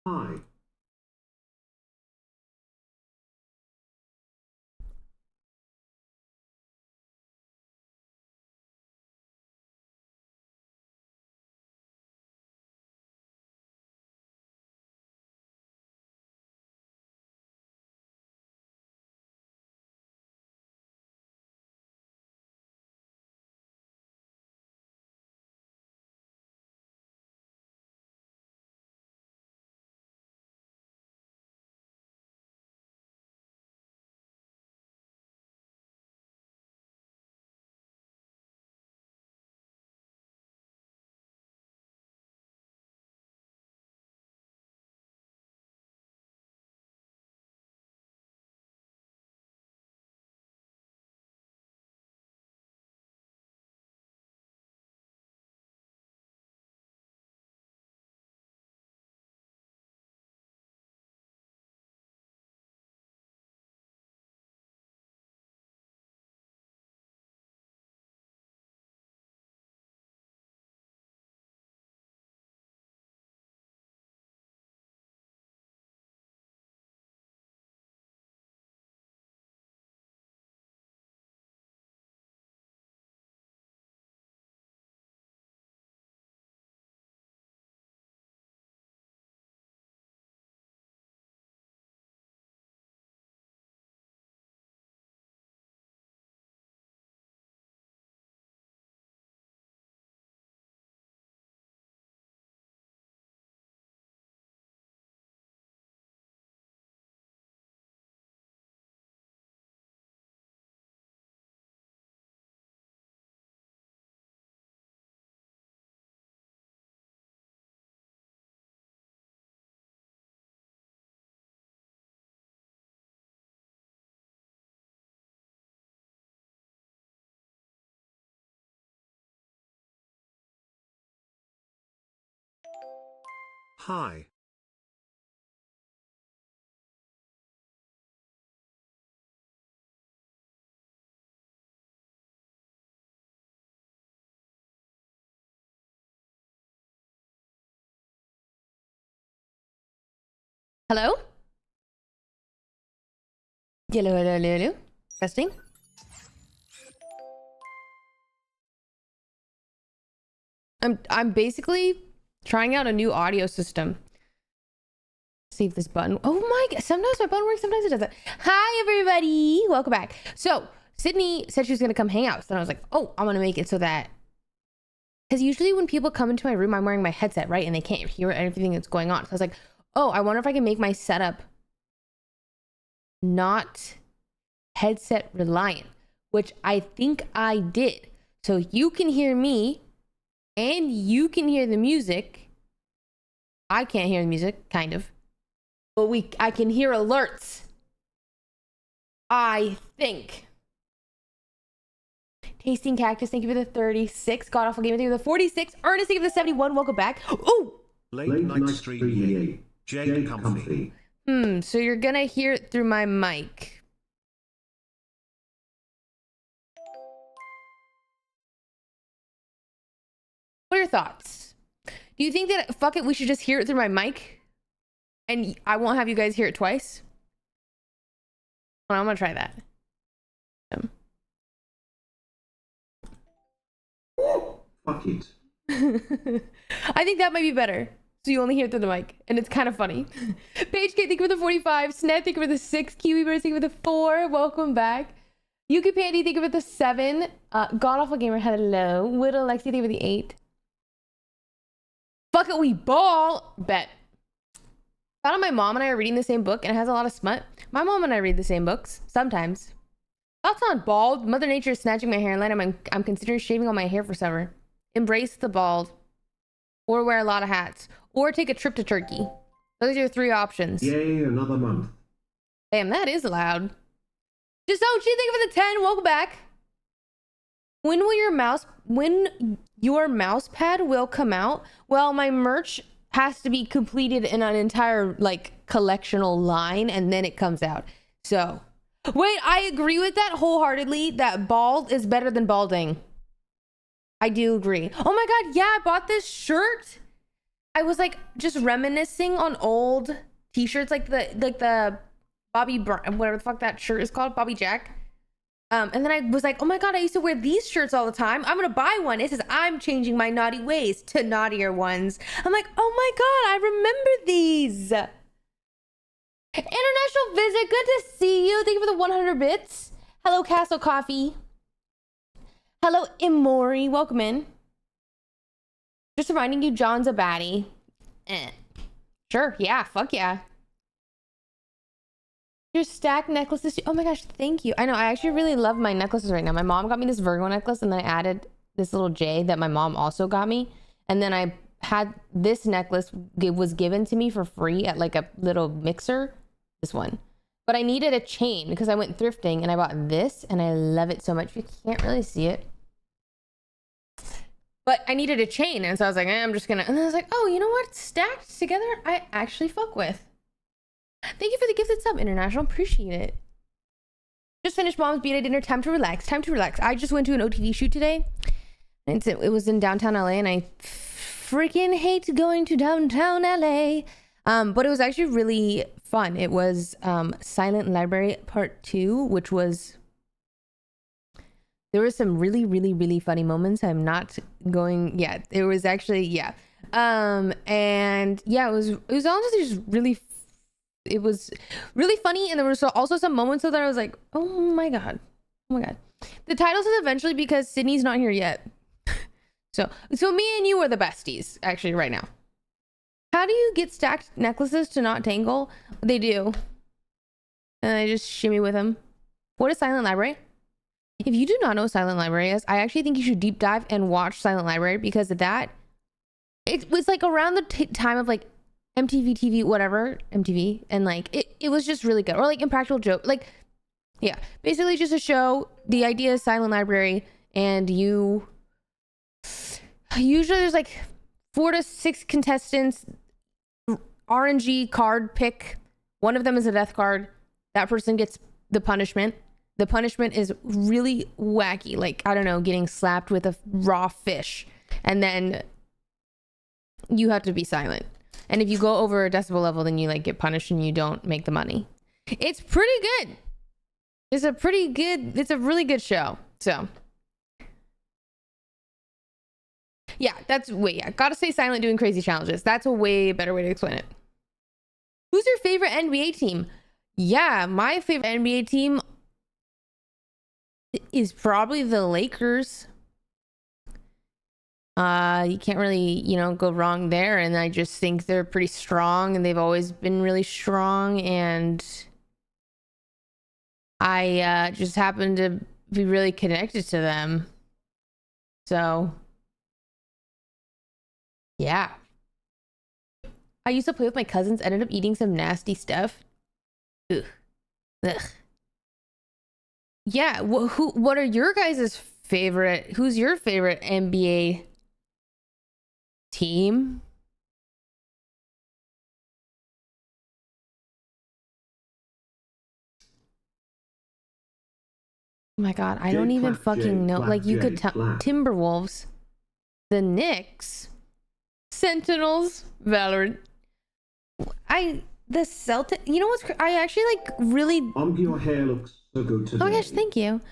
Hi. Hi. Hello? Hello, hello, hello, hello. Testing. I'm basically trying out a new audio system. See if this button. Oh my god! Sometimes my button works, sometimes it doesn't. Hi everybody, welcome back. So Sydney said she was gonna come hang out, so I was like, oh, I'm gonna make it so that, because usually when people come into my room, I'm wearing my headset, right, and they can't hear everything that's going on. So I was like, oh, I wonder if I can make my setup not headset reliant, which I think I did. So you can hear me and you can hear the music. I can't hear the music, kind of, but I can hear alerts, I think. Tasting Cactus, thank you for the 36. God Awful Gamer, thank you for the 46. Ernest, thank you for the 71. Welcome back. Oh! Late night stream EA. Jake Comfy. So you're gonna hear it through my mic. What are your thoughts? Do you think that, fuck it, we should just hear it through my mic? And I won't have you guys hear it twice? Well, I'm gonna try that. Fuck it. I think that might be better. So you only hear it through the mic. And it's kind of funny. Paige K, thank you for the 45. Sned, thank you for the 6. Kiwi Bird, thank you for the 4. Welcome back. Yuki Pandy, thank you for the 7. God Awful Gamer, hello. Widow Lexi, thank you for the 8. Fuck it, we ball. Bet. Found out my mom and I are reading the same book and it has a lot of smut. My mom and I read the same books. Sometimes. Thoughts on bald? Mother Nature is snatching my hairline and I'm considering shaving all my hair for summer. Embrace the bald. Or wear a lot of hats. Or take a trip to Turkey. Those are your 3 options. Yay, another month. Damn, that is loud. Just oh, gee, thank you for the 10. Welcome back. When your mouse pad will come out? Well, my merch has to be completed in an entire like collectional line and then it comes out. So wait, I agree with that wholeheartedly, that bald is better than balding. I do agree. Oh my god, yeah, I bought this shirt I was like just reminiscing on old t-shirts, like the Bobby Brown, whatever the fuck that shirt is called, Bobby Jack. And then I was like, oh my God, I used to wear these shirts all the time. I'm gonna buy one. It says, I'm changing my naughty ways to naughtier ones. I'm like, oh my God, I remember these. International visit, good to see you. Thank you for the 100 bits. Hello, Castle Coffee. Hello, Imori. Welcome in. Just reminding you, John's a baddie. Sure, yeah, fuck yeah. Your stacked necklaces. Oh my gosh, thank you. I know, I actually really love my necklaces right now. My mom got me this Virgo necklace, and then I added this little J that my mom also got me. And then I had this necklace, it was given to me for free at like a little mixer. This one. But I needed a chain because I went thrifting and I bought this, and I love it so much. You can't really see it. But I needed a chain, and so I was like, I'm just gonna, and then I was like, oh, you know what? Stacked together, I actually fuck with. Thank you for the gifted sub, International. Appreciate it. Just finished mom's beta dinner. Time to relax. Time to relax. I just went to an OTV shoot today. It was in downtown LA, and I freaking hate going to downtown LA. But it was actually really fun. It was Silent Library Part 2, which was... There were some really, really, really funny moments. I'm not going... Yeah, it was actually... Yeah. And yeah, it was honestly just really... It was really funny, and there was also some moments that I was like, oh my God. Oh my God. The title says eventually because Sydney's not here yet. So me and you are the besties, actually, right now. How do you get stacked necklaces to not tangle? They do. And I just shimmy with them. What is Silent Library? If you do not know what Silent Library is, I actually think you should deep dive and watch Silent Library, because of that. It was like around the time of like MTV TV, whatever, MTV. And like, it was just really good. Or like Impractical Joke. Like, yeah, basically just a show. The idea is Silent Library, and you... Usually there's like 4 to 6 contestants. RNG card pick. One of them is a death card. That person gets the punishment. The punishment is really wacky. Like, I don't know, getting slapped with a raw fish. And then you have to be silent. And if you go over a decibel level, then you like get punished and you don't make the money. It's pretty good. It's a really good show. So yeah, gotta stay silent doing crazy challenges. That's a way better way to explain it. Who's your favorite NBA team? Yeah, my favorite NBA team is probably the Lakers. You can't really, go wrong there. And I just think they're pretty strong, and they've always been really strong. And I just happen to be really connected to them. So yeah. I used to play with my cousins, ended up eating some nasty stuff. Ugh. Ugh. Yeah, what are your guys' favorite? Who's your favorite NBA team? Oh my God, I don't even fucking know. Like, you could tell Timberwolves, the Knicks, Sentinels, Valorant. The Celtic. You know what's? I actually like really. Your hair looks so good today. Oh my gosh, thank you.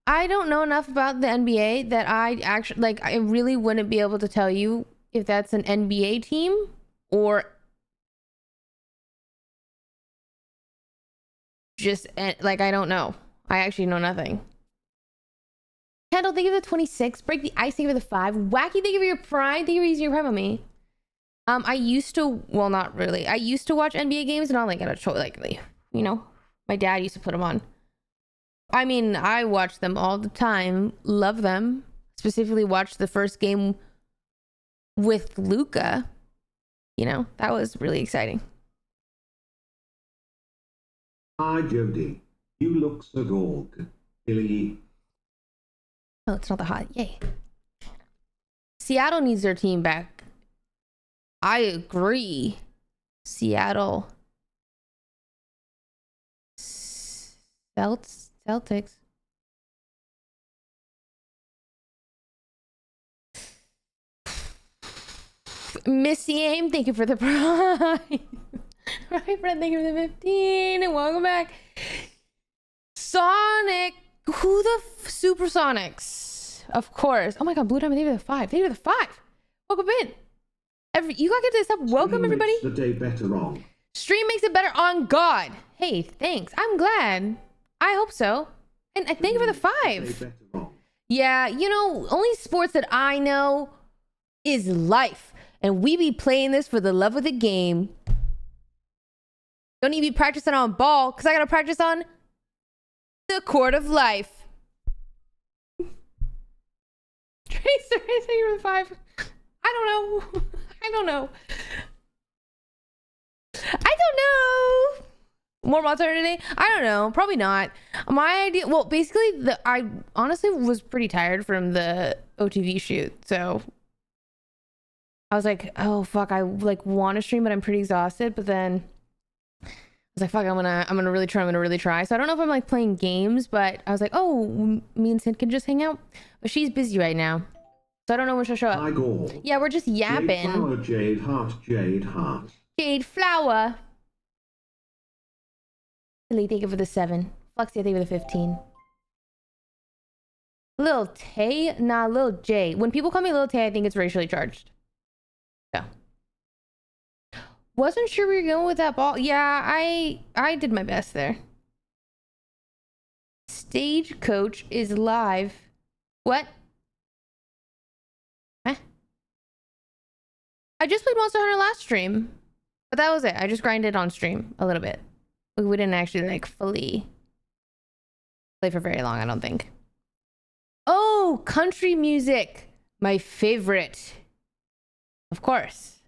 I don't know enough about the NBA that I actually like. I really wouldn't be able to tell you if that's an NBA team or just like, I don't know. I actually know nothing. Kendall, thank you for the 26. Break the ice, thank you for the 5. Wacky, thank you for your pride. Thank you for using your prime on me. I used to, well, not really. I used to watch NBA games, and I'll like get a choice, like, my dad used to put them on. I mean, I watch them all the time. Love them. Specifically watched the first game with Luca. That was really exciting. Hi, Jody. You look so good. Billy. Oh, it's not that hot. Yay. Seattle needs their team back. I agree. Seattle. Celtics. Missy Aim, thank you for the prime. Right, Fred, thank you for the 15. And welcome back. Sonic. Who the Supersonics? Of course. Oh my god, Blue Diamond, thank you for the 5. Thank you for the 5. Welcome in. You gotta get this up. Welcome, Stream everybody. makes the day better on. Stream makes it better on God. Hey, thanks. I'm glad. I hope so. And I thank you for the 5. Yeah, you know, only sports that I know is life. And we be playing this for the love of the game. Don't need to be practicing on ball, because I gotta practice on the court of life. Tracer, thank you for the 5. I don't know. I don't know. More Monster today? I don't know. Probably not. My idea, well, basically, I honestly was pretty tired from the OTV shoot, so I was like, oh fuck, I like want to stream, but I'm pretty exhausted. But then I was like, fuck, I'm gonna really try. So I don't know if I'm like playing games, but I was like, oh, me and Sid can just hang out, but she's busy right now, so I don't know when she'll show up. Yeah, we're just yapping. Jade Flower, Jade Heart. Jade Flower. Thank you for the 7. Flexi, thank you for the 15. Lil Tay? Nah, Lil J. When people call me Lil Tay, I think it's racially charged. So. Wasn't sure we were going with that ball. Yeah, I did my best there. Stagecoach is live. What? Huh? I just played Monster Hunter last stream. But that was it. I just grinded on stream a little bit. We didn't actually like fully play for very long, I don't think. Oh, country music. My favorite. Of course.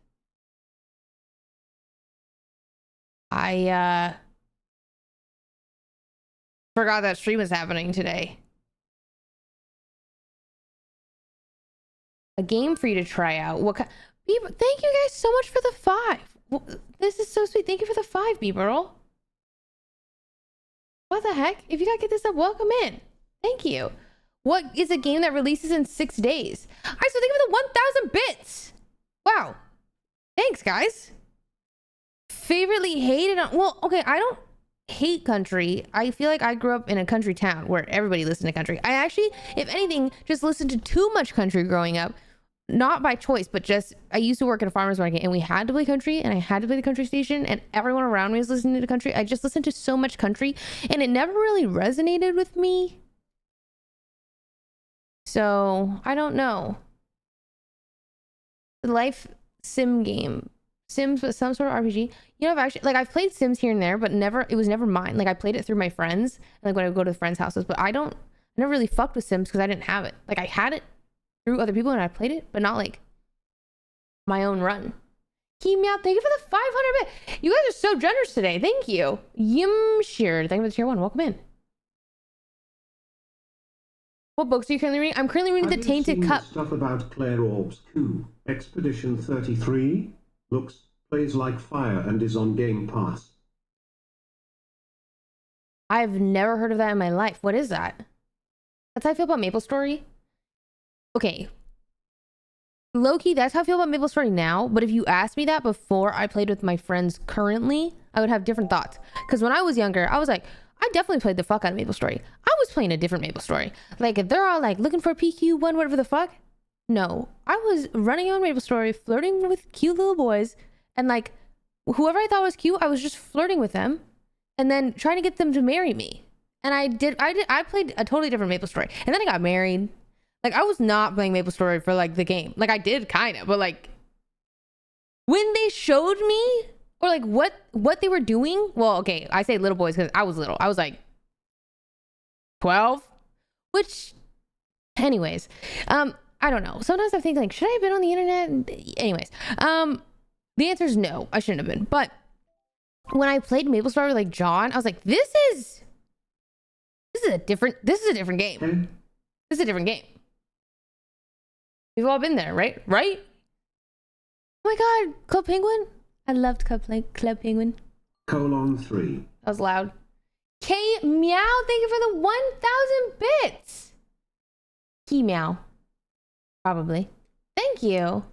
I forgot that stream was happening today. A game for you to try out. What kind? Thank you guys so much for the 5. This is so sweet. Thank you for the 5, B-Burl. What the heck? If you gotta get this up, welcome in. Thank you. What is a game that releases in 6 days? All right, so thank you for the 1,000 bits. Wow. Thanks, guys. Favorably hated on... Well, okay, I don't hate country. I feel like I grew up in a country town where everybody listened to country. I actually, if anything, just listened to too much country growing up. Not by choice, but just I used to work at a farmer's market and we had to play country and I had to play the country station and everyone around me was listening to country. I just listened to so much country and it never really resonated with me. So I don't know. The life sim game. Sims with some sort of RPG. You know, I've played Sims here and there, but it was never mine. Like I played it through my friends, like when I would go to friends' houses, but I never really fucked with Sims because I didn't have it. Like I had it through other people and I played it, but not like my own run. Keep me out. Thank you for the 500 bit. You guys are so generous today. Thank you. Yimshir. Thank you for the tier 1. Welcome in. What books are you currently reading? I'm currently reading The Tainted Cup. Stuff about Claire Orb's coup. Expedition 33 plays like fire and is on Game Pass. I've never heard of that in my life. What is that? That's how I feel about MapleStory. Okay. Low-key, that's how I feel about MapleStory now. But if you asked me that before I played with my friends currently, I would have different thoughts. Because when I was younger, I was like, I definitely played the fuck out of MapleStory. I was playing a different MapleStory. Like, if they're all like looking for a PQ1, whatever the fuck. No. I was running on MapleStory, flirting with cute little boys. And like, whoever I thought was cute, I was just flirting with them. And then trying to get them to marry me. And I played a totally different MapleStory. And then I got married. Like, I was not playing MapleStory for, like, the game. Like, I did, kind of. But, like, when they showed me, or, like, what they were doing... Well, okay, I say little boys because I was little. I was, like, 12? Which... Anyways. I don't know. Sometimes I think, like, should I have been on the internet? Anyways. The answer is no. I shouldn't have been. But when I played MapleStory with, like, John, I was like, this is a different game. This is a different game. We've all been there, right? Right? Oh my god, Club Penguin? I loved Club Penguin. :3. That was loud. K Meow, thank you for the 1,000 bits. Key Meow. Probably. Thank you.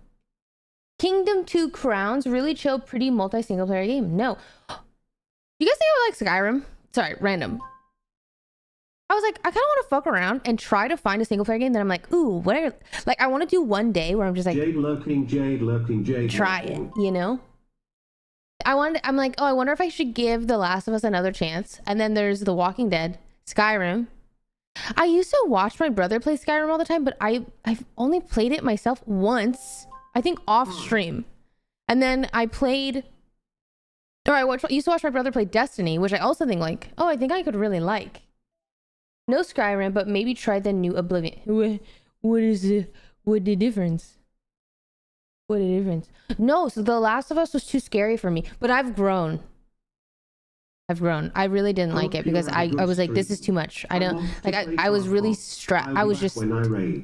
Kingdom 2 Crowns, really chill, pretty multi-single player game. No. You guys think I like Skyrim? Sorry, random. I was like, I kind of want to fuck around and try to find a single player game that I'm like, ooh, what? Like, I want to do one day where I'm just like, Jade lurking, Jade lurking, Jade try lurking. it, you know? I'm like, oh, I wonder if I should give The Last of Us another chance. And then there's The Walking Dead, Skyrim. I used to watch my brother play Skyrim all the time, but I've only played it myself once, I think off stream. And then I played, or used to watch my brother play Destiny, which I also think like, oh, I think I could really like. No Skyrim, but maybe try the new Oblivion. What the difference? What the difference? No, so The Last of Us was too scary for me, but I've grown. I really didn't like it because I was like, this is too much. I don't like, I was really stressed. I was just, I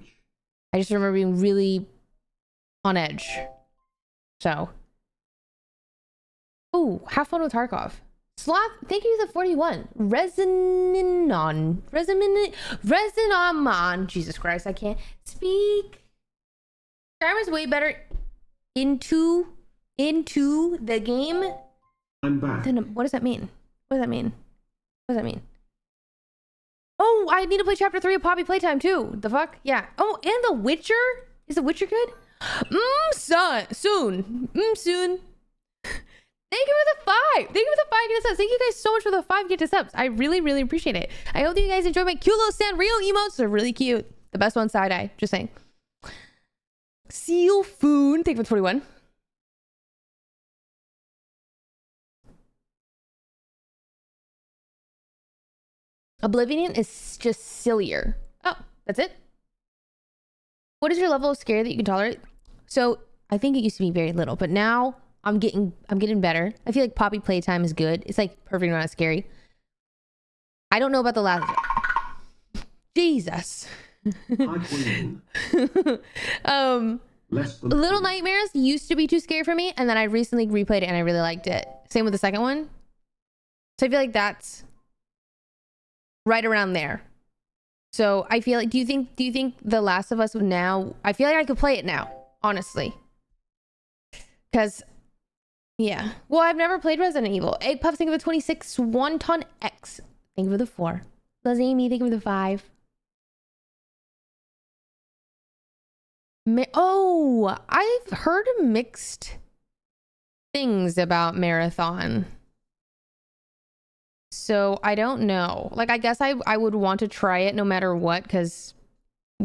just remember being really on edge. So, oh, have fun with Tarkov. Sloth, thank you for the 41. Resinanon. Jesus Christ, I can't speak. Skyrim is way better into the game. I'm back. Then what does that mean? What does that mean? What does that mean? Oh, I need to play chapter 3 of Poppy Playtime too. The fuck? Yeah. Oh, and The Witcher? Is The Witcher good? Soon. Thank you for the 5. Thank you for the 5 gifted subs. Thank you guys so much for the 5 gifted subs. I really, really appreciate it. I hope that you guys enjoy my cute little Sanrio emotes. They're really cute. The best one, side eye. Just saying. Seal Foon. Thank you for the 41. Oblivion is just sillier. Oh, that's it? What is your level of scare that you can tolerate? So I think it used to be very little, but now I'm getting better. I feel like Poppy Playtime is good. It's like perfect amount of scary. I don't know about the last. Jesus. Little Nightmares used to be too scary for me, and then I recently replayed it and I really liked it. Same with the second one. So I feel like that's right around there. So I feel like, do you think The Last of Us now, I feel like I could play it now, honestly. Because, yeah. Well, I've never played Resident Evil. Egg Puff, thank you for the 26. Swanton X, thank you for the 4. Lazami, thank you for the 5. Oh, I've heard mixed things about Marathon. So I don't know. Like, I guess I would want to try it no matter what, because,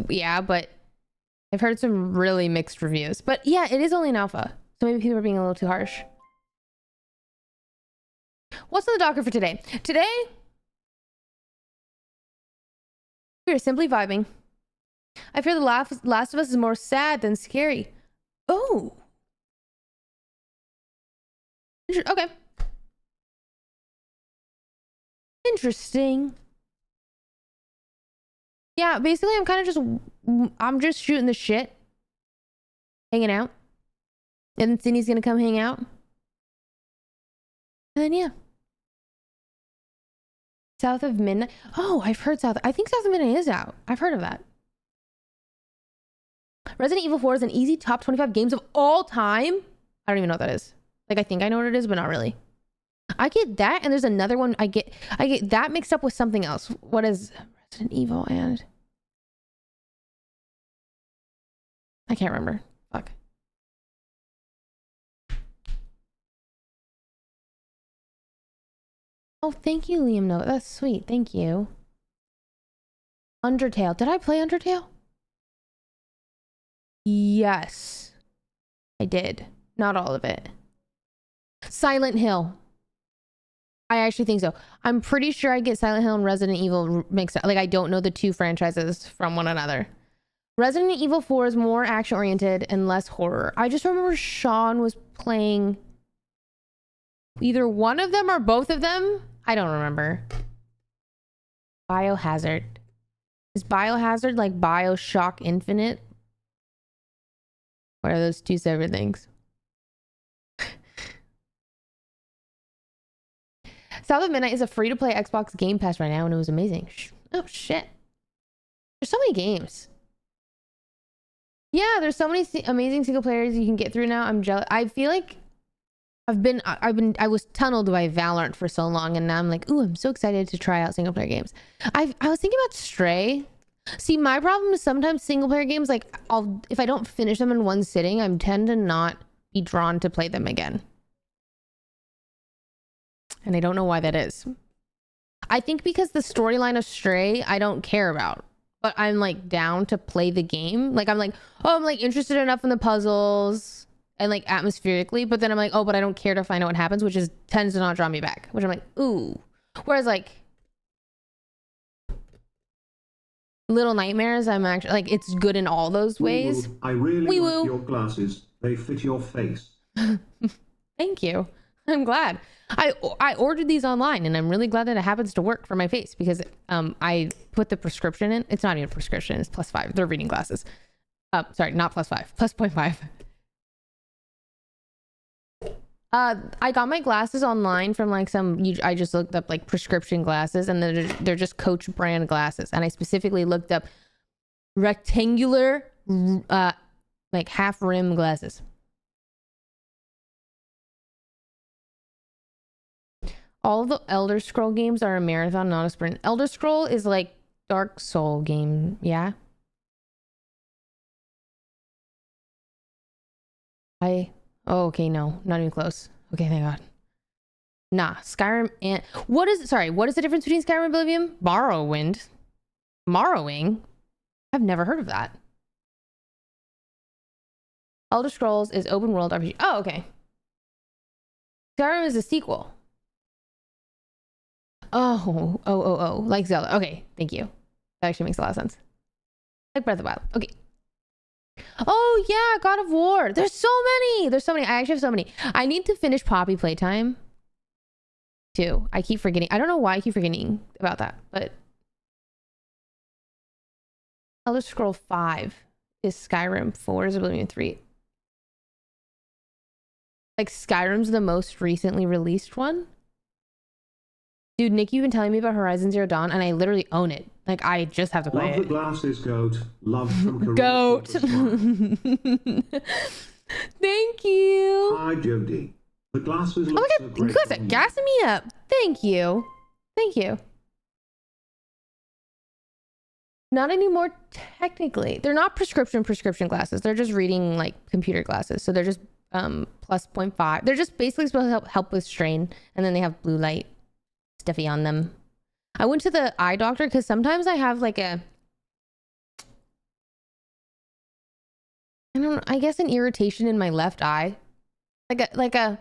yeah, but I've heard some really mixed reviews. But yeah, it is only an alpha. So maybe people are being a little too harsh. What's on the docket for today? Today, we are simply vibing. I fear The Last of Us is more sad than scary. Oh. Okay. Interesting. Yeah, basically I'm just shooting the shit. Hanging out. And then Sydney's gonna come hang out. And then yeah. South of Midnight. Oh, I've heard I think South of Midnight is out. I've heard of that. Resident Evil 4 is an easy top 25 games of all time. I don't even know what that is. Like, I think I know what it is, but not really. I get that, and there's another one. I get that mixed up with something else. What is Resident Evil and I can't remember. Fuck. Oh, thank you, Liam. No, that's sweet. Thank you. Undertale. Did I play Undertale? Yes, I did. Not all of it. Silent Hill. I actually think so. I'm pretty sure I get Silent Hill and Resident Evil mixed up. Like, I don't know the two franchises from one another. Resident Evil 4 is more action oriented and less horror. I just remember Sean was playing either one of them or both of them. I don't remember. Biohazard. Is Biohazard like Bioshock Infinite? Or are those two separate things? South of Midnight is a free-to-play Xbox Game Pass right now, and it was amazing. Oh, shit. There's so many games. Yeah, there's so many amazing single players you can get through now. I'm jealous. I feel like I was tunneled by Valorant for so long, and now I'm like, ooh, I'm so excited to try out single player games. I was thinking about Stray. See, my problem is sometimes single player games, like if I don't finish them in one sitting, I tend to not be drawn to play them again. And I don't know why that is. I think because the storyline of Stray I don't care about, but I'm like down to play the game. Like I'm like, oh, I'm like interested enough in the puzzles and like atmospherically, but then I'm like, oh, but I don't care to find out what happens, which is tends to not draw me back, which I'm like, ooh. Whereas like Little Nightmares, I'm actually like, it's good in all those ways. I really Wee-woo. like your glasses. They fit your face. Thank you. I'm glad. I ordered these online, and I'm really glad that it happens to work for my face, because I put the prescription in. It's not even a prescription. It's +5. They're reading glasses. Sorry, not +5. +0.5. I got my glasses online from like I just looked up like prescription glasses, and they're just Coach brand glasses. And I specifically looked up rectangular, like half rim glasses. All the Elder Scroll games are a marathon, not a sprint. Elder Scroll is like Dark Soul game, yeah? Oh, okay, no, not even close. Okay, thank God. Nah, Skyrim and... What is the difference between Skyrim and Oblivion? Morrowind. Morrowing? I've never heard of that. Elder Scrolls is open world RPG. Oh, okay. Skyrim is a sequel. Oh, like Zelda. Okay, thank you. That actually makes a lot of sense. Like Breath of the Wild. Okay. Oh yeah, God of War. There's so many. I actually have so many. I need to finish Poppy Playtime too. I keep forgetting. I don't know why I keep forgetting about that, but Elder Scroll 5 is Skyrim. 4 is Oblivion 3. Like Skyrim's the most recently released one. Dude, Nick, you've been telling me about Horizon Zero Dawn, and I literally own it. Like, I just have to play Love it. the glasses, Goat. Love from Goat. Thank you. Hi, Jody. The glasses look Oh my so God, great. you guys are gassing me up. Thank you. Thank you. Not anymore, technically. They're not prescription glasses. They're just reading, like, computer glasses. So they're just plus 0.5. They're just basically supposed to help with strain, and then they have blue light stuffy on them. I went to the eye doctor because sometimes I have like I guess an irritation in my left eye. Not like a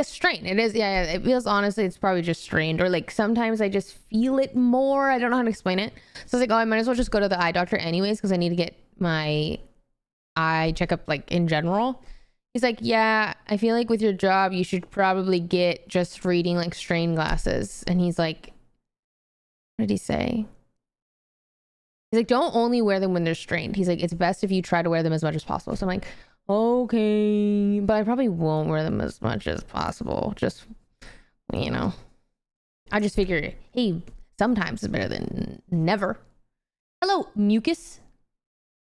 strain. It is, yeah, it feels, honestly, it's probably just strained, or like sometimes I just feel it more. I don't know how to explain it. So I was like, oh, I might as well just go to the eye doctor anyways, because I need to get my eye checkup like in general. He's like, yeah, I feel like with your job, you should probably get just reading like strain glasses. And he's like, what did he say? He's like, don't only wear them when they're strained. He's like, it's best if you try to wear them as much as possible. So I'm like, okay, but I probably won't wear them as much as possible. Just, you know, I just figure, hey, sometimes is better than never. Hello, mucus.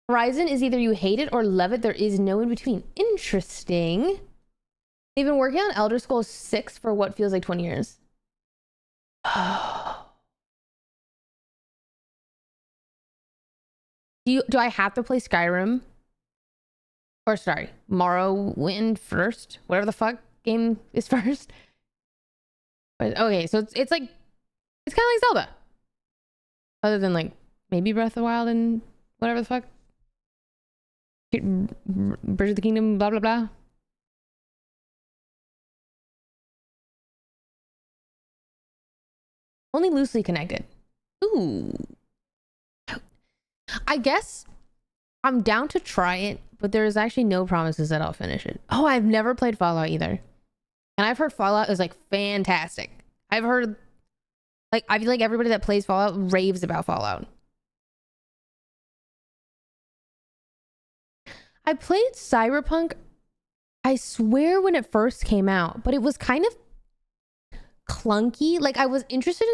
Horizon is either you hate it or love it. There is no in between. Interesting. They've been working on Elder Scrolls 6 for what feels like 20 years. Do I have to play Skyrim? Or sorry, Morrowind first? Whatever the fuck game is first. But, okay, so it's like, it's kind of like Zelda. Other than like maybe Breath of the Wild and whatever the fuck. Bridge of the Kingdom, blah blah blah. Only loosely connected. Ooh. I guess I'm down to try it, but there is actually no promises that I'll finish it. Oh, I've never played Fallout either. And I've heard Fallout is like fantastic. I've heard, like, I feel like everybody that plays Fallout raves about Fallout. I played Cyberpunk, I swear, when it first came out, but it was kind of clunky. Like, I was interested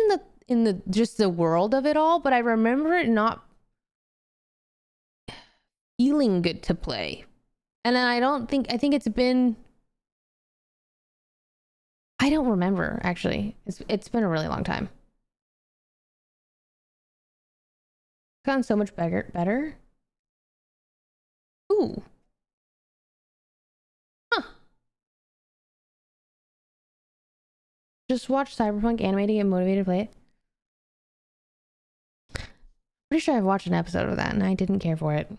in the just the world of it all, but I remember it not feeling good to play. And then I think it's been, I don't remember actually. It's been a really long time. It's gotten so much better. Ooh. Huh. Just watch Cyberpunk anime to get motivated to play it. Pretty sure I've watched an episode of that and I didn't care for it.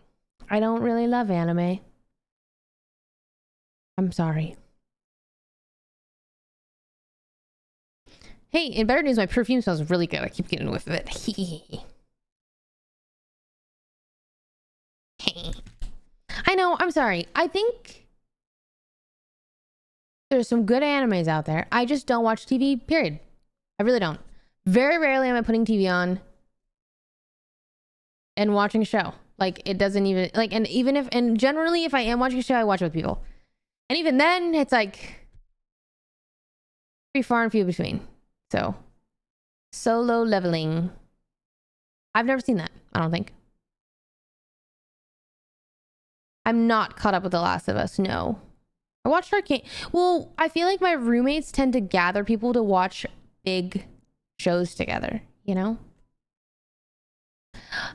I don't really love anime. I'm sorry. Hey, in better news, my perfume smells really good. I keep getting a whiff of it. I know, I'm sorry. I think there's some good animes out there. I just don't watch TV, period. I really don't. Very rarely am I putting TV on and watching a show. Like, it doesn't even, like, and generally, if I am watching a show, I watch it with people. And even then, it's like pretty far and few between. So, Solo Leveling. I've never seen that, I don't think. I'm not caught up with The Last of Us, no. I watched Arcane. Well, I feel like my roommates tend to gather people to watch big shows together, you know?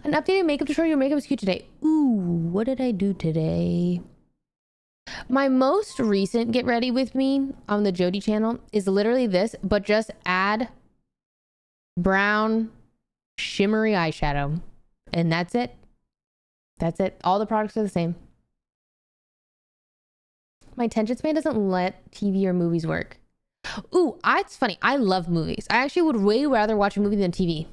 An updated makeup tutorial. Your makeup is cute today. Ooh, what did I do today? My most recent get ready with me on the Jody channel is literally this, but just add brown shimmery eyeshadow. And that's it. That's it. All the products are the same. My attention span doesn't let TV or movies work. Ooh, it's funny. I love movies. I actually would way rather watch a movie than TV.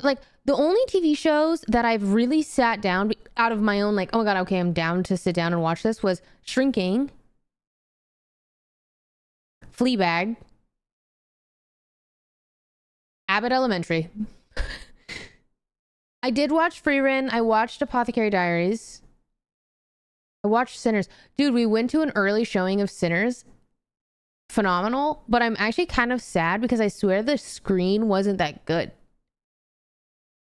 Like, the only TV shows that I've really sat down out of my own, like, oh my god, okay, I'm down to sit down and watch this, was Shrinking, Fleabag, Abbott Elementary. I did watch Freerun. I watched Apothecary Diaries. I watched Sinners. Dude, we went to an early showing of Sinners. Phenomenal. But I'm actually kind of sad because I swear the screen wasn't that good.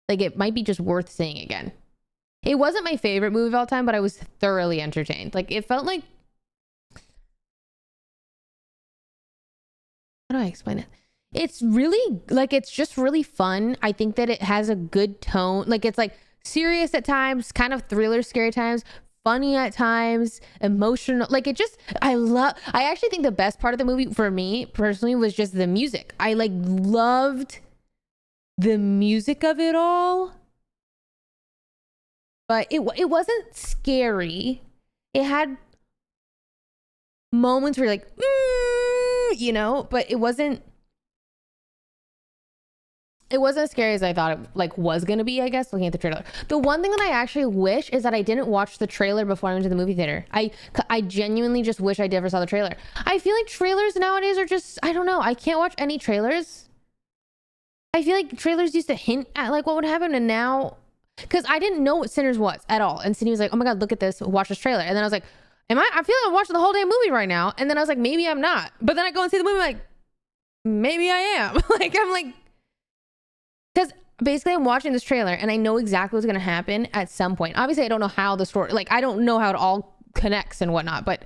Like, it might be just worth seeing again. It wasn't my favorite movie of all time, but I was thoroughly entertained. Like, it felt like... How do I explain it? It's really, like, it's just really fun. I think that it has a good tone. Like, it's, like, serious at times, kind of thriller, scary at times, funny at times, emotional. Like, it just... I actually think the best part of the movie, for me, personally, was just the music. I, like, loved... the music of it all, but it wasn't scary. It had moments where you're like, you know, but it wasn't as scary as I thought it like was gonna be, I guess, looking at the trailer. The one thing that I actually wish is that I didn't watch the trailer before I went to the movie theater. I genuinely just wish I never saw the trailer. I feel like trailers nowadays are just, I don't know, I can't watch any trailers. I feel like trailers used to hint at like what would happen, and now, because I didn't know what Sinners was at all, and Sydney was like, oh my god, look at this, watch this trailer, and then I was like, I feel like I'm watching the whole damn movie right now, and then I was like, maybe I'm not, but then I go and see the movie, like, maybe I am. Like, I'm like, because basically I'm watching this trailer and I know exactly what's gonna happen at some point. Obviously I don't know how the story, like, I don't know how it all connects and whatnot, but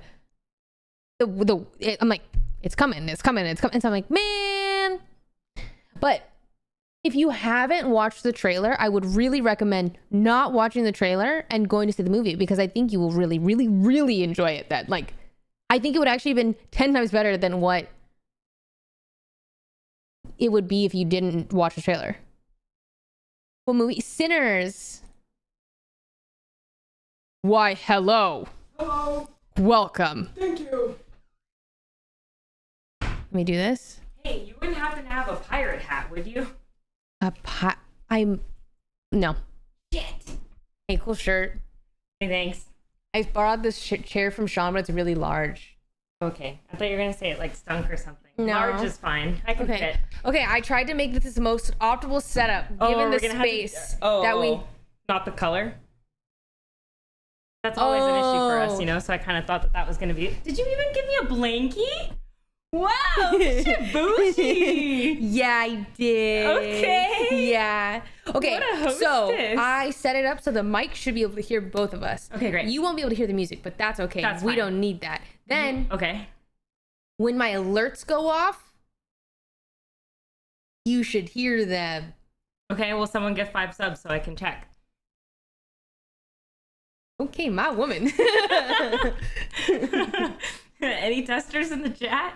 I'm like, it's coming, and so I'm like, man. But if you haven't watched the trailer, I would really recommend not watching the trailer and going to see the movie, because I think you will really, really, really enjoy it. That, like, I think it would actually have been 10 times better than what it would be if you didn't watch the trailer. What movie? Sinners. Why, hello. Hello. Welcome. Thank you. Let me do this. Hey, you wouldn't happen to have a pirate hat, would you? No. Shit. Hey, cool shirt. Hey, thanks. I borrowed this chair from Sean, but it's really large. Okay. I thought you were going to say it like stunk or something. No. Large is fine. I can fit. Okay, I tried to make this the most optimal setup, given the space that we... Not the color? That's always an issue for us, you know? So I kind of thought that was going to be... Did you even give me a blankie? Wow, shit, bougie. Yeah, I did. Okay. Yeah. Okay, What a so hostess. I set it up so the mic should be able to hear both of us. Okay, great. You won't be able to hear the music, but that's okay. That's We fine. don't need that. Then Okay. when my alerts go off, you should hear them. Okay, will someone get 5 subs so I can check? Okay, my woman. Any testers in the chat?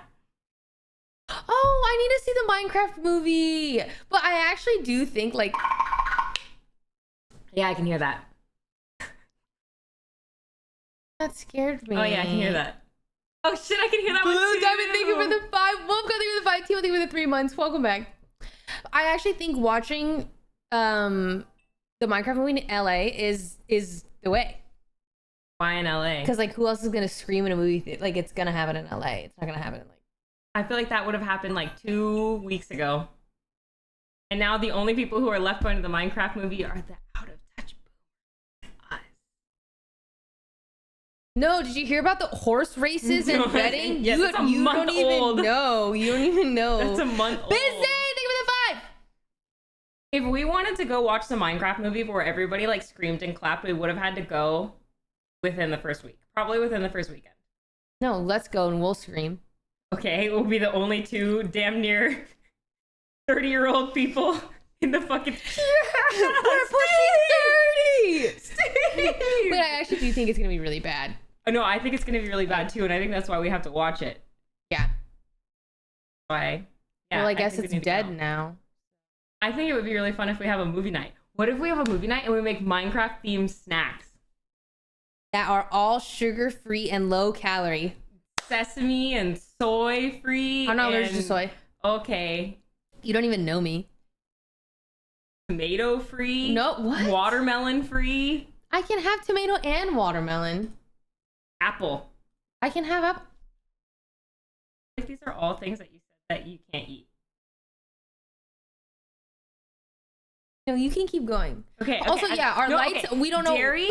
Oh, I need to see the Minecraft movie. But I actually do think like Yeah, I can hear that. that scared me. Oh yeah, I can hear that. Oh shit, I can hear that one Blue too. Diamond, thank you for the 5. Wolf, thank you for the 5. Teal, thank you for the 3 months. Welcome back. I actually think watching the Minecraft movie in LA is the way. Why in LA? Because like who else is gonna scream in a movie? Like it's gonna happen in LA. It's not gonna happen in like. I feel like that would have happened like 2 weeks ago. And now the only people who are left going to the Minecraft movie are the out of touch boomers. No, did you hear about the horse races and No, betting? yes, it's a you month don't even old. know. You don't even know. That's a month old. Busy! Thank you for the 5. If we wanted to go watch the Minecraft movie where everybody like screamed and clapped, we would have had to go within the first week. Probably within the first weekend. No, let's go and we'll scream. Okay, we'll be the only 2 damn near 30-year-old people in the fucking... We're pushing 30! Steve! But I actually do think it's gonna be really bad. No, I think it's going to be really bad too, and I think that's why we have to watch it. Yeah. Why? Yeah, Well, I guess think we it's need to dead go. now. I think it would be really fun if we have a movie night. What if we have a movie night and we make Minecraft-themed snacks? That are all sugar-free and low-calorie. Sesame and soy-free. I'm not allergic to and- soy. Okay. You don't even know me. Tomato-free. No, what? Watermelon-free. I can have tomato and watermelon. Apple. I can have up. Like these are all things that you said that you can't eat. No, you can keep going. Okay. Also, yeah, our lights. okay. We don't know. Dairy.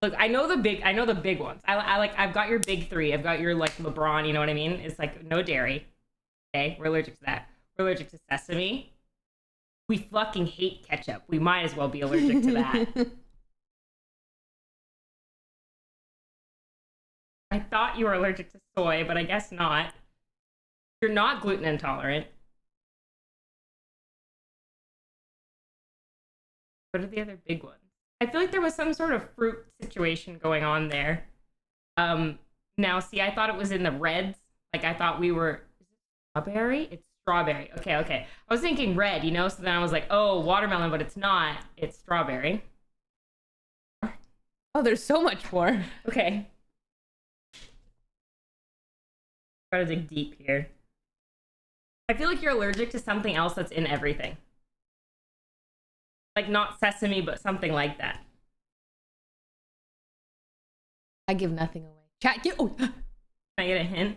Look, I know the big ones. I like. I've got your big 3. I've got your like LeBron. You know what I mean? It's like no dairy. Okay, we're allergic to that. We're allergic to sesame. We fucking hate ketchup. We might as well be allergic to that. I thought you were allergic to soy, but I guess not. You're not gluten intolerant. What are the other big ones? I feel like there was some sort of fruit situation going on there. Now, see, I thought it was in the reds. Like, I thought we were... Is it strawberry? It's strawberry. Okay. I was thinking red, you know? So then I was like, oh, watermelon, but it's not. It's strawberry. Oh, there's so much more. Okay. Try to dig deep here. I feel like you're allergic to something else that's in everything. Like not sesame, but something like that. I give nothing away. Chat, Can I get a hint?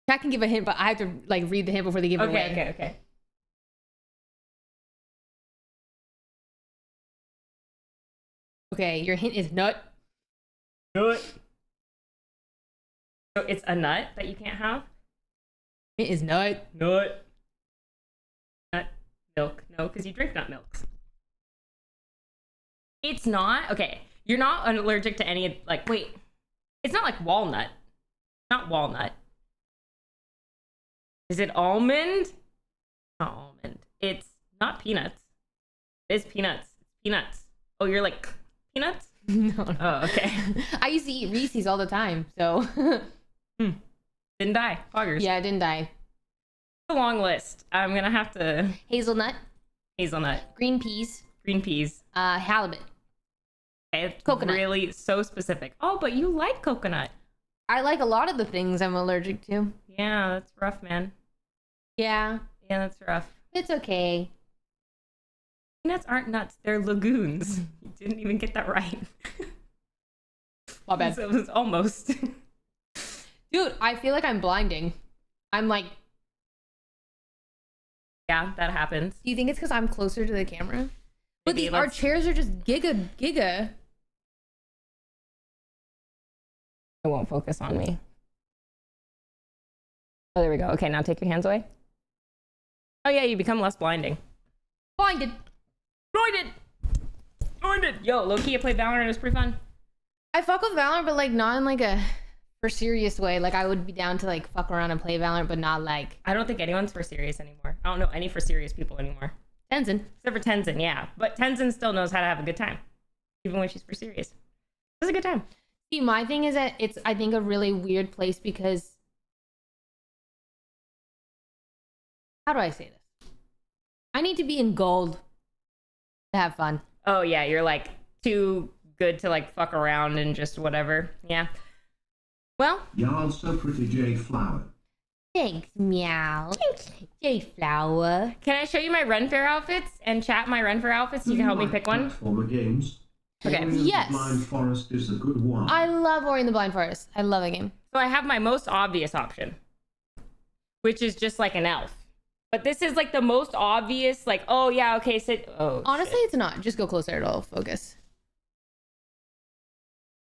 Chat can give a hint, but I have to like read the hint before they give it away. Okay. Okay, your hint is nut. Nut. So it's a nut that you can't have? It is nut. Nut. Nut milk. No, because you drink nut milks. It's not. Okay. You're not allergic to any, like, wait. It's not like walnut. Not walnut. Is it almond? Not almond. It's not peanuts. It is peanuts. It's peanuts. Oh, you're like, peanuts? No. Oh, okay. I used to eat Reese's all the time, so. Didn't die. Poggers. Yeah, I didn't die. It's a long list. I'm going to have to... Hazelnut, Hazelnut. green peas, Green peas. halibut. Okay, it's Coconut. really so specific. Oh, but you like coconut. I like a lot of the things I'm allergic to. Yeah, that's rough, man. Yeah, Yeah, that's rough. it's okay. Peanuts aren't nuts. They're lagoons. You didn't even get that right. My bad. So it was almost. Dude, I feel like I'm blinding. I'm like, Yeah, that happens. do you think it's because I'm closer to the camera? But Maybe our let's- chairs are just giga. It won't focus on me. Oh, there we go. Okay, now take your hands away. Oh, yeah, you become less blinding. Blinded. Joined it. Yo, low-key, I played Valorant. It was pretty fun. I fuck with Valorant, but like not in like a for serious way. Like I would be down to like fuck around and play Valorant, but not like I don't think anyone's for serious anymore. I don't know any for serious people anymore. Tenzin. Except for Tenzin, yeah. But Tenzin still knows how to have a good time. Even when she's for serious. It was a good time. See, my thing is that it's, I think, a really weird place because... How do I say this? I need to be in gold to have fun. Oh, yeah. You're, like, too good to, like, fuck around and just whatever. Yeah. Well... Y'all so pretty, Jade Flower. Thanks, meow. Thanks, Jayflower. Can I show you my Ren Fair outfits and chat my Ren Fair outfits so you can help me pick one? Platformer games. Okay. Ori and the Yes. Blind Forest is a good one. I love Ori and the Blind Forest. I love that game. So I have my most obvious option, which is just like an elf. But this is like the most obvious, like, oh yeah, okay, so Honestly, shit. it's not. Just go closer, it'll focus.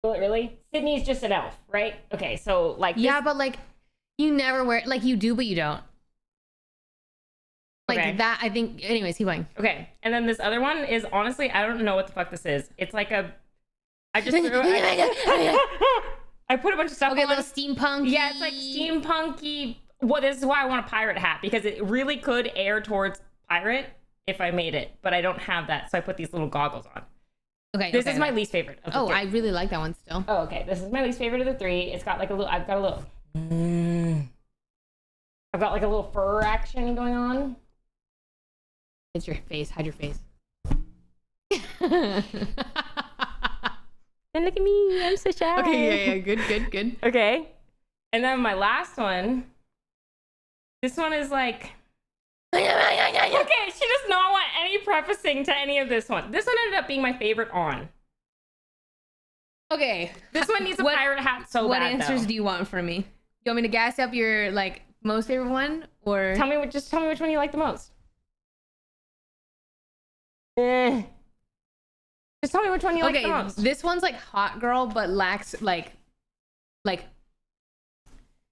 Will it really? Sydney's just an elf, right? Okay, so like Yeah, but like, you never wear, like you do, but you don't. Like Okay. that, I think, anyways, keep going. Okay, and then this other one is honestly, I don't know what the fuck this is. It's like a, I just threw I put a bunch of stuff Okay, on. little steampunk. Yeah, it's like steampunky. Well, this is why I want a pirate hat, because it really could air towards pirate if I made it, but I don't have that, so I put these little goggles on. Okay. This okay, is my okay. least favorite of the Oh, three. I really like that one still. Oh, okay. This is my least favorite of the three. It's got like a little, I've got like a little fur action going on. It's your face. Hide your face. And look at me, I'm so shy. Okay, yeah. Good. Okay. And then my last one, this one is like, okay, she does not want any prefacing to any of this one. This one ended up being my favorite on. Okay. This one needs a pirate hat so What bad, answers though. do you want from me? You want me to gas up your, like, most favorite one? Or... Just tell me which one you like the most. Just tell me which one you like the most. This one's like hot girl, but lacks like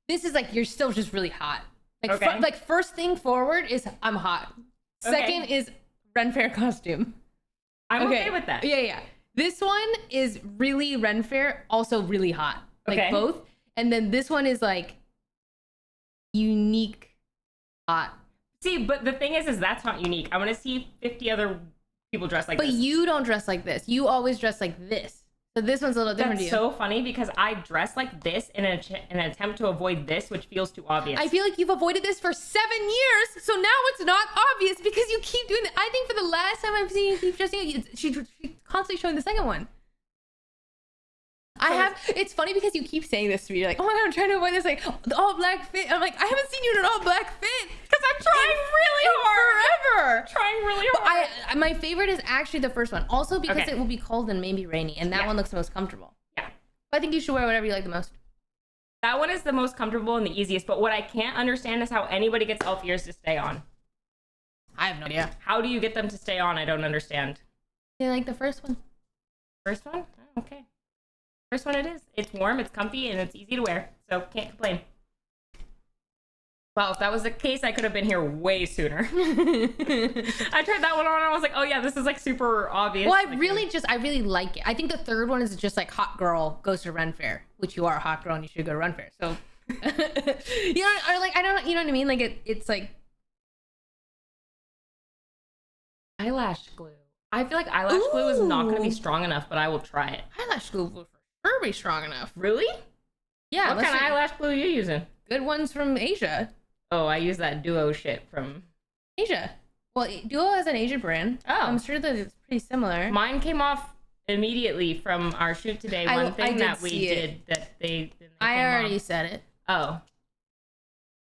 this is like you're still just really hot. Like Okay. like first thing forward is I'm hot. Second is Ren Fair costume. I'm okay with that. Yeah. This one is really Ren Fair, also really hot. Like Okay. both. And then this one is like unique hot. See, but the thing is that's not unique. I want to see 50 other people dressed like But this. you don't dress like this. You always dress like this. So this one's a little different That's to you. so funny because I dress like this in an attempt to avoid this, which feels too obvious. I feel like you've avoided this for 7 years, so now it's not obvious because you keep doing it. I think for the last time I've seen you keep dressing, she's constantly showing the second one. It's funny because you keep saying this to me. You're like, oh my God, I'm trying to avoid this, like, the all black fit. I'm like, I haven't seen you in an all black fit. Because I'm trying really hard. Forever. Trying really But hard. my favorite is actually the first one. Also because Okay. it will be cold and maybe rainy, and that Yeah. one looks the most comfortable. Yeah. But I think you should wear whatever you like the most. That one is the most comfortable and the easiest, but what I can't understand is how anybody gets elf ears to stay on. I have no idea. How do you get them to stay on? I don't understand. They like the first one. First one? Oh, okay. First one it is. It's warm, it's comfy, and it's easy to wear, so can't complain. Wow, if that was the case, I could have been here way sooner. I tried that one on and I was like, oh yeah, this is like super obvious. Well, I Like, really like it. I think the third one is just like hot girl goes to Ren Fair, which you are a hot girl and you should go to Ren Fair. So, you know, or like, I don't, you know what I mean? Like it's like eyelash glue. I feel like eyelash glue is not going to be Ooh. strong enough, but I will try it. eyelash glue will for sure be strong enough. Really? Yeah, What let's kind of see. eyelash glue are you using? Good ones from Asia. Oh, I use that duo shit from... Asia. Well, Duo is an Asian brand. Oh. I'm sure that it's pretty similar. Mine came off immediately from our shoot today. I One thing did that we see it. did that they I came already off. said it. Oh.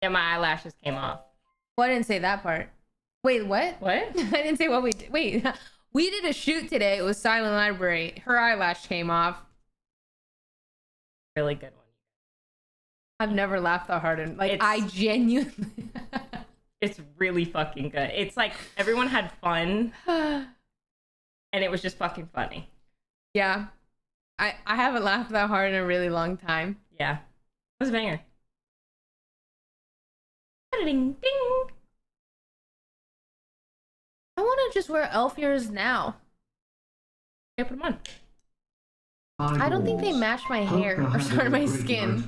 Yeah, my eyelashes came off. Well, I didn't say that part. Wait, what? What? I didn't say what we did. Wait, we did a shoot today. It was Silent Library. Her eyelash came off. Really good one. I've never laughed that hard, and like It's- I genuinely. It's really fucking good. It's like everyone had fun and it was just fucking funny. Yeah, I haven't laughed that hard in a really long time. Yeah. It was a banger. Ding, ding. I want to just wear elf ears now. Yeah, put them on. I don't think they match my hair or sorry, my skin.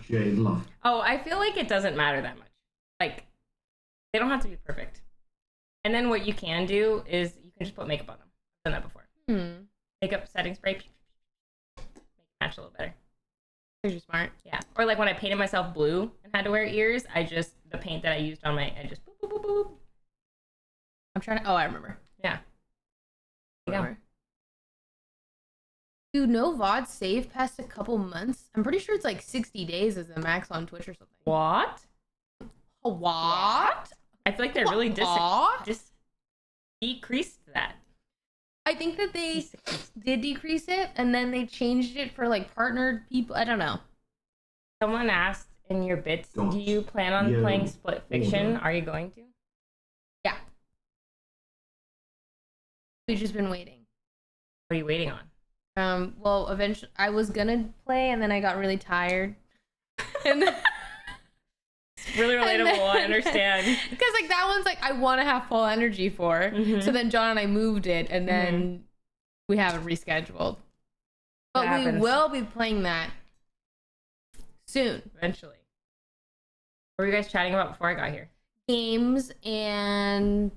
Oh, I feel like it doesn't matter that much. Like, they don't have to be perfect. And then what you can do is you can just put makeup on them. I've done that before. Makeup setting spray. Make it match a little better. You're smart. Yeah. Or like when I painted myself blue and had to wear ears, the paint that I used on I just boop, boop, boop, boop. I'm trying to, I remember. Yeah. Remember. Dude, no VODs save past a couple months. I'm pretty sure it's like 60 days is the max on Twitch or something. What? What? I feel like they're really just decreased that. I think that they did decrease it and then they changed it for like partnered people. I don't know. Someone asked in your bits, do you plan on playing Split Fiction? Are you going to? Yeah. We've just been waiting. What are you waiting on? Well, eventually I was gonna play and then I got really tired. And then, it's really relatable, I understand. Because like that one's like I want to have full energy for. So then John and I moved it and then we have it rescheduled. But we will be playing that soon. Eventually. What were you guys chatting about before I got here? Games and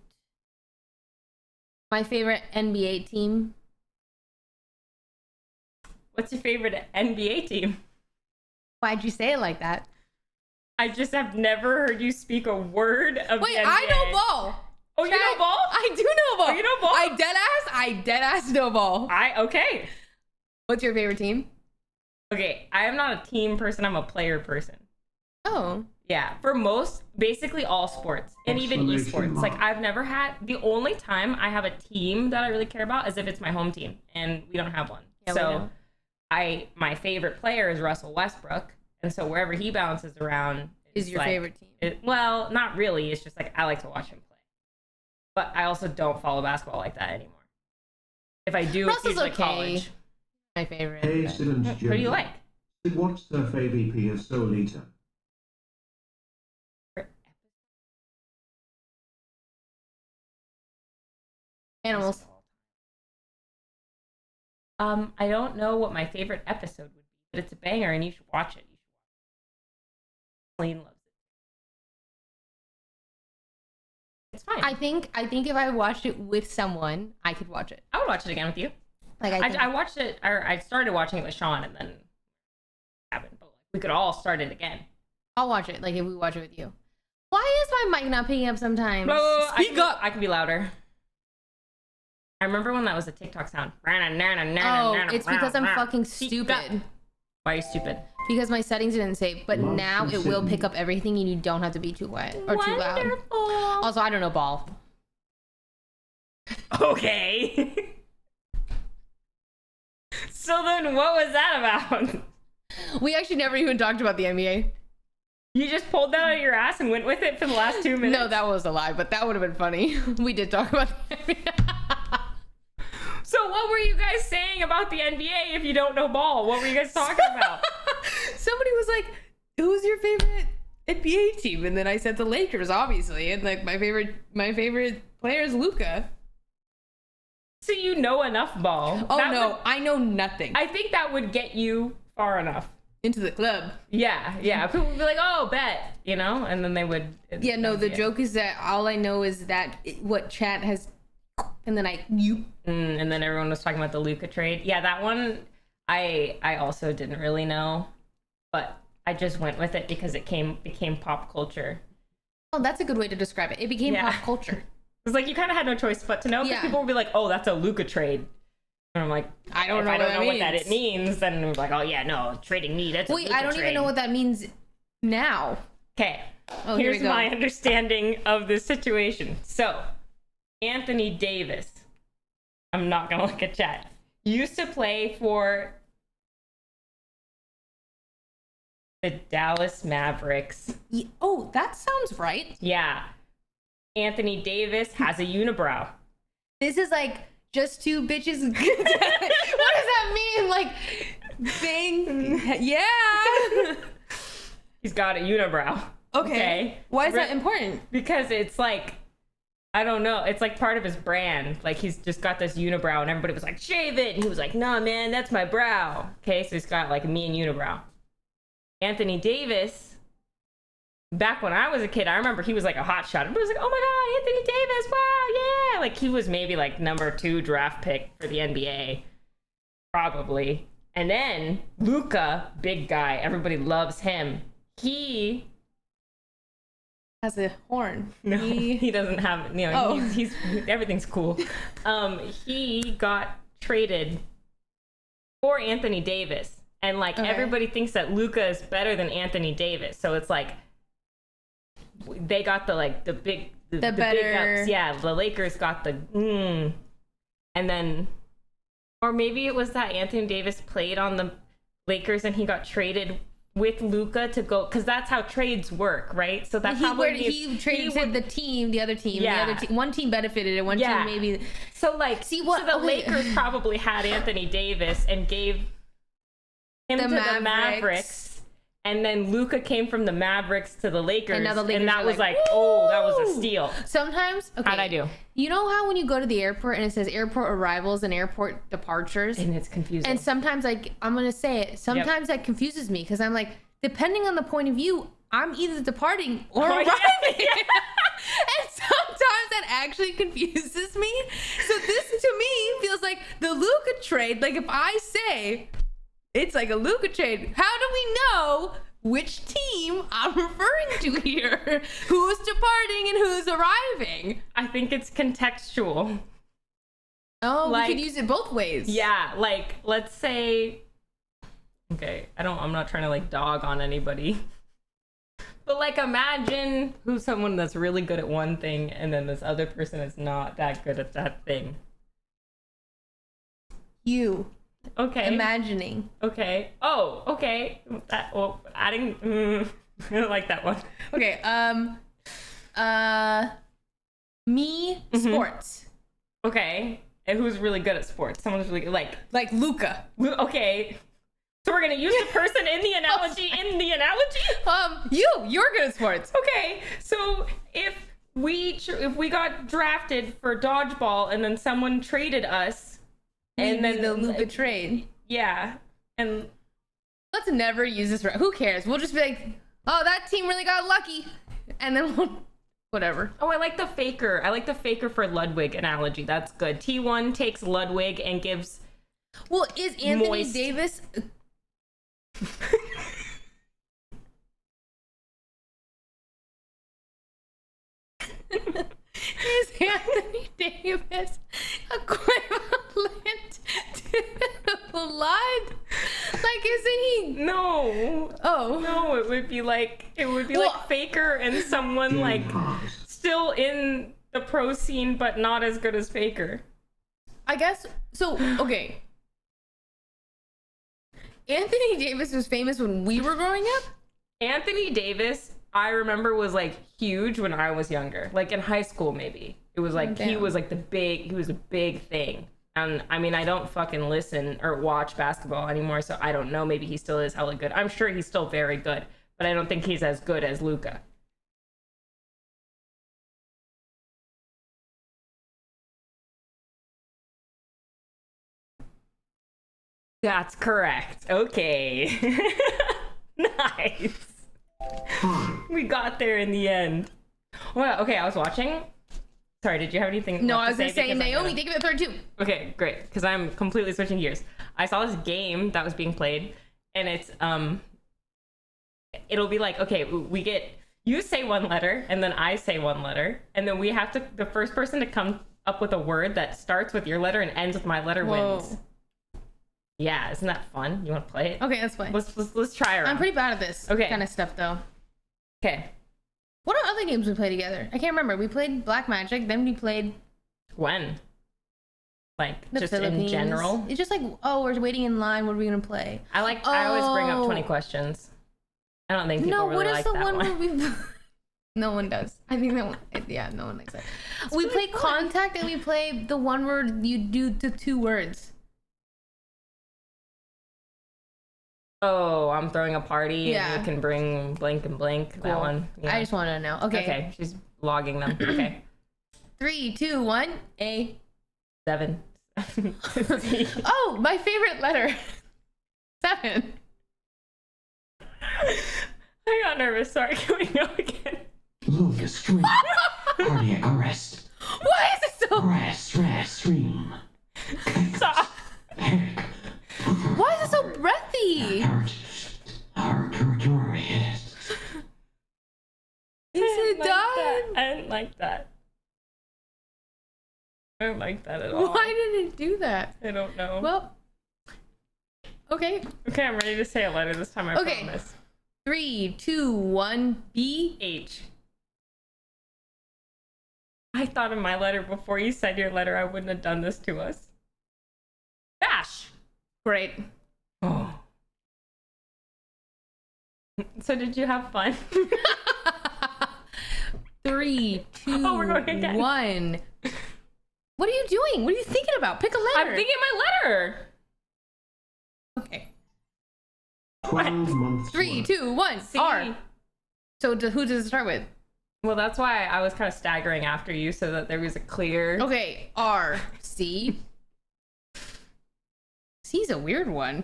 my favorite NBA team. What's your favorite NBA team? Why'd you say it like that? I just have never heard you speak a word of Wait, the NBA. I know ball. Oh, you know ball? I do know ball. Oh, you know ball? I dead ass know ball. Okay. What's your favorite team? Okay, I am not a team person, I'm a player person. Oh. Yeah, for basically all sports, and even esports. Like, I've never had, the only time I have a team that I really care about is if it's my home team, and we don't have one. Yeah, so, my favorite player is Russell Westbrook, and so wherever he bounces around is your favorite team. Well, not really, it's just like, I like to watch him play. But I also don't follow basketball like that anymore. If I do, Russell's it's usually okay. college. My favorite. Who do you like? What surf AVP of Soul Eater? Animals. I don't know what my favorite episode would be, but it's a banger and you should watch it. Colleen loves it. It's fine. I think if I watched it with someone, I could watch it. I would watch it again with you. Like I watched it, or I started watching it with Sean and then it happened, but we could all start it again. I'll watch it, like if we watch it with you. Why is my mic not picking up sometimes? Speak up! I can be louder. I remember when that was a TikTok sound. Oh, it's because I'm fucking stupid. Why are you stupid? Because my settings didn't save, but now it will pick up everything and you don't have to be too quiet or too loud. Also, I don't know ball. Okay. So then what was that about? We actually never even talked about the NBA. You just pulled that out of your ass and went with it for the last 2 minutes? No, that was a lie, but that would have been funny. We did talk about the NBA. So what were you guys saying about the NBA if you don't know ball? What were you guys talking about? Somebody was like, who's your favorite NBA team? And then I said the Lakers, obviously. And like my favorite player is Luka. So you know enough ball. Oh no, I know nothing. I think that would get you far enough. Into the club. Yeah. People would be like, oh, bet, you know? And then they would. Yeah, no, the joke is that all I know is that what chat has, and then and then everyone was talking about the Luka trade. Yeah, that one I also didn't really know, but I just went with it because it became pop culture. Oh, that's a good way to describe it. It became pop culture. It's like you kind of had no choice but to know, because people would be like, oh, that's a Luka trade. And I'm like, I don't know what that means. Then we're like, oh yeah, no, trading me. That's wait, I don't even know what that means now. Okay, here's my understanding of this situation. So, Anthony Davis, I'm not gonna look at chat, used to play for the Dallas Mavericks. Oh, that sounds right. Yeah, Anthony Davis has a unibrow. This is like just two bitches. What does that mean? Like, bang. Yeah. He's got a unibrow. Okay. Why is that important? Because it's like I don't know. It's like part of his brand. Like he's just got this unibrow, and everybody was like, "Shave it," and he was like, "Nah, man, that's my brow." Okay, so he's got like a mean unibrow. Anthony Davis, back when I was a kid, I remember he was like a hot shot. Everybody was like, "Oh my God, Anthony Davis! Wow, yeah!" Like he was maybe like number 2 draft pick for the NBA, probably. And then Luka, big guy, everybody loves him. He has a horn. No, he doesn't have, you know, Oh. he's everything's cool. He got traded for Anthony Davis, and like everybody thinks that Luka is better than Anthony Davis. So it's like they got the big better big ups. Yeah, the Lakers got the and then, or maybe it was that Anthony Davis played on the Lakers and he got traded with Luka to go, because that's how trades work, right? So that he traded the team, the other team, Yeah. the other team. One team benefited and one team maybe. So like, so the Lakers probably had Anthony Davis and gave him to the Mavericks, and then Luka came from the Mavericks to the Lakers, and now the Lakers and that was like, woo! oh, that was a steal. Sometimes, How'd I do? You know how when you go to the airport and it says airport arrivals and airport departures? And it's confusing. And sometimes, like, I'm going to say it, sometimes that confuses me because I'm like, depending on the point of view, I'm either departing or arriving. And sometimes that actually confuses me. So this, to me, feels like the Luka trade. Like, if I say it's like a Luka trade, how do we know which team I'm referring to here? Who's departing and who's arriving? I think it's contextual. Oh, like, we could use it both ways. Yeah, like, let's say, okay, I'm not trying to like dog on anybody. But like, imagine who's someone that's really good at one thing and then this other person is not that good at that thing. You. Okay. Imagining. Okay. Oh, okay. That, well, adding, I don't like that one. Okay. Me, sports. Okay. And who's really good at sports? Someone's really good, like Luka. Okay. So we're gonna use the person in the analogy You're good at sports. Okay. So if we got drafted for dodgeball and then someone traded us, and then the Luka trade. Yeah. And let's never use this. Who cares? We'll just be like, oh, that team really got lucky, and then we'll whatever. Oh, I like the faker. I like the faker for Ludwig analogy. That's good. T1 takes Ludwig and gives. Well, is Anthony Davis? Is Anthony Davis equivalent to blood? Like, isn't he? No. Oh. No, it would be like Faker and someone like still in the pro scene, but not as good as Faker. I guess so. Okay. Anthony Davis was famous when we were growing up. Anthony Davis, I remember, was like huge when I was younger, like in high school maybe. It was like he was like he was a big thing. And I mean, I don't fucking listen or watch basketball anymore, so I don't know. Maybe he still is hella good. I'm sure he's still very good, but I don't think he's as good as Luka. That's correct. Okay. Nice. We got there in the end. Well, okay, I was watching. Sorry, did you have anything? No, left I was to gonna say Naomi, think of it third too. Okay, great, because I'm completely switching gears. I saw this game that was being played, and it's it'll be like, okay, you say one letter, and then I say one letter, and then we have to, the first person to come up with a word that starts with your letter and ends with my letter wins. Yeah, isn't that fun? You want to play it? Okay, let's play. Let's try it. I'm pretty bad at this kind of stuff though. Okay. What are other games we play together? I can't remember. We played Black Magic, then we played when? Like the just Philippines. in general? It's just like, oh, we're waiting in line. What are we gonna play? I always bring up 20 questions. I don't think people really like that one. No, what is the one where we? No one does. I think that one. Yeah, no one likes it. We play Contact, and we play the one where you do the 2 words. Oh, I'm throwing a party and you can bring blank and blank. Cool. That one. Yeah. I just wanted to know. Okay. Okay, she's logging them. Okay. 3, 2, 1. A. 7. Oh, my favorite letter. 7. I got nervous. Sorry. Can we go again? Lucas Stream. Cardiac arrest. Why is it so? Rest, stream. Stop. Heck. Why is it so breathy? Heart, yes. Is it done? I didn't like that. I don't like that at all. Why did it do that? I don't know. Well, okay. Okay, I'm ready to say a letter this time. I promise. 3, 2, 1. B. H. I thought of my letter before you said your letter. I wouldn't have done this to us. Bash. Great. Oh. So did you have fun? 3, 2, Oh, we're going again. 1. What are you doing? What are you thinking about? Pick a letter. I'm thinking my letter. Okay. 12 months 3, worth. 2, 1. C. R. So who does it start with? Well, that's why I was kind of staggering after you so that there was a clear. Okay. R. C. C's a weird one.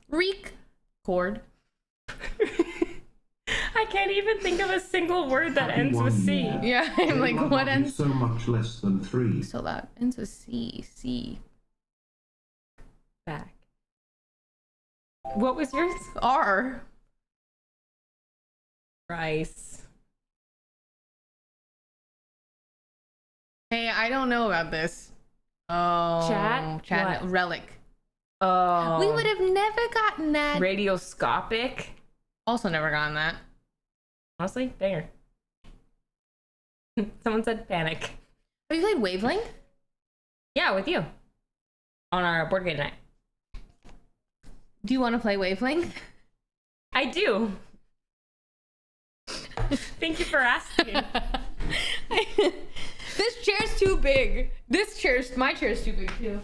Reek. Cord. I can't even think of a single word that ends with C. Yeah, I'm like, what ends? So much less than 3. So that ends with C. C. Back. What was yours? R. Rice. Hey, I don't know about this. Oh, Chat? What? Relic. Oh. We would have never gotten that. Radioscopic. Also never gotten that. Honestly, banger. Someone said panic. Have you played Wavelength? Yeah, with you. On our board game night. Do you want to play Wavelength? I do. Thank you for asking. This chair's too big. My chair's too big too.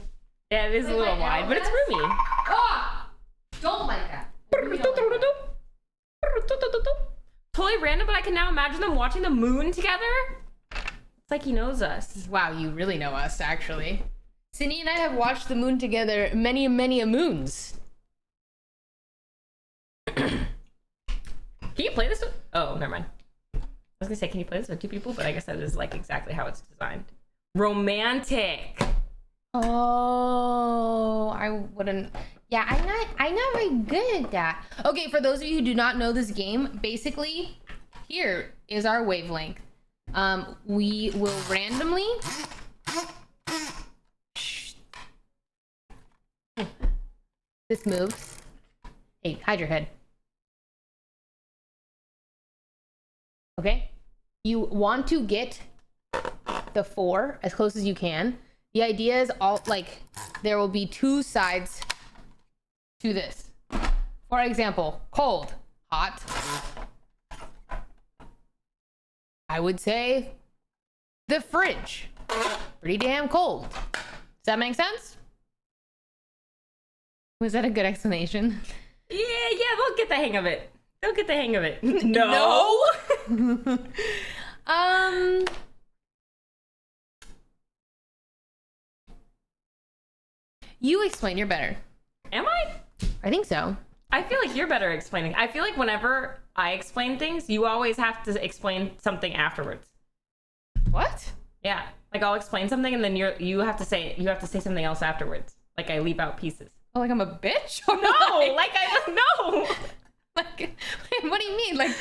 Yeah, it is a little wide, but it's roomy. Ah! Don't like that. Totally random, but I can now imagine them watching the moon together. It's like he knows us. Wow, you really know us, actually. Cindy and I have watched the moon together many a moons. Can you play this with... Oh, never mind. I was gonna say, can you play this with 2 people? But I guess that is like exactly how it's designed. Romantic. Oh, I wouldn't. Yeah, I'm not very good at that. Okay, for those of you who do not know this game, basically, here is our wavelength. We will randomly. This moves. Hey, hide your head. Okay, you want to get the 4 as close as you can. The idea is there will be 2 sides to this. For example, cold, hot. I would say the fridge. Pretty damn cold. Does that make sense? Was that a good explanation? Yeah, they'll get the hang of it. No. You explain, you're better. Am I? I think so. I feel like you're better explaining. I feel like whenever I explain things, you always have to explain something afterwards. What? Yeah, like I'll explain something and then you have to say something else afterwards. Like I leave out pieces. Oh, like I'm a bitch? No, no. Like, what do you mean? Like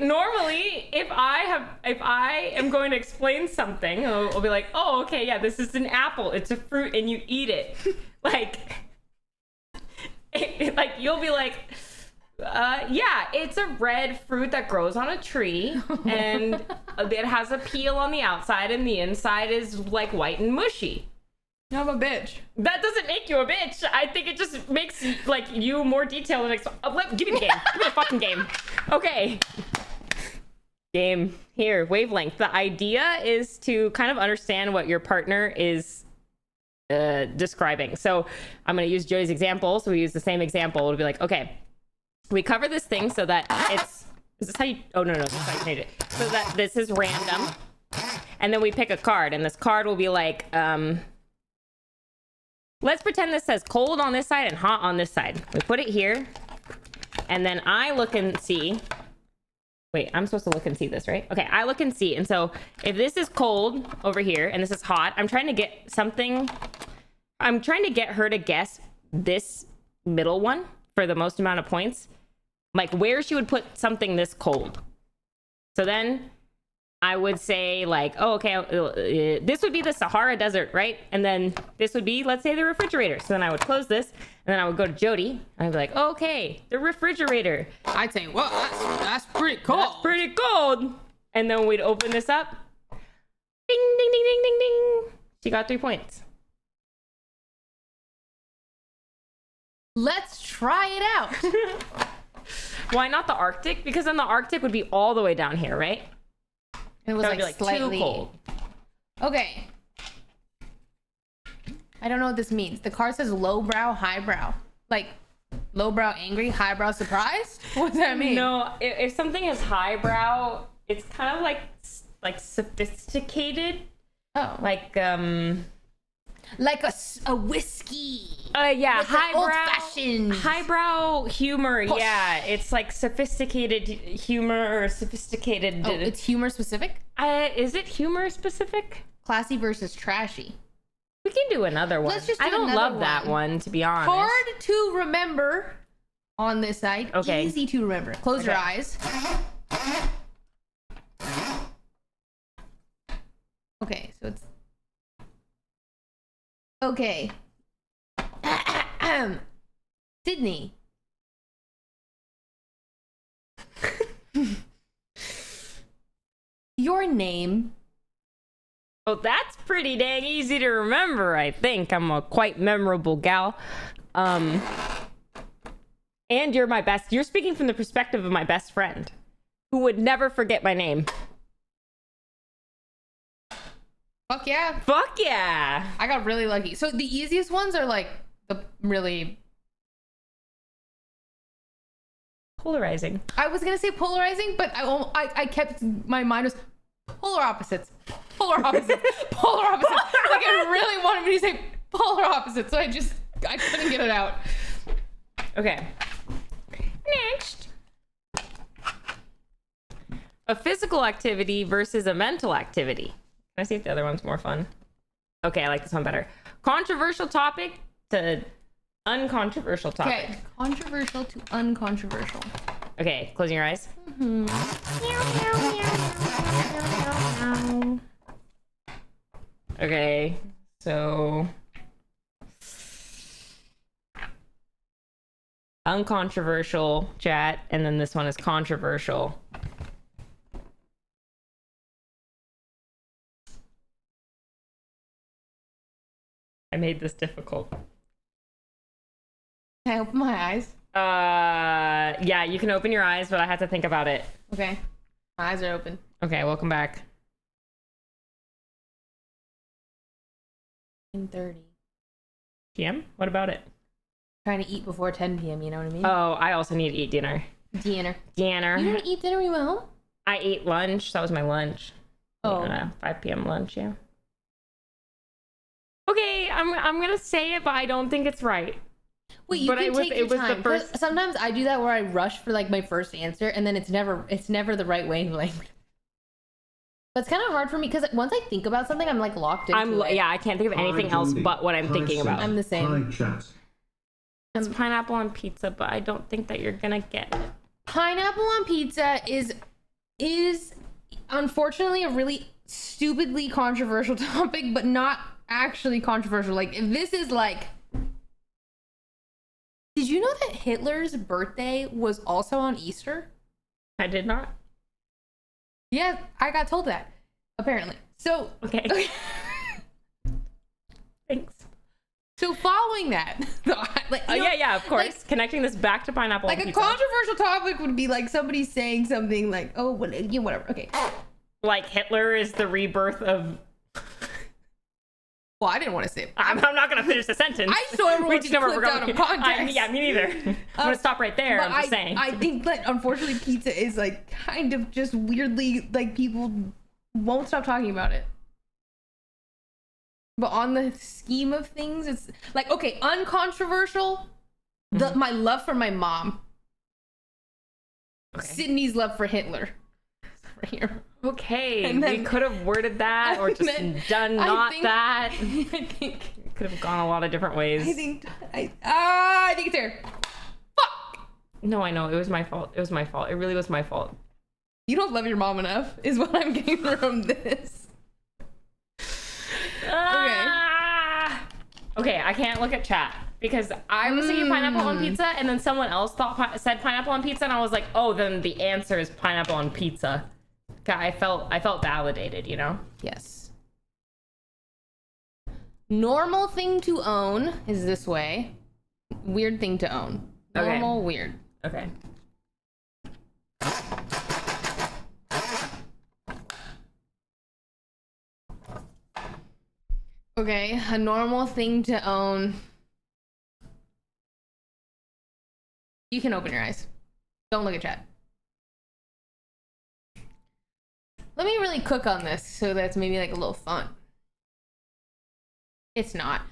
normally, if I am going to explain something, I'll be like, oh, okay, yeah, this is an apple. It's a fruit, and you eat it. Like you'll be like, yeah, it's a red fruit that grows on a tree, and it has a peel on the outside, and the inside is like white and mushy. I'm a bitch. That doesn't make you a bitch. I think it just makes like you more detailed and give me the game. Give me the fucking game. Okay. Game here. Wavelength. The idea is to kind of understand what your partner is describing. So I'm going to use Joey's example. So we use the same example. It'll be like, okay, we cover this thing so that it's, is this how you, oh no, this is how you change it. So that this is random. And then we pick a card, and this card will be like, let's pretend this says cold on this side and hot on this side. We put it here, and then I look and see. Wait, I'm supposed to look and see this, right? Okay, I look and see. And so if this is cold over here and this is hot, I'm trying to get something. I'm trying to get her to guess this middle one for the most amount of points. Like where she would put something this cold. So then I would say like, oh, okay, this would be the Sahara Desert, right? And then this would be, let's say, the refrigerator. So then I would close this, and then I would go to Jody, and I'd be like, oh, okay, the refrigerator. I'd say, well, that's pretty cold. That's pretty cold. And then we'd open this up. Ding, ding, ding, ding, ding, ding. She got 3 points. Let's try it out. Why not the Arctic? Because then the Arctic would be all the way down here, right? It was That would like, be slightly too cold. Okay. I don't know what this means. The card says lowbrow, highbrow. Like lowbrow, angry, highbrow, surprised. What does that mean? No, if something is highbrow, it's kind of like sophisticated. Oh. Like a whiskey. Yeah, Like an highbrow, old-fashioned highbrow humor. Push. Yeah, it's like sophisticated humor or sophisticated. Oh, it's humor specific? Is it humor specific? Classy versus trashy. We can do another one. Let's just do I don't another love that one, to be honest. Hard to remember on this side. Okay. Easy to remember. Close your eyes. Okay, so it's... Okay. Sydney. Your name. Oh, that's pretty dang easy to remember, I think. I'm a quite memorable gal. And you're speaking from the perspective of my best friend, who would never forget my name. Fuck yeah. Fuck yeah. I got really lucky. So the easiest ones are like the really... Polarizing. I was gonna say polarizing, but I kept, my mind was polar opposites. Polar opposites. Polar opposites. Like I really wanted me to say polar opposites, so I couldn't get it out. Okay. Next. A physical activity versus a mental activity. Can I see if the other one's more fun? Okay, I like this one better. Controversial topic to uncontroversial topic. Okay, controversial to uncontroversial. Okay, closing your eyes. Okay, so uncontroversial chat, and then this one is controversial. I made this difficult. Can I open my eyes? Yeah, you can open your eyes, but I have to think about it. Okay. My eyes are open. Okay, welcome back. 10:30. PM? What about it? Trying to eat before 10 p.m., you know what I mean? Oh, I also need to eat dinner. Dinner. Dinner. You didn't eat dinner when you went home? I ate lunch. That was my lunch. Oh. 5 p.m. lunch, yeah. Okay, I'm gonna say it, but I don't think it's right. Wait, you But can take your time. the first. Sometimes I do that where I rush for like my first answer, and then it's never the right way. Like, but it's kind of hard for me because once I think about something, I'm like locked into it. Yeah, I can't think of anything else but what I'm thinking about. I'm the same. Hi, chat. It's pineapple on pizza, but I don't think that you're gonna get it. Pineapple on pizza is unfortunately a really stupidly controversial topic, but not actually controversial. Like, if this is like, did you know that Hitler's birthday was also on Easter? I did not. Yeah, I got told that, apparently. So, Okay. Thanks. so following that, like, you know, Yeah, of course. like- Connecting this back to pineapple like on a pizza. controversial topic would be like somebody saying something like, oh, whatever. Okay. Like Hitler is the rebirth of... Well, I didn't want to say it. I'm not gonna finish the sentence. I just don't ever want to be clipped out of context. Yeah, me neither. I'm gonna stop right there. But I'm just saying. I think that unfortunately pizza is like kind of just weirdly like people won't stop talking about it. But on the scheme of things, it's like, okay, uncontroversial. My love for my mom. Okay. Sydney's love for Hitler. Right here. Okay, And then- we could have worded that or just done that. I think Could have gone a lot of different ways. I think it's there. Fuck. No, I know. It was my fault. It was my fault. It really was my fault. You don't love your mom enough, is what I'm getting from this. Okay, I can't look at chat because I was thinking pineapple on pizza, and then someone else said pineapple on pizza, and I was like, oh, then the answer is pineapple on pizza. I felt validated, you know? Yes. Normal thing to own is this way. Weird thing to own. Okay. Normal, weird. Okay. Okay, a normal thing to own. You can open your eyes. Don't look at chat. Let me really cook on this so that's maybe like a little fun. It's not.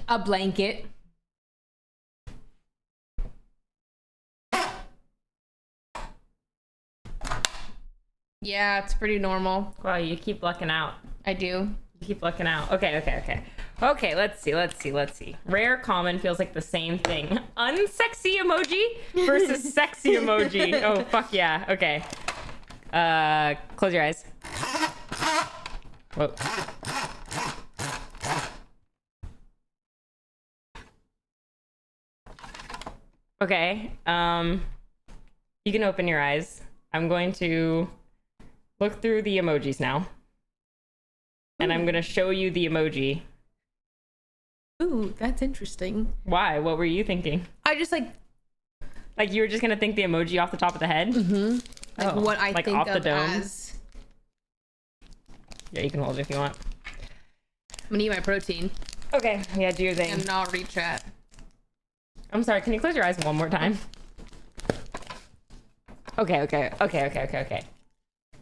A blanket. Yeah, it's pretty normal. Wow, you keep lucking out. I do. You keep looking out. Okay, let's see. Rare, common feels like the same thing. Unsexy emoji versus sexy emoji. Oh, fuck yeah. Okay. Close your eyes. Whoa. Okay. You can open your eyes. I'm going to look through the emojis now. And I'm going to show you the emoji. Ooh, that's interesting. Why? What were you thinking? I just like you were just going to think the emoji off the top of the head? mm-hmm. Like what I like think off the of dome? as. Yeah, you can hold it if you want. I'm gonna eat my protein Okay, yeah, do your thing. and not read chat. I'm sorry, can you close your eyes one more time? Okay.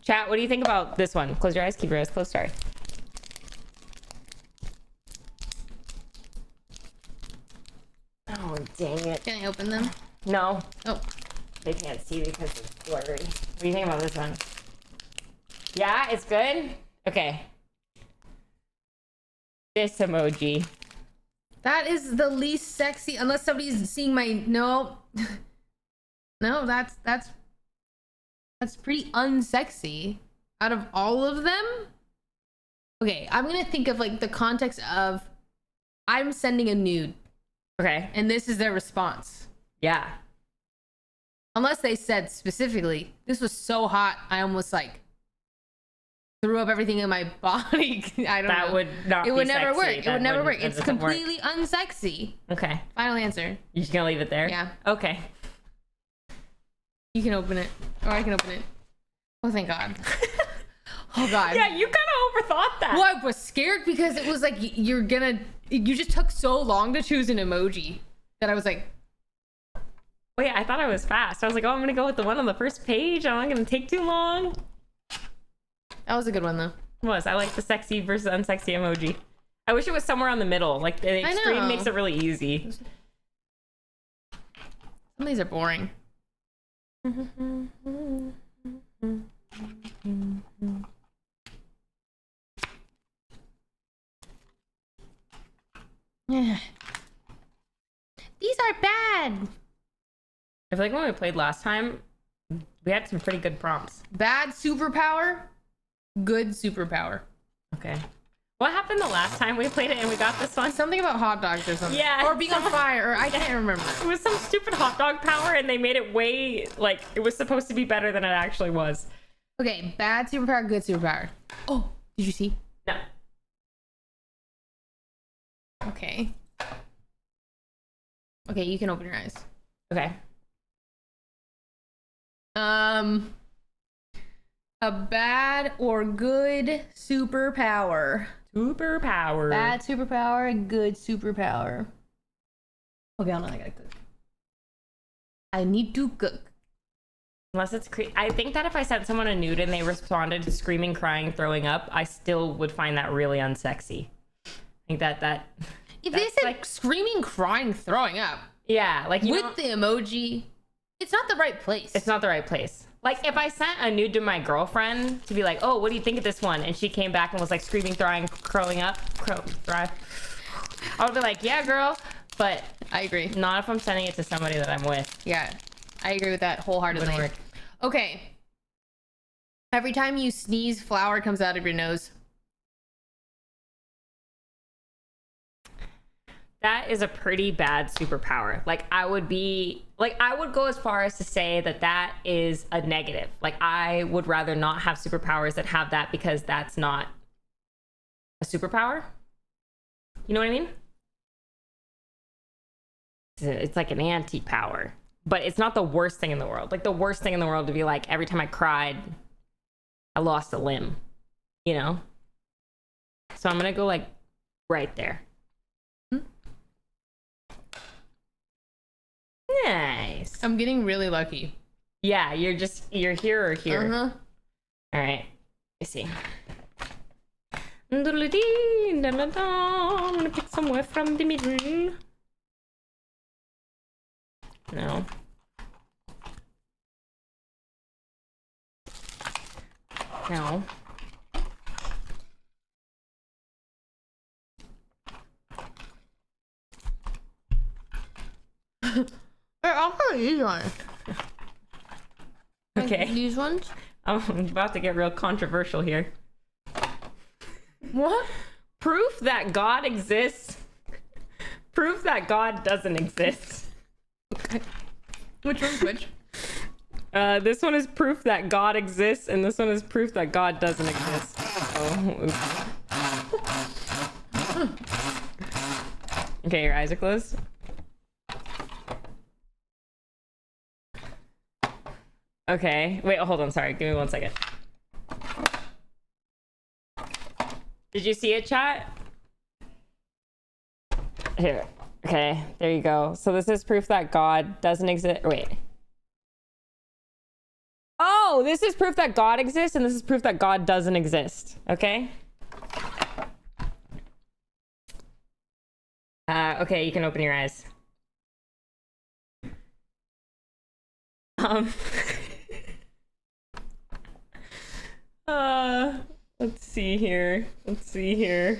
Chat, what do you think about this one? Close your eyes, keep your eyes closed, sorry. Oh, dang it. Can I open them? No, Oh, they can't see because it's blurry. What do you think about this one? Yeah, it's good? Okay. This emoji. that is the least sexy. Unless somebody's seeing my no. No, that's pretty unsexy. Out of all of them. Okay, I'm gonna think of like the context of I'm sending a nude, Okay. and this is their response. Yeah. Unless they said specifically, this was so hot, I almost like threw up everything in my body. I don't know. That would not It be would never sexy. work. It That would never wouldn't- work. that It's doesn't work. completely unsexy. Okay. Final answer. You just gonna leave it there? Yeah. Okay. You can open it. Or I can open it. Oh, thank God. Oh, God. Yeah, you kind of overthought that. Well, I was scared because it was like, you just took so long to choose an emoji that I was like, Wait, I thought I was fast. I was like, oh, I'm gonna go with the one on the first page. I'm not gonna take too long. that was a good one, though. I like the sexy versus unsexy emoji. I wish it was somewhere on the middle. Like the I extreme know. makes it really easy. Some of these are boring. Yeah. These are bad. I feel like when we played last time, we had some pretty good prompts. Bad superpower, good superpower. Okay. What happened the last time we played it and we got this one? Something about hot dogs or something. Yeah. Or being on fire, or I can't remember. It was some stupid hot dog power and they made it way, like, it was supposed to be better than it actually was. Okay, bad superpower, good superpower. Oh, did you see? No. Okay. Okay, you can open your eyes. Okay. A bad or good superpower superpower. Bad superpower, good superpower. Okay, hold on, I gotta cook. I need to cook. Unless it's I think that if I sent someone a nude and they responded to screaming, crying, throwing up, I still would find that really unsexy. I think that If they said like screaming, crying, throwing up, yeah, like with the emoji, it's not the right place. It's not the right place. Like if I sent a nude to my girlfriend to be like, oh, what do you think of this one? And she came back and was like screaming, crying, crowing up, I would be like, yeah, girl. But I agree. Not if I'm sending it to somebody that I'm with. Yeah, I agree with that wholeheartedly. Wouldn't work. Okay. Every time you sneeze, flour comes out of your nose. That is a pretty bad superpower. Like I would go as far as to say that that is a negative. Like I would rather not have superpowers that have that because that's not a superpower. You know what I mean? It's like an anti-power, but it's not the worst thing in the world. Like the worst thing in the world to be like every time I cried, I lost a limb, you know? So I'm gonna go like right there. Nice. I'm getting really lucky. Yeah, you're here or here. Uh-huh. All right. Let's see. I'm gonna pick somewhere from the middle. No. No. I'll put these on. Okay. These ones? I'm about to get real controversial here. What? Proof that God exists. Proof that God doesn't exist. Okay. Which one's which? This one is proof that God exists, and this one is proof that God doesn't exist. Oh, oops. Okay, your eyes are closed. Okay, wait, hold on, sorry, give me 1 second. Did you see it, chat? Here, okay, there you go. So this is proof that God doesn't exist. Wait. Oh, this is proof that God exists, and this is proof that God doesn't exist. Okay? Okay, you can open your eyes. Let's see here. Let's see here.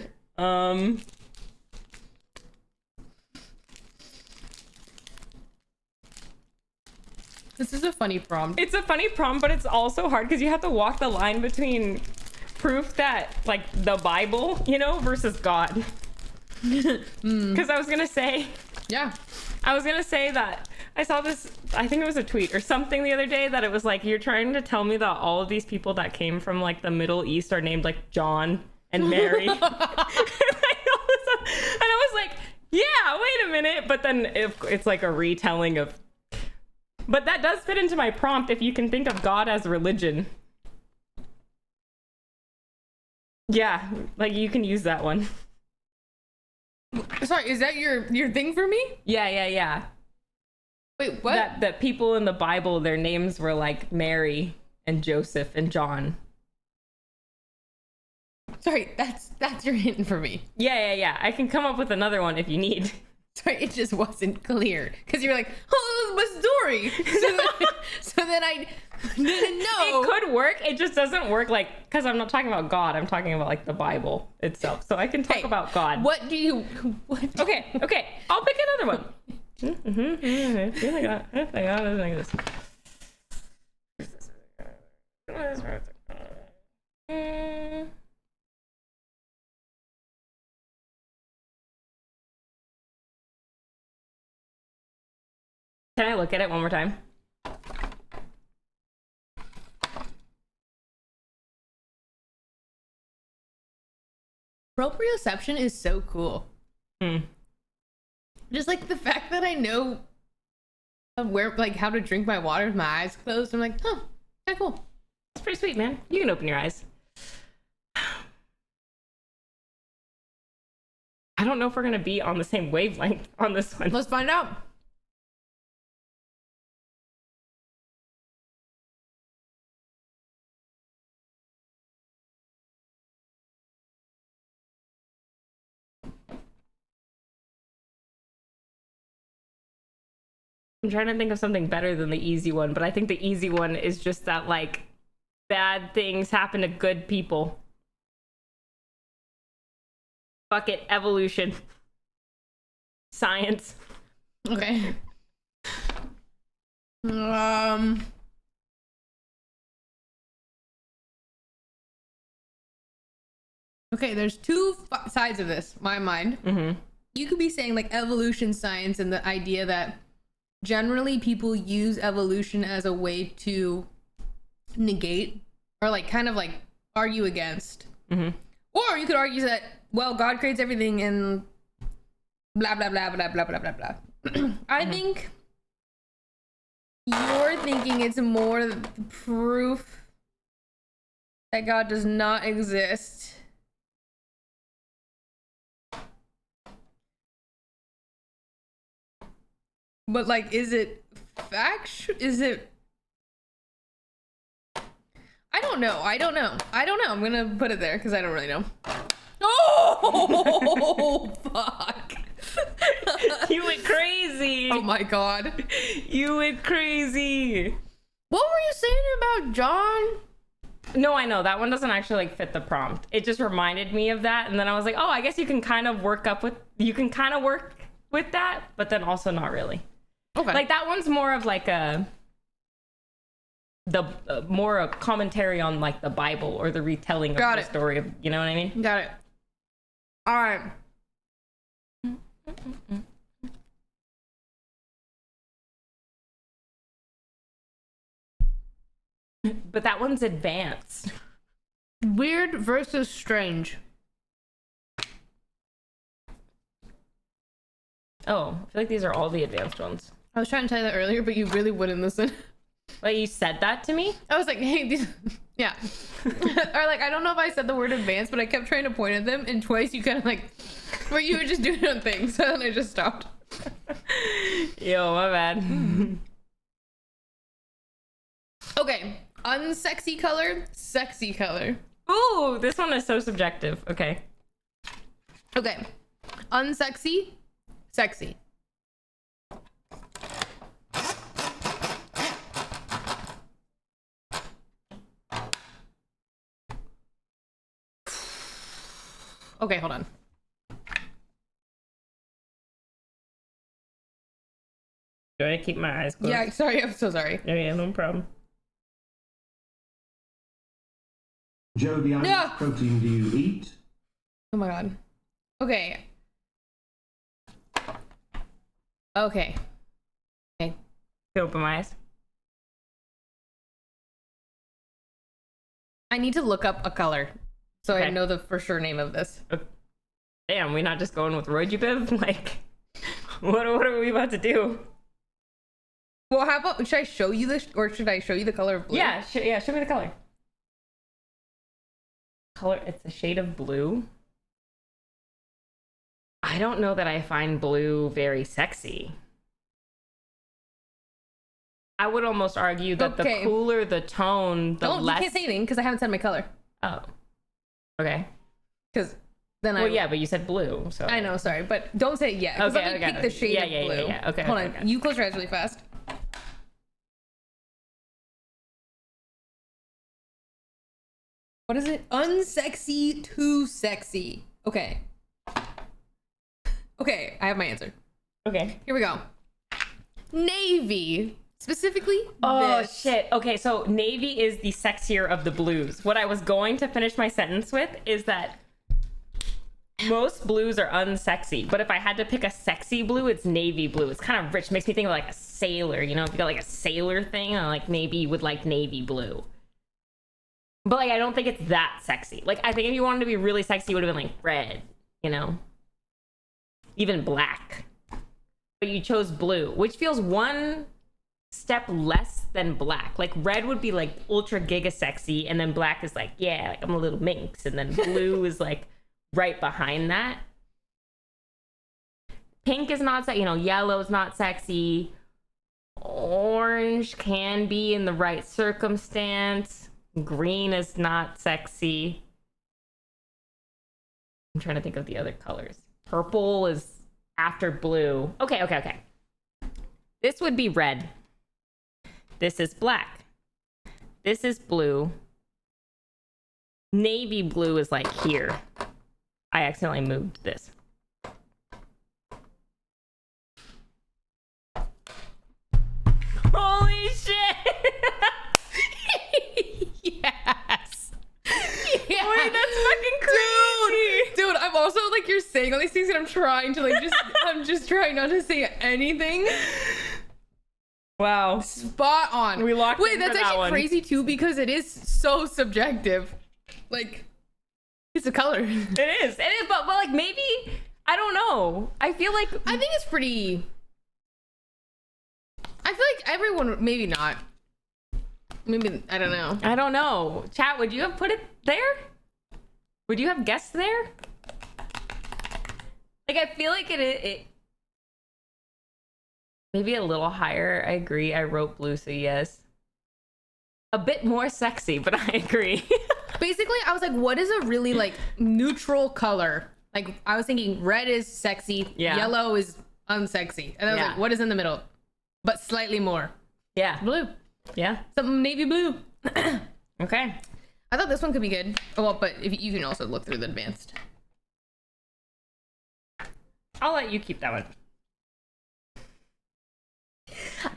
This is a funny prompt. It's a funny prompt, but it's also hard because you have to walk the line between proof that, like, the Bible, you know, versus God. Because I was gonna say that I saw this, I think it was a tweet or something the other day, that it was like, you're trying to tell me that all of these people that came from like the Middle East are named like John and Mary. And I was like, yeah, wait a minute. But then it's like a retelling of, but that does fit into my prompt if you can think of God as religion. Yeah, like you can use that one. Sorry, is that your thing for me? Yeah. Wait, what? That people in the Bible, their names were like Mary and Joseph and John. Sorry, that's your hint for me. Yeah. I can come up with another one if you need. Sorry, it just wasn't clear because you were like, "Oh, this is my story." So then I didn't know. It could work. It just doesn't work like, because I'm not talking about God. I'm talking about like the Bible itself. So I can talk about God. What? Okay. I'll pick another one. I feel like God doesn't exist. Can I look at it one more time? Proprioception is so cool. Just like the fact that I know where, like, how to drink my water with my eyes closed. I'm like, oh, kind of cool. It's pretty sweet, man. You can open your eyes. I don't know if we're gonna be on the same wavelength on this one. Let's find out. I'm trying to think of something better than the easy one, but I think the easy one is just that, like, bad things happen to good people. Fuck it, evolution. Science. Okay. Okay, there's two sides of this, my mind. Mm-hmm. You could be saying like evolution science and the idea that generally people use evolution as a way to negate or like kind of like argue against. Mm-hmm. Or you could argue that, well, God creates everything and blah, blah, blah, blah, blah, blah, blah, blah. I think you're thinking it's more the proof that God does not exist. But like, is it fact? Is it? I don't know. I'm gonna put it there because I don't really know. Oh, fuck. You went crazy. Oh my god. You went crazy. What were you saying about John? No, I know that one doesn't actually like fit the prompt. It just reminded me of that, and then I was like, oh, I guess you can kind of work with that, but then also not really. Okay. Like that one's more of like more a commentary on like the Bible or the retelling of the story of, you know what I mean? Got it. All right. But that one's advanced. Weird versus strange. Oh, I feel like these are all the advanced ones. I was trying to tell you that earlier, but you really wouldn't listen. Like you said that to me? I was like, hey, these... yeah. Or like, I don't know if I said the word advanced, but I kept trying to point at them, and twice you kind of like, where you were just doing your own thing, so then I just stopped. Yo, my bad. Okay, unsexy color, sexy color. Ooh, this one is so subjective. Okay. Okay, unsexy, sexy. Okay, hold on. Do I keep my eyes closed? Yeah, sorry, I'm so sorry. Yeah, no problem. Jody, how Yeah. much protein do you eat? Oh my god. Okay. Okay. Okay. Open my eyes. I need to look up a color so I Okay. know the for sure name of this. Damn, we not just going with Rojibiv? Like, what are we about to do? Well, how about, should I show you this, or should I show you the color of blue? Yeah, show me the color. Color, it's a shade of blue. I don't know that I find blue very sexy. I would almost argue that Okay. the cooler the tone, the Don't, less... you can't say anything because I haven't said my color. Oh. Okay. Because then Well, yeah, but you said blue, so... I know, sorry, but don't say it yet. Because Okay, let me okay, pick the shade yeah, of yeah, blue. yeah. Okay, Hold okay, on, okay. you close your eyes really fast. What is it? Unsexy to sexy. Okay. Okay, I have my answer. Okay. Here we go. Navy. Specifically, Oh, this. shit. Okay, so navy is the sexier of the blues. What I was going to finish my sentence with is that most blues are unsexy, but if I had to pick a sexy blue, it's navy blue. It's kind of rich. Makes me think of like a sailor, you know? If you got like a sailor thing, like maybe you would like navy blue. But like, I don't think it's that sexy. Like, I think if you wanted to be really sexy, it would have been like red, you know? Even black. But you chose blue, which feels one step less than black. Like red would be like ultra giga sexy, and then black is like, yeah, like I'm a little minx, and then blue is like right behind that. Pink is not, yellow's not sexy. Orange can be in the right circumstance. Green is not sexy. I'm trying to think of the other colors. Purple is after blue. Okay. This would be red. This is black. This is blue. Navy blue is like here. I accidentally moved this. Holy shit! Yes. Wait, that's fucking crazy! Dude, I'm also like, you're saying all these things and I'm trying to like I'm just trying not to say anything. Wow. Spot on. We locked Wait, in that's for that actually one. crazy too because it is so subjective. Like, it's a color. It is, but like maybe, I don't know. I feel like I think it's pretty. I feel like everyone, maybe not. Maybe, I don't know. I don't know. Chat, would you have put it there? Would you have guessed there? Like, I feel like it maybe a little higher. I agree. I wrote blue, so yes. A bit more sexy, but I agree. Basically, I was like, what is a really like neutral color? Like, I was thinking red is sexy, Yeah. yellow is unsexy. And I was Yeah. like, what is in the middle? But slightly more. Yeah. Blue. Yeah. Something navy blue. Okay. I thought this one could be good. Oh, well, but if you can also look through the advanced. I'll let you keep that one.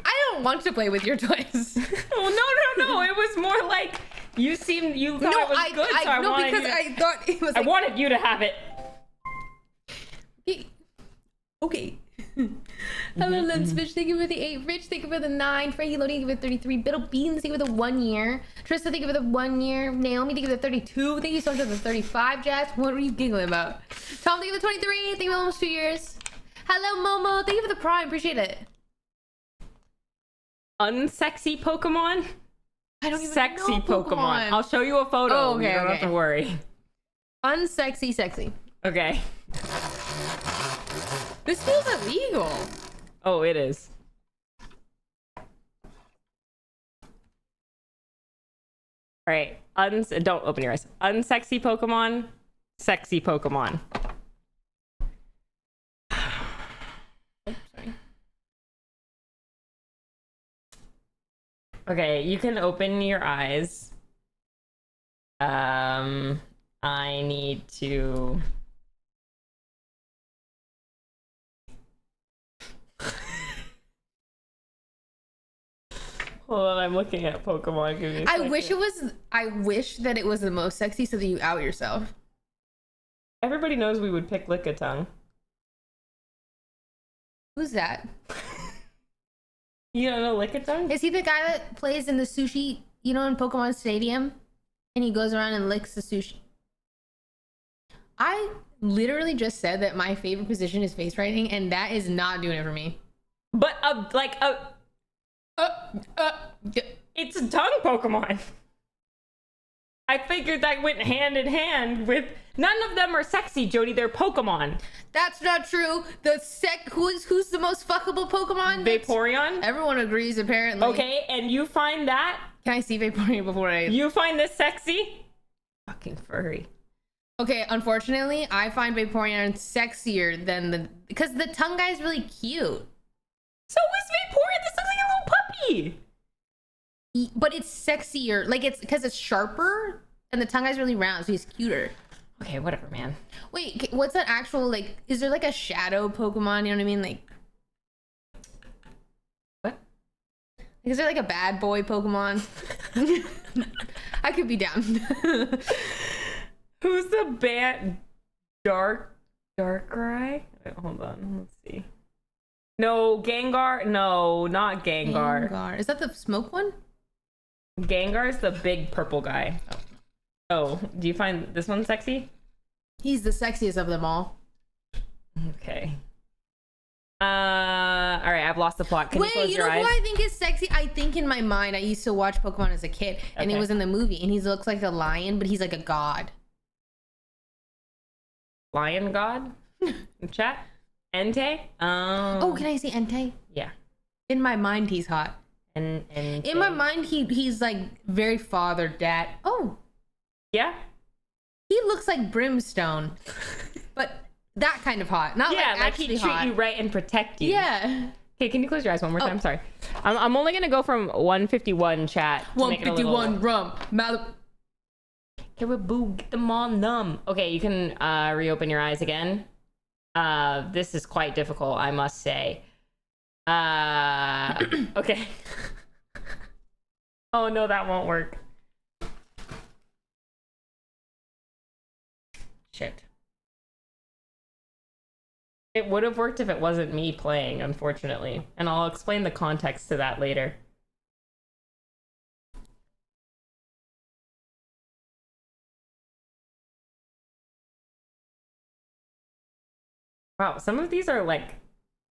I don't want to play with your toys. Oh, no. It was more like you thought it was good, so I no, wanted because you, I thought it was I like, wanted you to have it. okay. Hello, Lensfish. Thank you for the 8. Rich, thank you for the 9. Frankie Loading, thank you for the 33. Biddle Beans, thank you for the 1 year. Trista, thank you for the 1 year. Naomi, thank you for the 32. Thank you so much for the 35, Jazz. What are you giggling about? Tom, thank you for the 23. Thank you for almost 2 years. Hello, Momo. Thank you for the Prime. Appreciate it. Unsexy Pokemon? I don't even Sexy know Pokemon. I'll show you a photo. Oh, okay, you don't have okay. to worry. Unsexy, sexy. Okay. This feels illegal. Oh, it is. All right. Don't open your eyes. Unsexy Pokemon. Sexy Pokemon. Oops, sorry. Okay, you can open your eyes. I need to... Hold on, I'm looking at Pokemon. Give me a second. I wish that it was the most sexy so that you out yourself. Everybody knows we would pick Lickitung. Who's that? You don't know Lickitung? Is he the guy that plays in the sushi, in Pokemon Stadium? And he goes around and licks the sushi. I literally just said that my favorite position is face writing, and that is not doing it for me. But D- it's a tongue Pokemon. I figured that went hand in hand with... None of them are sexy, Jody. They're Pokemon. That's not true. Who's the most fuckable Pokemon? Vaporeon? Everyone agrees, apparently. Okay, and you find that? Can I see Vaporeon before I... You find this sexy? Fucking furry. Okay, unfortunately, I find Vaporeon sexier than because the tongue guy is really cute. So is Vaporeon. This looks like a little puppy. But it's sexier. Like, it's because it's sharper and the tongue guy's really round, so he's cuter. Okay, whatever, man. Wait, what's an actual, like, is there like a shadow Pokemon? You know what I mean? Like, What? is there like a bad boy Pokemon? I could be down. Who's the Darkrai? Wait, hold on. Let's see. No, Gengar. No, not Gengar. Gengar. Is that the smoke one? Gengar's the big purple guy. Oh, do you find this one sexy? He's the sexiest of them all. Okay. All right, I've lost the plot. Can you Wait, close you your know eyes? who I think is sexy? I think in my mind, I used to watch Pokemon as a kid, and he Okay. was in the movie, and he looks like a lion, but he's like a god. Lion God? In chat? Entei? Oh, can I say Entei? Yeah. In my mind, he's hot. And In my mind, he's like very father dad. Oh, yeah. he looks like Brimstone, but that kind of hot, not Yeah, like like actually he'd treat hot. you right and protect you. Yeah. Okay, can you close your eyes one more Oh. time? Sorry. I'm only gonna go from 151 chat. To make it a little... 151 rum. Caribou, get them all numb. Okay, you can reopen your eyes again. This is quite difficult, I must say. Okay. Oh no, that won't work. Shit. It would have worked if it wasn't me playing, unfortunately. And I'll explain the context to that later. Wow, some of these are like,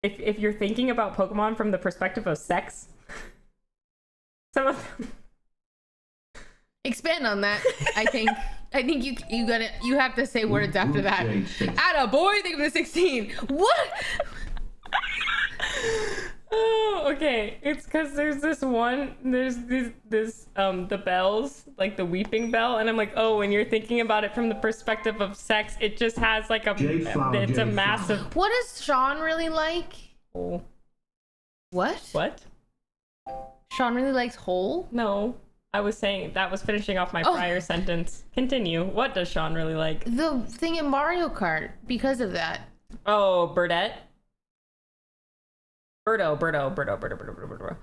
if you're thinking about Pokemon from the perspective of sex, some of them... Expand on that. I think you have to say words after that. Atta boy, think of the 16. What? Oh, okay. It's because there's this one, there's this the bells, like the weeping bell, and I'm like, oh, when you're thinking about it from the perspective of sex, it just has like it's a massive... What is Sean really like? Oh. What? What? Sean really likes hole? No. I was saying, that was finishing off my prior sentence. Continue. What does Sean really like? The thing in Mario Kart, because of that. Oh, Burdette. Birdo.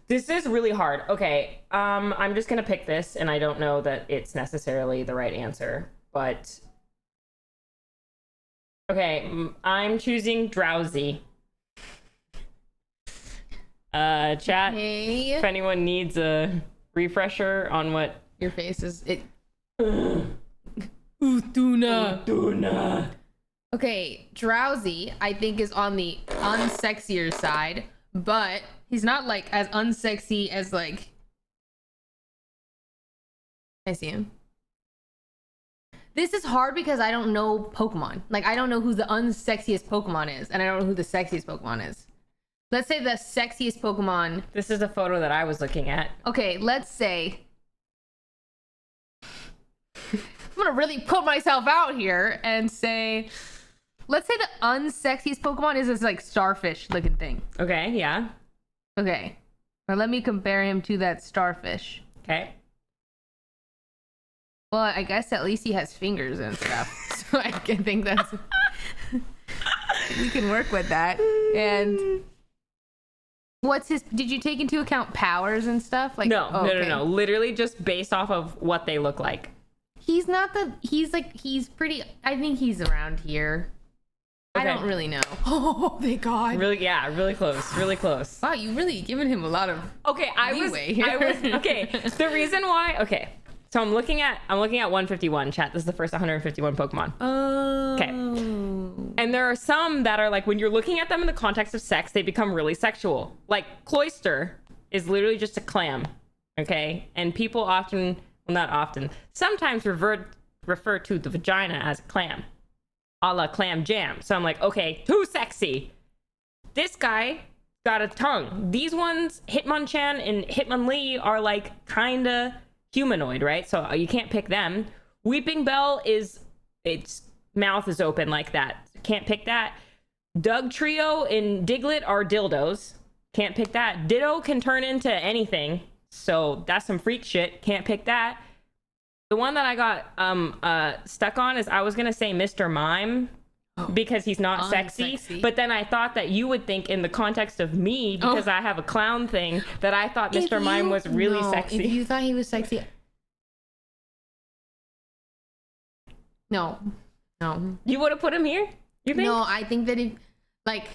This is really hard. Okay, I'm just gonna pick this, and I don't know that it's necessarily the right answer, but... Okay, I'm choosing drowsy. Chat, Hey. if anyone needs a refresher on what... Your face is... Utuna. Okay, drowsy, I think, is on the unsexier side, but he's not like as unsexy as like... I see him. This is hard because I don't know Pokemon. Like, I don't know who the unsexiest Pokemon is, and I don't know who the sexiest Pokemon is. Let's say the sexiest Pokemon... This is a photo that I was looking at. Okay, let's say... I'm gonna really put myself out here and say... Let's say the unsexiest Pokemon is this like starfish looking thing. Okay, yeah. Okay. Now let me compare him to that starfish. Okay. Well, I guess at least he has fingers and stuff. So I can think that's... we can work with that. And... What's his... Did you take into account powers and stuff? Like No. Literally just based off of what they look like. He's not the... He's like... He's pretty... I think he's around here. Okay. I don't really know. Oh, thank God. Really, yeah, really close, really close. Wow, you really given him a lot of leeway here. Okay. The reason why, okay. So I'm looking at 151, chat. This is the first 151 Pokemon. Oh. Okay. And there are some that are like, when you're looking at them in the context of sex, they become really sexual. Like Cloyster is literally just a clam. Okay. And people often, well, not often, sometimes refer to the vagina as a clam. A la clam jam. So I'm like, okay, too sexy. This guy got a tongue. These ones, Hitmonchan and Hitmonlee, are like kinda humanoid, right? So you can't pick them. Weeping Bell is, its mouth is open like that. Can't pick that. Doug Trio and Diglett are dildos. Can't pick that. Ditto can turn into anything. So that's some freak shit. Can't pick that. The one that I got stuck on is I was going to say Mr. Mime because he's not sexy. But then I thought that you would think in the context of me, because I have a clown thing, that I thought Mr. Mime was really sexy. If you thought he was sexy... No. You would have put him here? You think? No, I think that if... Like...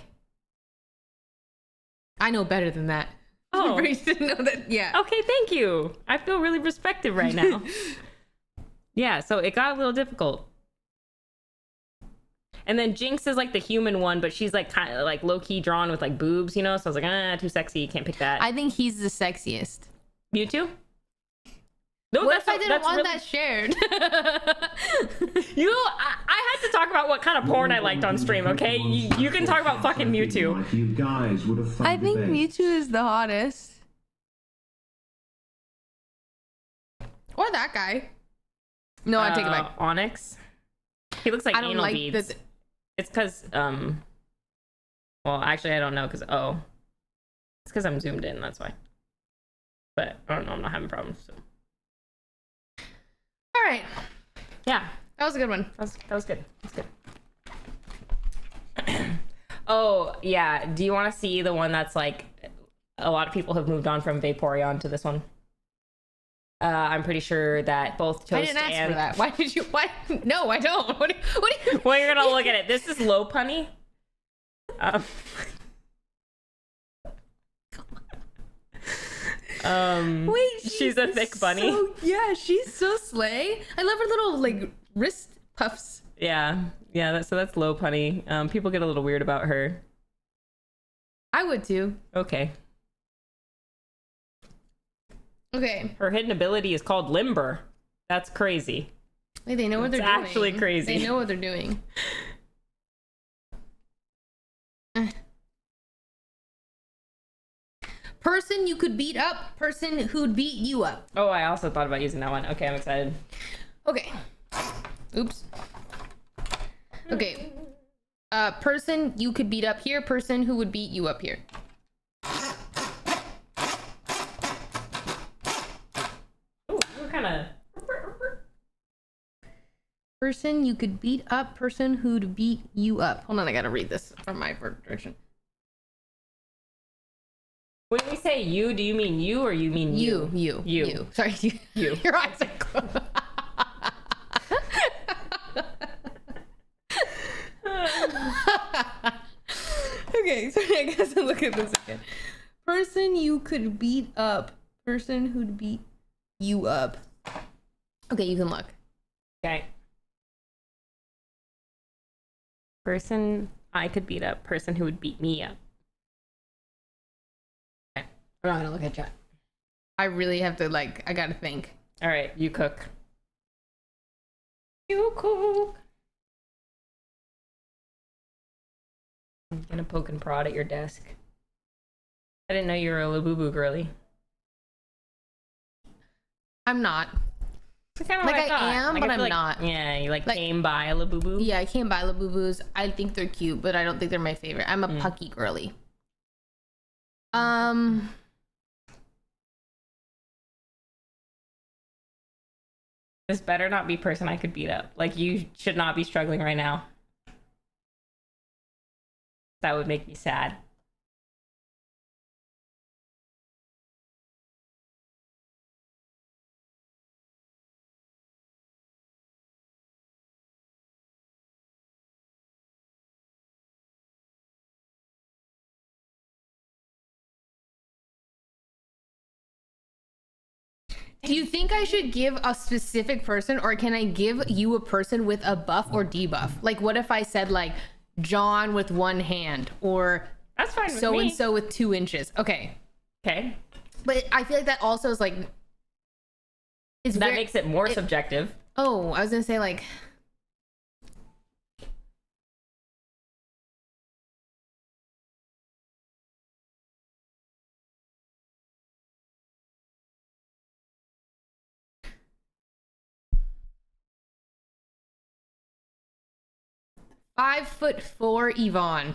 I know better than that. Oh. Know that, yeah. Okay, thank you. I feel really respected right now. Yeah, so it got a little difficult. And then Jinx is like the human one, but she's like kind of like low-key drawn with like boobs, you know? So I was like, too sexy, can't pick that. I think he's the sexiest. Mewtwo? No, what if I didn't want that shared? I had to talk about what kind of porn I liked on stream, okay? You can talk about fucking Mewtwo. Like you guys would have I found think the best. Mewtwo is the hottest. Or that guy. No, I take it back. Onyx. He looks like I don't anal like beads. this. It's because, well, actually, I don't know, because, it's because I'm zoomed in, that's why. But, I don't know, I'm not having problems, so. All right. Yeah, That was a good one. that was good. That's good. Oh, yeah, do you want to see the one that's, like, a lot of people have moved on from Vaporeon to this one? I'm pretty sure that both Toast I didn't ask for that. Why did you? Why? No, I don't. What do you? Well, you're gonna look at it. This is low punny. Wait, she's a thick bunny. Yeah, she's so slay. I love her little like wrist puffs. Yeah. So that's low punny. People get a little weird about her. I would too. Okay. Okay. Her hidden ability is called Limber. That's crazy. Wait, they know what they're It's doing. actually crazy. They know what they're doing. Person you could beat up. Person who'd beat you up. Oh, I also thought about using that one. Okay, I'm excited. Okay. Oops. Okay. Person you could beat up here. Person who would beat you up here. Ooh, we're kind of... Person you could beat up. Person who'd beat you up. Hold on, I gotta read this from my version. When we say you, do you mean you or you mean you? You. Sorry, you. You. Your eyes are closed. Okay, so I guess I'll look at this again. Person you could beat up. Person who'd beat you up. Okay, you can look. Okay. Person I could beat up. Person who would beat me up. Okay. I'm not gonna look at chat. I really have to I gotta think. All right, you cook. You cook. I'm gonna poke and prod at your desk. I didn't know you were a Labubu girly. I'm not. Kind of Like, what I thought. am, Like, but I I'm feel not. Yeah, you like Like- came by a Labubu. Yeah, I can't buy Labubus. I think they're cute, but I don't think they're my favorite. I'm a pucky girly. This better not be person I could beat up. Like, you should not be struggling right now. That would make me sad. Do you think I should give a specific person, or can I give you a person with a buff or debuff? Like, what if I said John with one hand, or That's fine with so me. and so with 2 inches? Okay, Okay. but I feel like that also is it's That makes it more subjective. Oh, I was gonna say 5'4" Yvonne.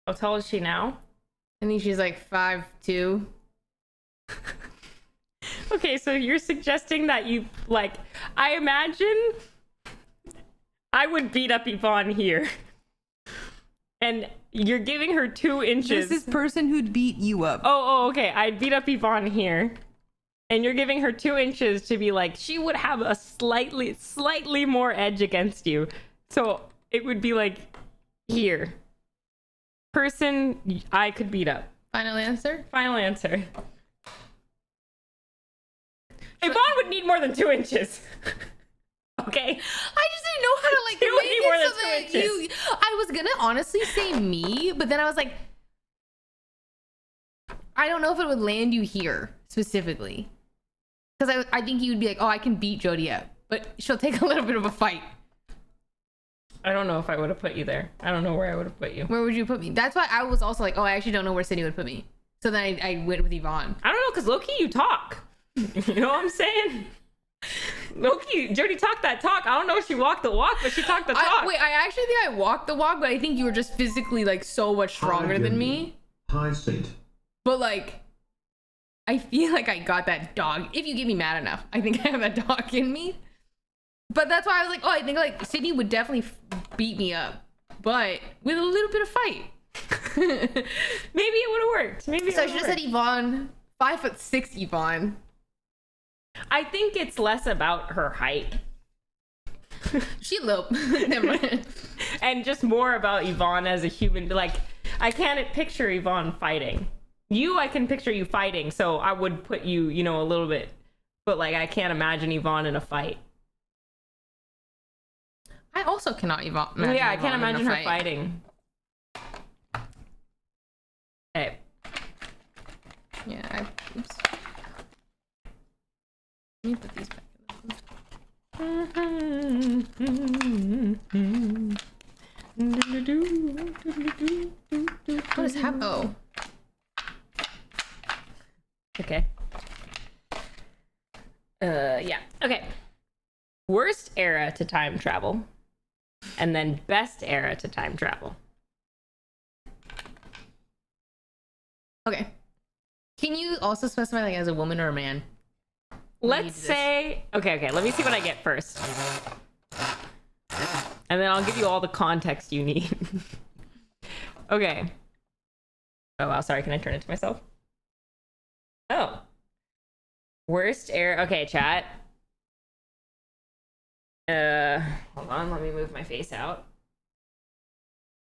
How tall is she now? I think she's 5'2". Okay, so you're suggesting that you, I imagine I would beat up Yvonne here. And you're giving her 2 inches. This is person who'd beat you up. Oh, okay. I'd beat up Yvonne here. And you're giving her 2 inches to be she would have a slightly more edge against you. So it would be here. Person I could beat up. Final answer? Final answer. Yvonne would need more than 2 inches. Okay? I just didn't know how to She would make need more it than so 2 that inches. you. I was gonna honestly say me, but then I was I don't know if it would land you here specifically, because I think you would be oh, I can beat Jody up, but she'll take a little bit of a fight. I don't know if I would have put you there. I don't know where I would have put you. Where would you put me? That's why I was also like, oh, I actually don't know where Sydney would put me. So then I went with Yvonne. I don't know, because low-key you talk. You know what I'm saying? Low-key, Jody talked that talk. I don't know if she walked the walk, but she talked the talk. I actually think I walked the walk, but I think you were just physically like so much stronger than me. High seat. But like, I feel like I got that dog. If you get me mad enough, I think I have that dog in me. But that's why I was like, oh, I think like Sydney would definitely beat me up, but with a little bit of fight. Maybe it would have worked. Maybe. So I should have said Yvonne, 5'6" Yvonne. I think it's less about her height. She low. Never mind. And just more about Yvonne as a human. Like, I can't picture Yvonne fighting. You, I can picture you fighting, so I would put you, you know, a little bit. But like, I can't imagine Yvonne in a fight. I also cannot imagine. Yeah, I Yvonne can't in a imagine her fight. fighting. Okay. Yeah. Oops. Let me put these back in. What is happening? Oh. Okay. Yeah. Okay. Worst era to time travel, and then best era to time travel. Okay. Can you also specify like as a woman or a man? Let's say, okay, let me see what I get first. And then I'll give you all the context you need. Okay. Oh, wow, sorry, can I turn it to myself? Oh. Worst era, okay, chat. Hold on, let me move my face out.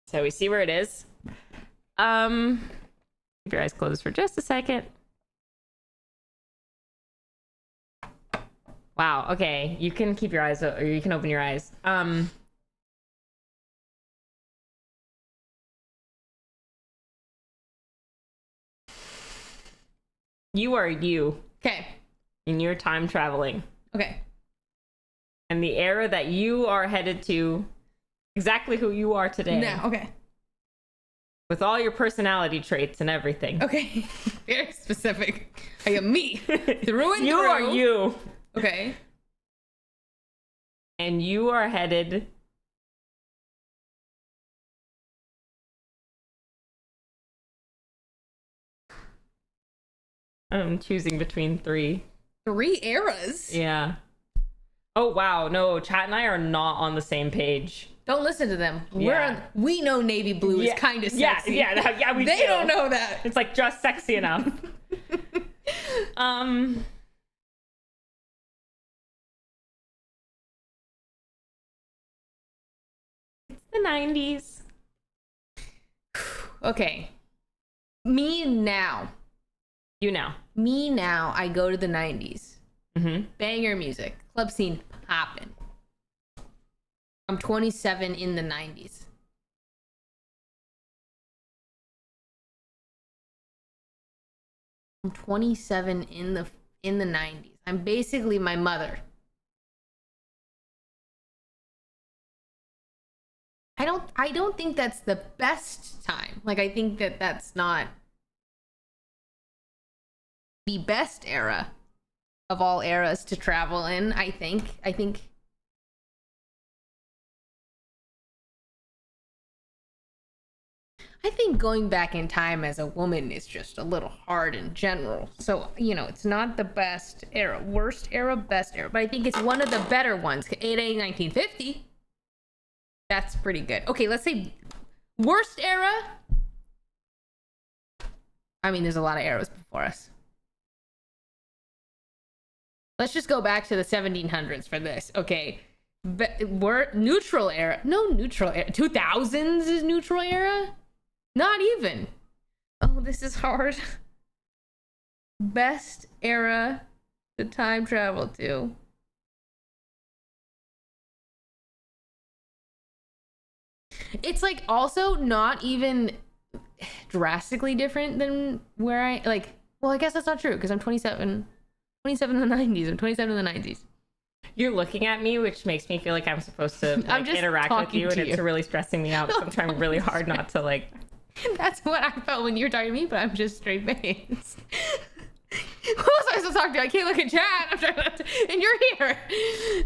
So we see where it is. Keep your eyes closed for just a second. Wow, okay. You can keep your eyes, or you can open your eyes. You are you. Okay. And you're time traveling. Okay. And the era that you are headed to, exactly who you are today. Now, okay. With all your personality traits and everything. Okay. Very specific. I am me. Through and You through. are you. Okay. And you are headed I'm choosing between 3. 3 eras? Yeah. Oh wow, no, chat and I are not on the same page. Don't listen to them. Yeah. We know navy blue is kind of sexy. Yeah, we They do. don't know that. It's like just sexy enough. It's the 90s. Okay. Me now. You know. Me now, I go to the 90s. Mm-hmm. Banger music. Club scene poppin'. I'm 27 in the 90s. I'm 27 in the 90s. I'm basically my mother. I don't think that's the best time. Like I think that that's not the best era of all eras to travel in. I think going back in time as a woman is just a little hard in general. So, you know, it's not the best era. Worst era, best era. But I think it's one of the better ones. 8A 1950. That's pretty good. Okay, let's say worst era. I mean, there's a lot of eras before us. Let's just go back to the 1700s for this. Okay. We're neutral era. No neutral era. 2000s is neutral era? Not even. Oh, this is hard. Best era to time travel to. It's like also not even drastically different than where I like. Well, I guess that's not true because I'm 27 in the 90s. I'm 27 in the 90s. You're looking at me, which makes me feel like I'm supposed to like, I'm just interact with talking you, and to it's you. really stressing me out. So I'm trying really hard not to like. That's what I felt when you were talking to me, but I'm just straight face. Who else am I supposed to talk to? I can't look at chat. I'm trying not to, and you're here.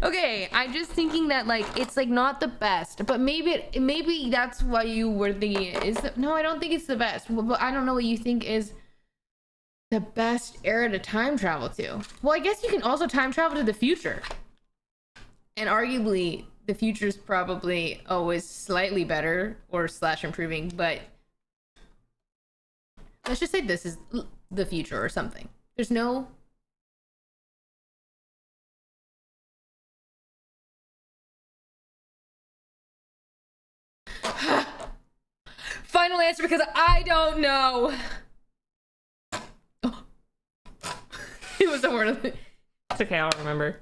Okay, I'm just thinking that like it's like not the best, but maybe that's why you were thinking no, I don't think it's the best. But I don't know what you think is the best era to time travel to. Well, I guess you can also time travel to the future, and arguably the future is probably always slightly better or / improving, but let's just say this is the future or something. There's no final answer because I don't know. Oh. It was a word. It's okay, I'll remember.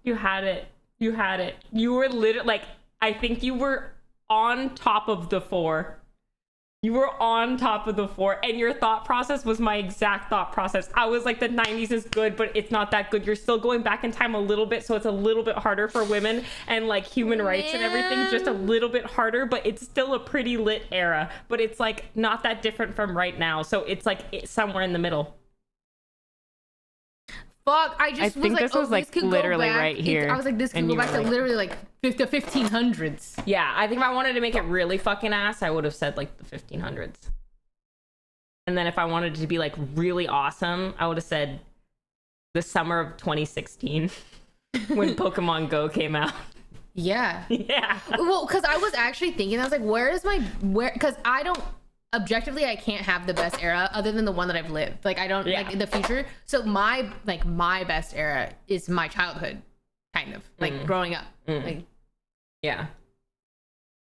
You had it. You had it. You were literally like, I think you were on top of the 4. You were on top of the 4, and your thought process was my exact thought process. I was like, the 90s is good, but it's not that good. You're still going back in time a little bit, so it's a little bit harder for women and like human rights and everything, just a little bit harder, but it's still a pretty lit era. But it's like not that different from right now, so it's like it's somewhere in the middle. Fuck, I I think was this like, was oh, like this could literally go back. right here. I was like, this could and go you back were to like- literally like the 1500s. Yeah, I think if I wanted to make it really fucking ass, I would have said like the 1500s. And then if I wanted it to be like really awesome, I would have said the summer of 2016 when Pokemon Go came out. Yeah. Yeah. Well, because I was actually thinking, I was like, because I don't, objectively, I can't have the best era other than the one that I've lived. Like, I don't, Yeah. like, in the future. So my best era is my childhood, kind of, like, growing up. Like, Yeah.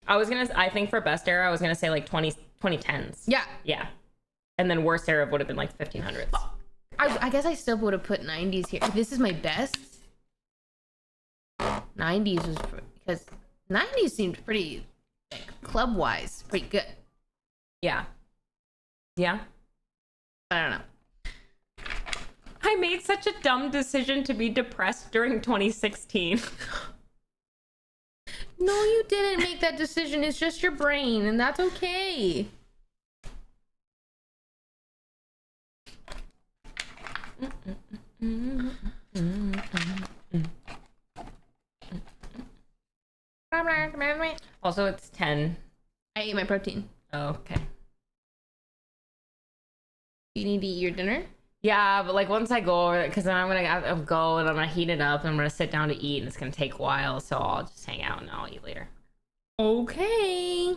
I think for best era, I was going to say like 2010s. yeah. Yeah. And then worst era would have been like 1500s. I guess I still would have put 90s here. If this is my best, 90s was, because 90s seemed pretty, like, club-wise, pretty good. Yeah. Yeah. I don't know. I made such a dumb decision to be depressed during 2016. No, you didn't make that decision. It's just your brain, and that's okay. Also, it's 10. I ate my protein. Oh, okay. You need to eat your dinner? Yeah, but like once I go over, because then I'll go and I'm gonna heat it up and I'm gonna sit down to eat and it's gonna take a while, so I'll just hang out and I'll eat later. Okay.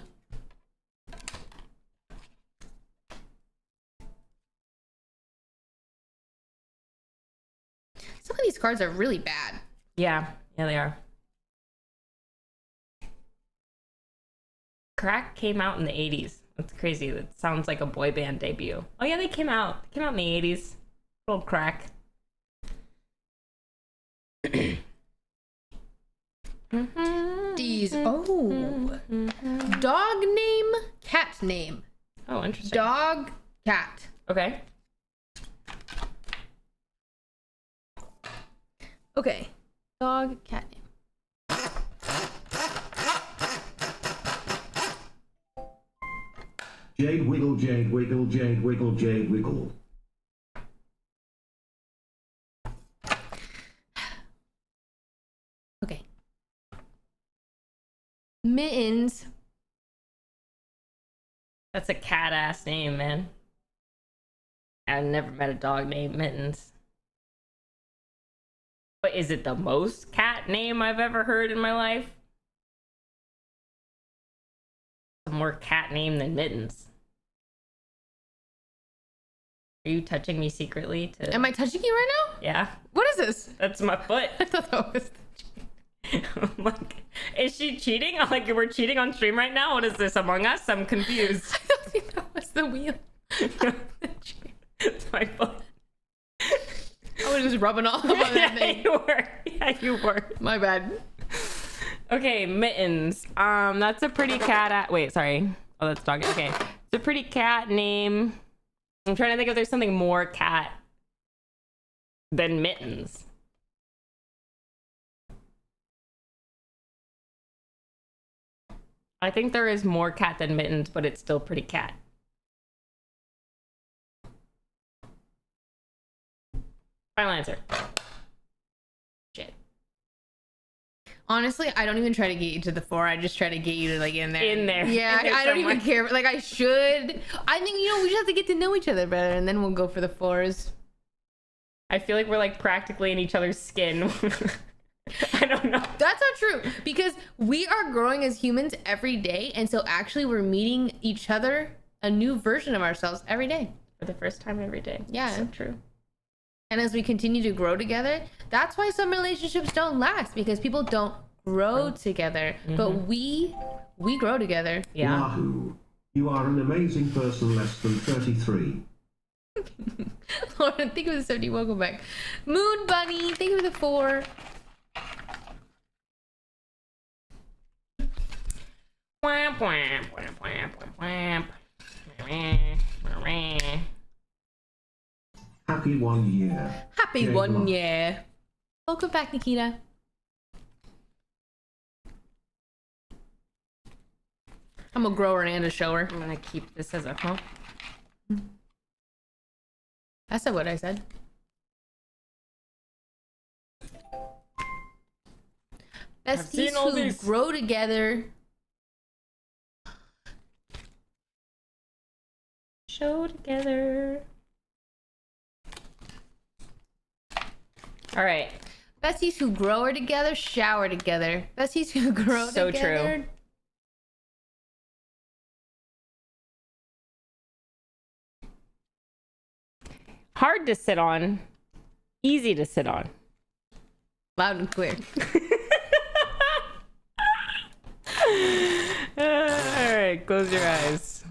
Some of these cards are really bad. Yeah, they are. Crack came out in the 80s. That's crazy. That sounds like a boy band debut. Oh yeah, they came out. They came out in the 80s. Little Crack. These. Oh. Dog name, cat name. Oh, interesting. Dog, cat. Okay. Okay. Dog, cat name. Jade wiggle, Jade wiggle, Jade wiggle, Jade wiggle. Okay. Mittens. That's a cat ass name, man. I've never met a dog named Mittens. But is it the most cat name I've ever heard in my life? A more cat name than Mittens. Are you touching me secretly? Am I touching you right now? Yeah, What is this? that's my foot. I thought that was. I'm like, is she cheating? I'm like, we're cheating on stream right now? What is this, Among Us? I'm confused. I think that was the wheel. It's my foot. I was just rubbing all over that Yeah, thing. you were. Yeah, you were. My bad. Okay, Mittens. That's a pretty cat. Wait, sorry. Oh, that's dog. Okay, it's a pretty cat name. I'm trying to think if there's something more cat than Mittens. I think there is more cat than mittens, but it's still pretty cat. Final answer. Shit. Honestly, I don't even try to get you to the 4. I just try to get you to like in there. In there. Yeah, In there I don't even somewhere. care. Like I should. I think we just have to get to know each other better, and then we'll go for the 4s. I feel like we're like practically in each other's skin. I don't know. That's not true because we are growing as humans every day, and so actually we're meeting each other, a new version of ourselves every day. For the first time every day. Yeah. So true. And as we continue to grow together, that's why some relationships don't last because people don't grow together. But we grow together. Yeah. Wahoo. You are an amazing person, less than 33. Lauren, thank you for the 70. Welcome back. Moon Bunny, thank you for the 4. Wamp, wamp, wamp, wamp, wamp, wamp. Happy 1 year. Happy Jade 1 Love. year. Welcome back, Nikita. I'm a grower and a shower. I'm gonna keep this as a huh. I said what I said. seen Besties all who these. grow together. Show together. All right. Besties who grow together, shower together. Besties who grow So together. true. Hard to sit on, easy to sit on. Loud and clear. All right, close your eyes.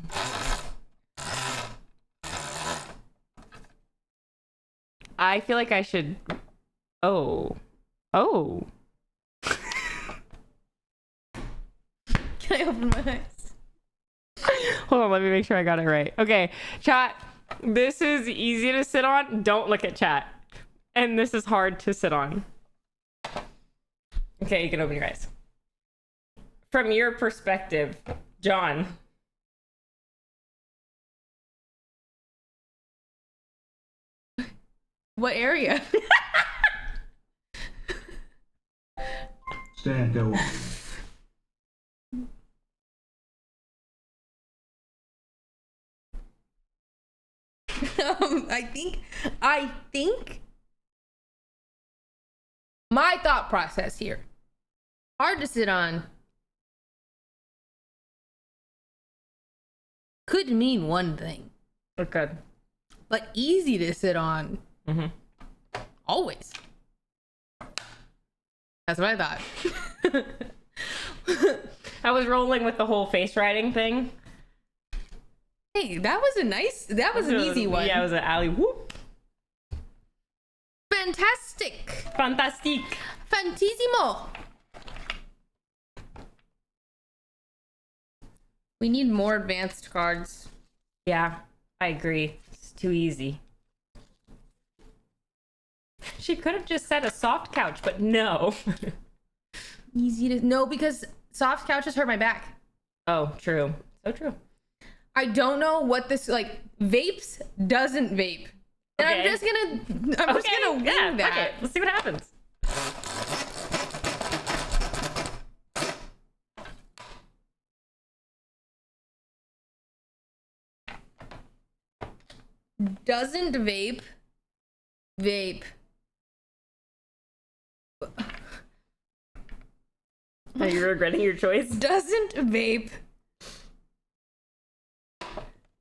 I feel like I should. Oh. Can I open my eyes? Hold on, let me make sure I got it right. Okay, chat. This is easy to sit on. Don't look at chat. And this is hard to sit on. Okay, you can open your eyes. From your perspective, John. What area? Stare, go on. I think my thought process here. Hard to sit on. Could mean one thing, Look good. but easy to sit on. Always. That's what I thought. I was rolling with the whole face riding thing. Hey, that was an easy one. Yeah, it was an alley whoop. Fantastic. Fantastique. Fantissimo. We need more advanced cards. Yeah, I agree. It's too easy. She could have just said a soft couch, but no. Easy to no, because soft couches hurt my back. Oh, true. So true. I don't know what this like. Vapes doesn't vape, and I'm Okay. just gonna wing yeah, that. fuck it. Let's see what happens. Doesn't vape. Vape. Are you regretting your choice? Doesn't vape.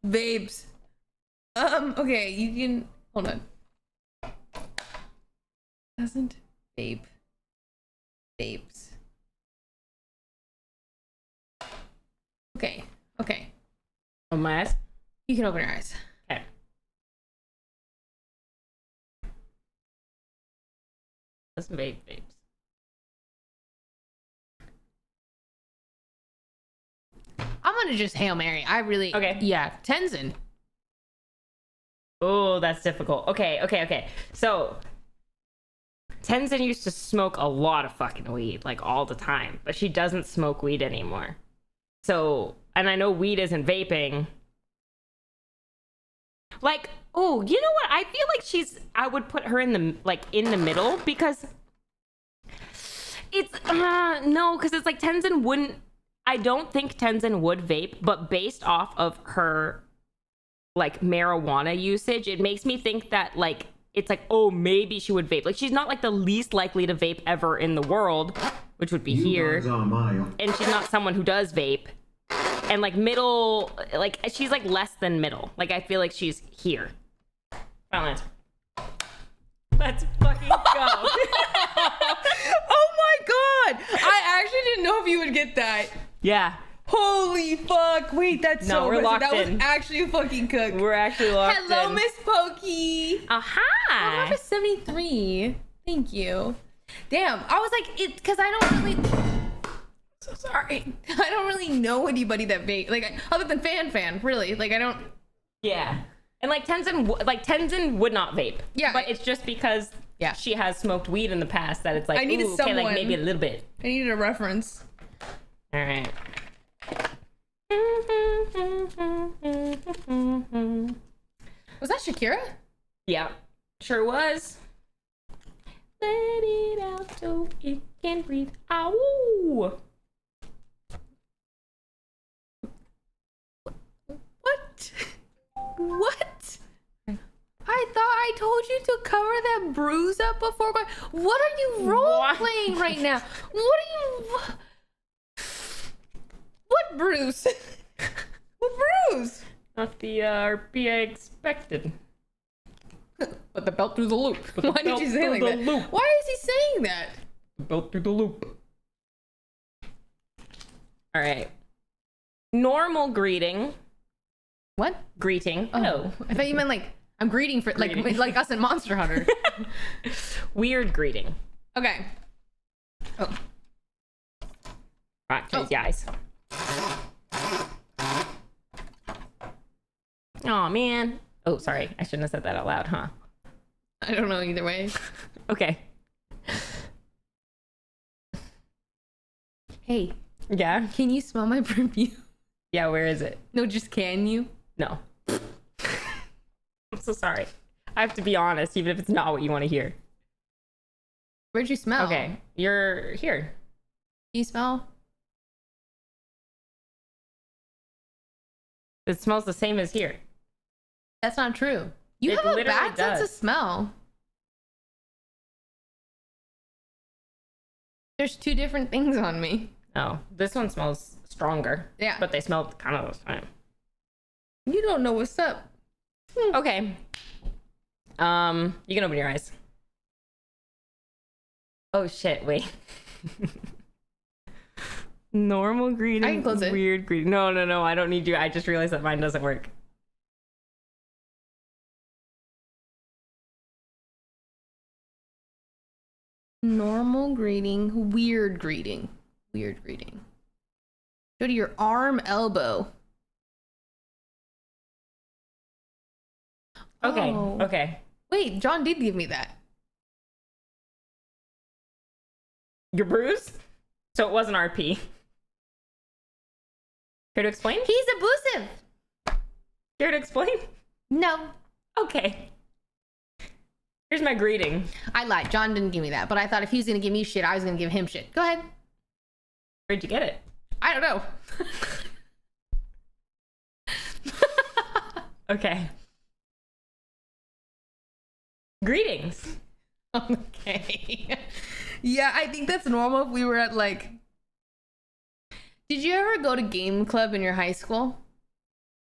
Vapes. Okay, you can hold on. Doesn't vape. Vapes. Okay. Okay. Oh, my eyes? You can open your eyes. Okay. Let's vape vapes. I'm gonna just Hail Mary. I really Okay. Yeah, Tenzin. Oh, that's difficult. Okay. So, Tenzin used to smoke a lot of fucking weed, like all the time, but she doesn't smoke weed anymore. So, and I know weed isn't vaping. Like, oh, you know what? I feel like I would put her in the middle, because it's, no, because it's like Tenzin wouldn't, I don't think Tenzin would vape, but based off of her, like, marijuana usage, it makes me think that, like, it's like, oh, maybe she would vape. Like, she's not, like, the least likely to vape ever in the world, which would be You here. guys are my... And she's not someone who does vape. And, like, middle, like, she's, like, less than middle. Like, I feel like she's here. Final answer. Let's fucking go. Oh my god! I actually didn't know if you would get that. Yeah. Holy fuck! Wait, that's No, so we're impressive. locked That in. was actually a fucking cook. We're actually locked Hello, in. Miss Pokey. Aha! Number 73. Thank you. Damn, I was like, it because I don't really. So sorry. I don't really know anybody that vape, like, other than Fan, really. Like, I don't. Yeah. And, like, Tenzin would not vape. Yeah. But it's just because Yeah. she has smoked weed in the past that it's like, I needed ooh, okay, like, someone. maybe a little bit. I needed a reference. All right. Was that Shakira? Yeah, sure was. Let it out so it can breathe. Ow! What? What? I thought I told you to cover that bruise up before going. What are you role What? playing right now? What are you? What bruise? What bruise? Not the RP I expected. But the belt through the loop. the Why did belt you say through like the that? loop. Why is he saying that? Belt through the loop. All right. Normal greeting. What? Greeting. Hello. I thought you meant like I'm greeting for Greeting. like us in Monster Hunter. Weird greeting. Okay. Oh. Right, close your eyes. Oh man. Oh, sorry. I shouldn't have said that out loud, huh? I don't know either way. Okay. Hey, Yeah. can you smell my perfume? Yeah, where is it? No, just can you? No. I'm so sorry. I have to be honest, even if it's not what you want to hear. Where'd you smell? Okay, you're here. Can you smell? It smells the same as here. That's not true. You It have a literally bad sense does. of smell. There's two different things on me. Oh, this one smells stronger. Yeah. But they smell kind of the same. You don't know what's up. Okay. You can open your eyes. Oh shit, wait. Normal greeting. I can close it. Weird greeting. No, I don't need you. I just realized that mine doesn't work. Normal greeting, weird greeting. Weird greeting. Go to your arm, elbow. Okay, Oh. okay. Wait, John did give me that. You're bruised? So it wasn't RP. Care to explain? He's abusive. Care to explain? No. Okay. Here's my greeting. I lied. John didn't give me that, but I thought if he was gonna give me shit, I was gonna give him shit. Go ahead. Where'd you get it? I don't know. Okay. Greetings. Okay. Yeah, I think that's normal if we were at like. Did you ever go to game club in your high school?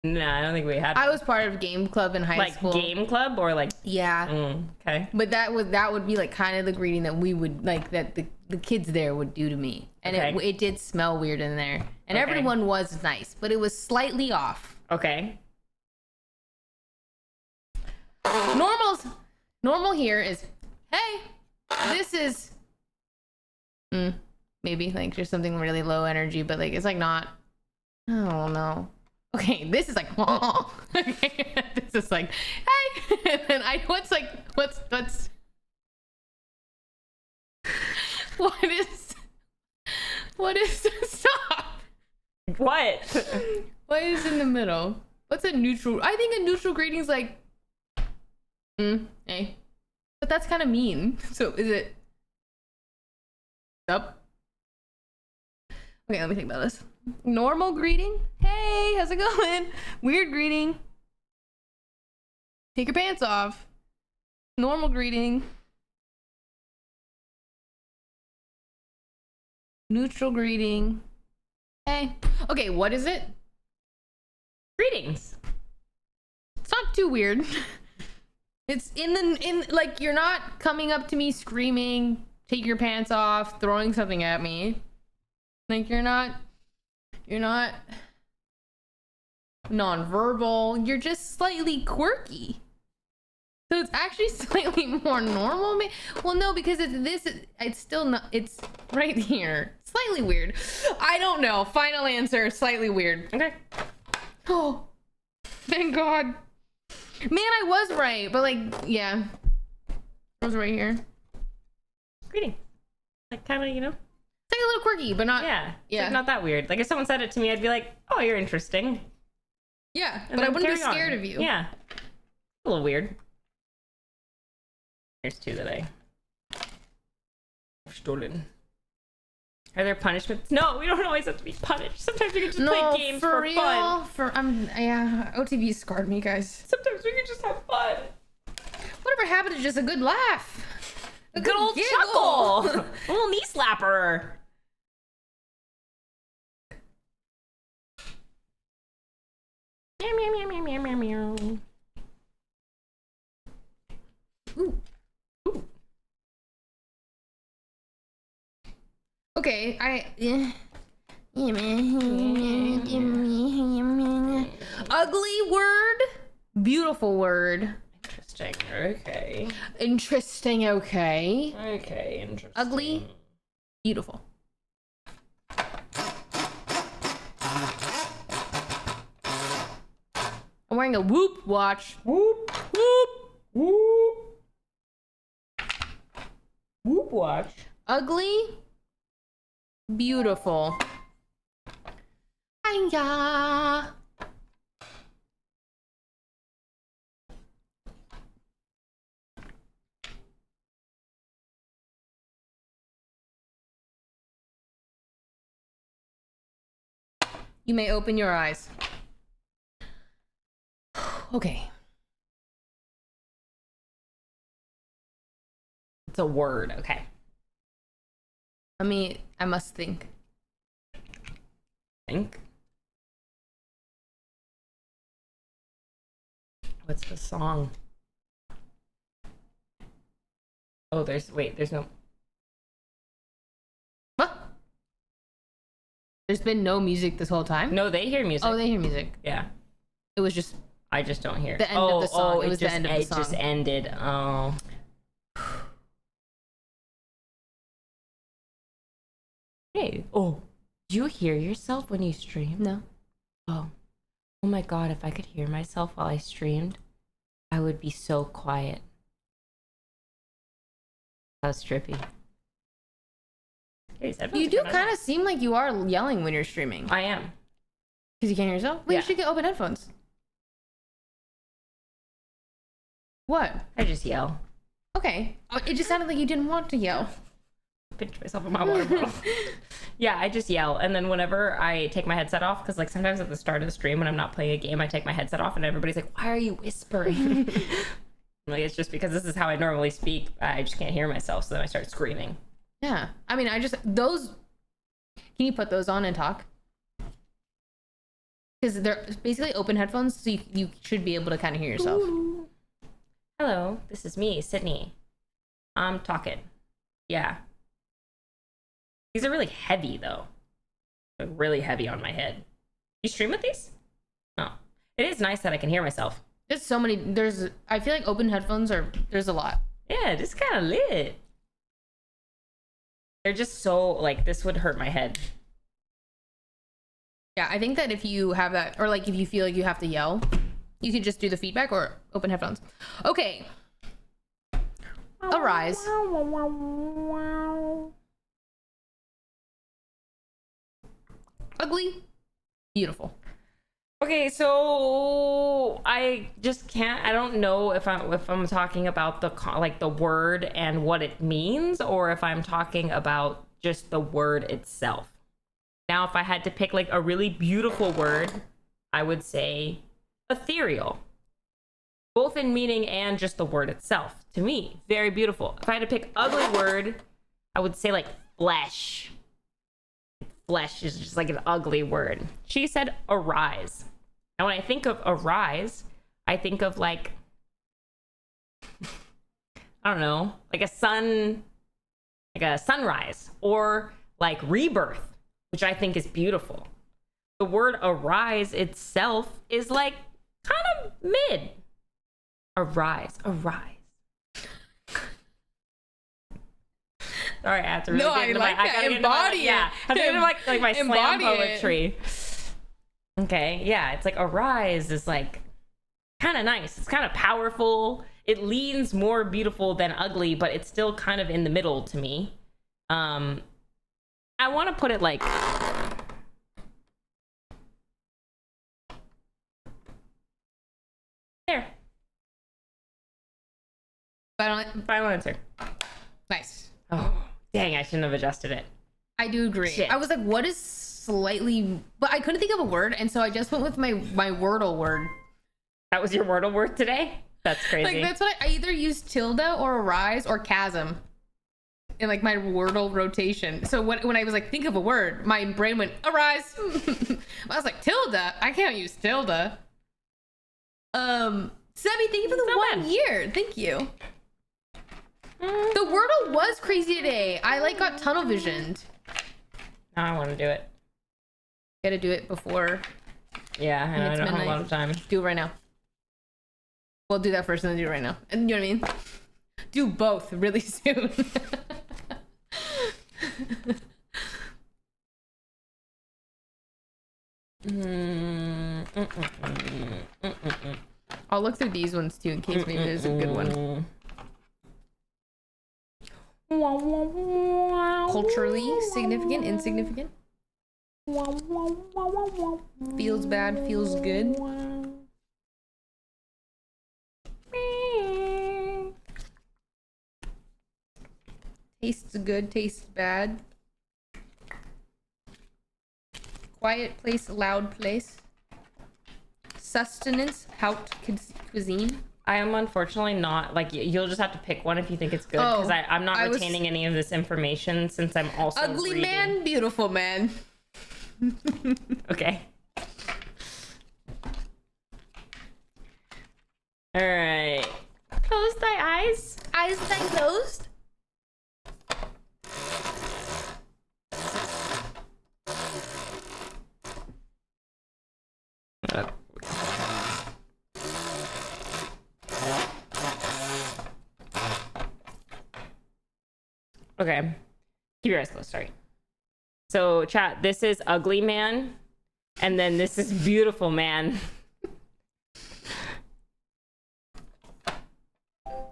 Nah, I don't think we had I was part of game club in high like school. game club or like Yeah. okay. But that would be like kind of the greeting that we would like that the kids there would do to me, and Okay. it did smell weird in there, and Okay. everyone was nice, but it was slightly off. Okay. Normal here is, hey, this is maybe like just something really low energy, but like it's like not. I don't know. Okay, this is like, oh. Okay, this is like, hey, and then I know it's like, what's what is stop? What? What is in the middle? What's a neutral? I think a neutral greeting's like, hey. But that's kind of mean. So is it up? Okay, let me think about this. Normal greeting. Hey, how's it going? Weird greeting. Take your pants off. Normal greeting. Neutral greeting. Hey. Okay, what is it? Greetings. It's not too weird. It's in like, you're not coming up to me screaming, take your pants off, throwing something at me. Like, you're not non-verbal. You're just slightly quirky. So it's actually slightly more normal. Well, no, because it's still not, it's right here. Slightly weird. I don't know. Final answer, slightly weird. Okay. Oh, thank God. Man, I was right, but like, yeah. I was right here. Greeting. Like, kind of, you know? It's like a little quirky, but not. Yeah. Yeah. Like, not that weird. Like, if someone said it to me, I'd be like, oh, you're interesting. Yeah, And but I then wouldn't be carry on. scared of you. Yeah. A little weird. Here's two that I stolen. Are there punishments? No, we don't always have to be punished. Sometimes we can just play games for real. fun. Yeah, OTV scarred me, guys. Sometimes we can just have fun. Whatever happened to just a good laugh? A Good old giggle. chuckle. A little knee slapper. Meow, meow, meow, meow, meow, meow, meow. Ooh. Ooh. Okay, ugly word, beautiful word. Interesting. Okay. Interesting, okay. Okay, interesting. Ugly, beautiful. I'm wearing a Whoop watch. Whoop, Whoop. whoop. Whoop watch. Ugly, beautiful. Hiya. You may open your eyes. Okay. It's a word. Okay. I must think. Think. What's the song? Oh, there's no. What? There's been no music this whole time? No, they hear music. Oh, they hear music. Yeah. It was just I just don't hear. The end of the song. It was the just, end of the It just song. ended. Oh. Hey. Oh. Do you hear yourself when you stream? no. Oh. Oh my God, if I could hear myself while I streamed, I would be so quiet. That was trippy. You do kind of seem like you are yelling when you're streaming. I am. Because you can't hear yourself? Well, Yeah. you should get open headphones. What? I just yell. Okay. It just sounded like you didn't want to yell. Pinch myself in my water bottle. Yeah, I just yell. And then whenever I take my headset off, because like sometimes at the start of the stream when I'm not playing a game, I take my headset off and everybody's like, why are you whispering? Like, it's just because this is how I normally speak. I just can't hear myself. So then I start screaming. Yeah. I mean, those, can you put those on and talk? Because they're basically open headphones, so you should be able to kind of hear yourself. Ooh. Hello, this is me, Sydney. I'm talking. Yeah. These are really heavy, though. Like, really heavy on my head. You stream with these? No. It is nice that I can hear myself. There's so many, I feel like open headphones there's a lot. Yeah, this is kind of lit. They're just so, like, this would hurt my head. Yeah, I think that if you have that, or like if you feel like you have to yell, you could just do the feedback or open headphones. Okay. Arise. Ugly. Beautiful. Okay, so I just can't. I don't know if I'm talking about the word and what it means, or if I'm talking about just the word itself. Now, if I had to pick like a really beautiful word, I would say ethereal, both in meaning and just the word itself. To me, very beautiful. If I had to pick ugly word, I would say like flesh. Flesh is just like an ugly word. She said arise. And when I think of arise, I think of like, I don't know, like a sunrise, or like rebirth, which I think is beautiful. The word arise itself is like kind of mid. Arise. Sorry, I have to really No, get I into like my, that. I gotta get into Embody my, it. yeah, I have to get into like my slam Embody it. poetry. Okay, yeah, it's like arise is like kind of nice. It's kind of powerful. It leans more beautiful than ugly, but it's still kind of in the middle to me. I want to put it like there. Final answer. Nice. Oh, dang, I shouldn't have adjusted it. I do agree. Shit. I was like, what is slightly, but I couldn't think of a word, and so I just went with my Wordle word. That was your Wordle word today? That's crazy. Like, that's what I either used tilde or arise or chasm in like my Wordle rotation. So when I was like, think of a word, my brain went arise. I was like, tilde. I can't use tilde. Sebby, thank you for the Not 1 bad. year. Thank you. The Wordle was crazy today. I like got tunnel visioned. Now I want to do it. Gotta do it before. Yeah, and I It's don't have a lot midnight. of time. Do it right now. We'll do that first and then do it right now. And you know what I mean? Do both really soon. I'll look through these ones too in case maybe there's a good one. Culturally significant, insignificant. Feels bad, feels good. Tastes good, tastes bad. Quiet place, loud place. Sustenance, haute cuisine. I am unfortunately not, like, you'll just have to pick one if you think it's good, because Oh, I'm not I was- retaining any of this information since I'm also Ugly reading. man, beautiful man. Okay. All right. Close thy eyes. Eyes tight closed. Okay. Keep your eyes closed. Sorry. So, chat, this is ugly man, and then this is beautiful man.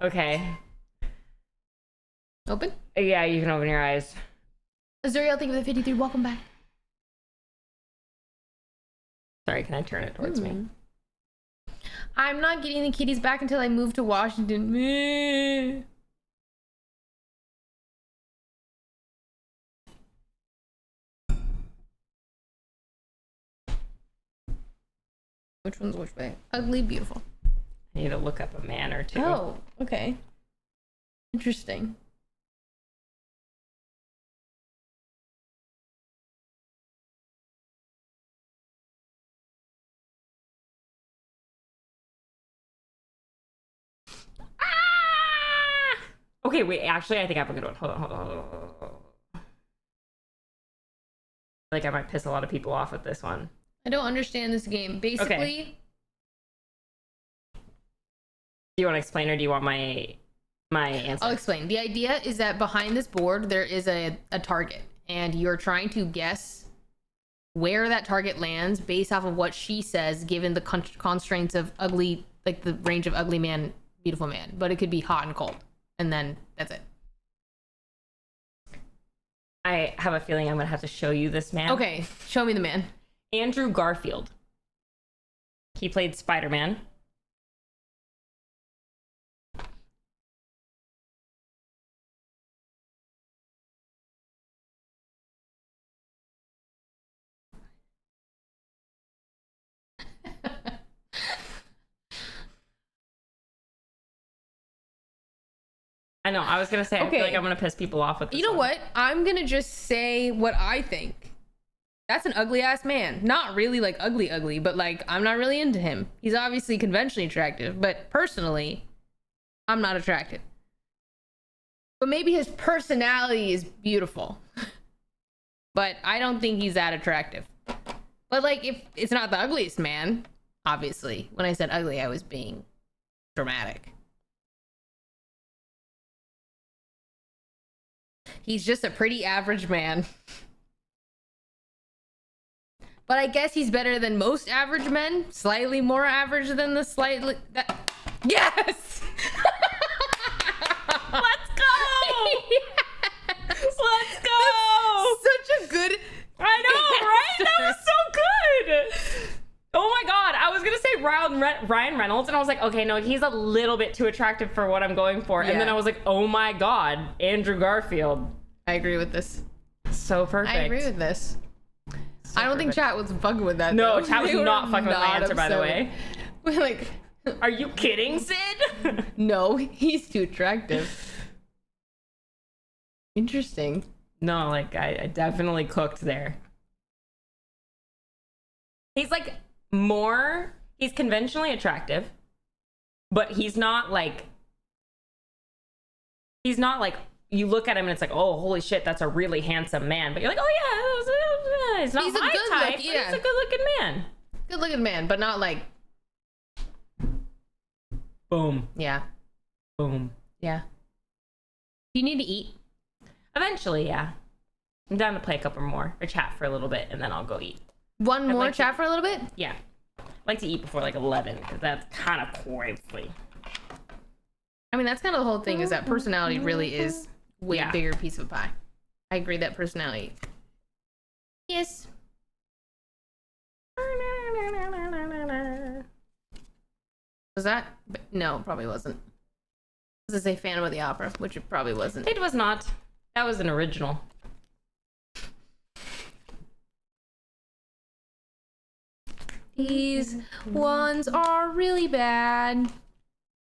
Okay. Open. Yeah, you can open your eyes. Azuriel, thank you for the 53. Welcome back. Sorry, can I turn it towards me? I'm not getting the kitties back until I move to Washington. Meh. Which one's which way? Ugly, beautiful. I need to look up a man or two. Oh, okay. Interesting. Ah! Okay, wait. Actually, I think I have a good one. Hold on. Like, I might piss a lot of people off with this one. I don't understand this game. Basically, Do you want to explain, or do you want my answer? I'll explain. The idea is that behind this board, there is a target, and you're trying to guess where that target lands based off of what she says, given the constraints of ugly, like the range of ugly man, beautiful man. But it could be hot and cold, and then that's it. I have a feeling I'm gonna have to show you this man. Okay, show me the man. Andrew Garfield. He played Spider-Man. I know. I was gonna say. I feel Okay. like I'm gonna piss people off with this. You know one. what? I'm gonna just say what I think. That's an ugly ass man. Not really like ugly, but like I'm not really into him. He's obviously conventionally attractive, but personally, I'm not attracted. But maybe his personality is beautiful. But I don't think he's that attractive. But like, if it's not the ugliest man, obviously. When I said ugly, I was being dramatic. He's just a pretty average man. But I guess he's better than most average men. Slightly more average than the slightly... Yes! Let's go! Yes! Let's go! Such a good... I know, right? That was so good. Oh my god, I was gonna say Ryan Reynolds, and I was like, okay, no, he's a little bit too attractive for what I'm going for. And then Yeah. I was like, oh my god, Andrew Garfield. I agree with this. So perfect. I agree with this. I don't think chat was fucking with that. No, though. chat was They were not fucking with my not answer, by the upset. way. We're like, Are you kidding, Sid? no, he's too attractive. Interesting. No, like I definitely cooked there. He's like he's conventionally attractive, but he's not like you look at him and it's like, oh, holy shit, that's a really handsome man. But you're like, oh yeah, he's not He's a my good type, look, but yeah. he's a good looking man. Good looking man, but not like, Boom, yeah, boom. yeah. You need to eat. Eventually, yeah. I'm down to play a couple more or chat for a little bit, and then I'll go eat. One more like to- chat for a little bit? Yeah, I like to eat before like 11 because that's kind of crazy. I mean, that's kind of the whole thing, is that personality really is way Yeah. bigger piece of pie. I agree that personality. Yes. Was that? No, probably wasn't. This is a Phantom of the Opera, which it probably wasn't. It was not. That was an original. These ones are really bad.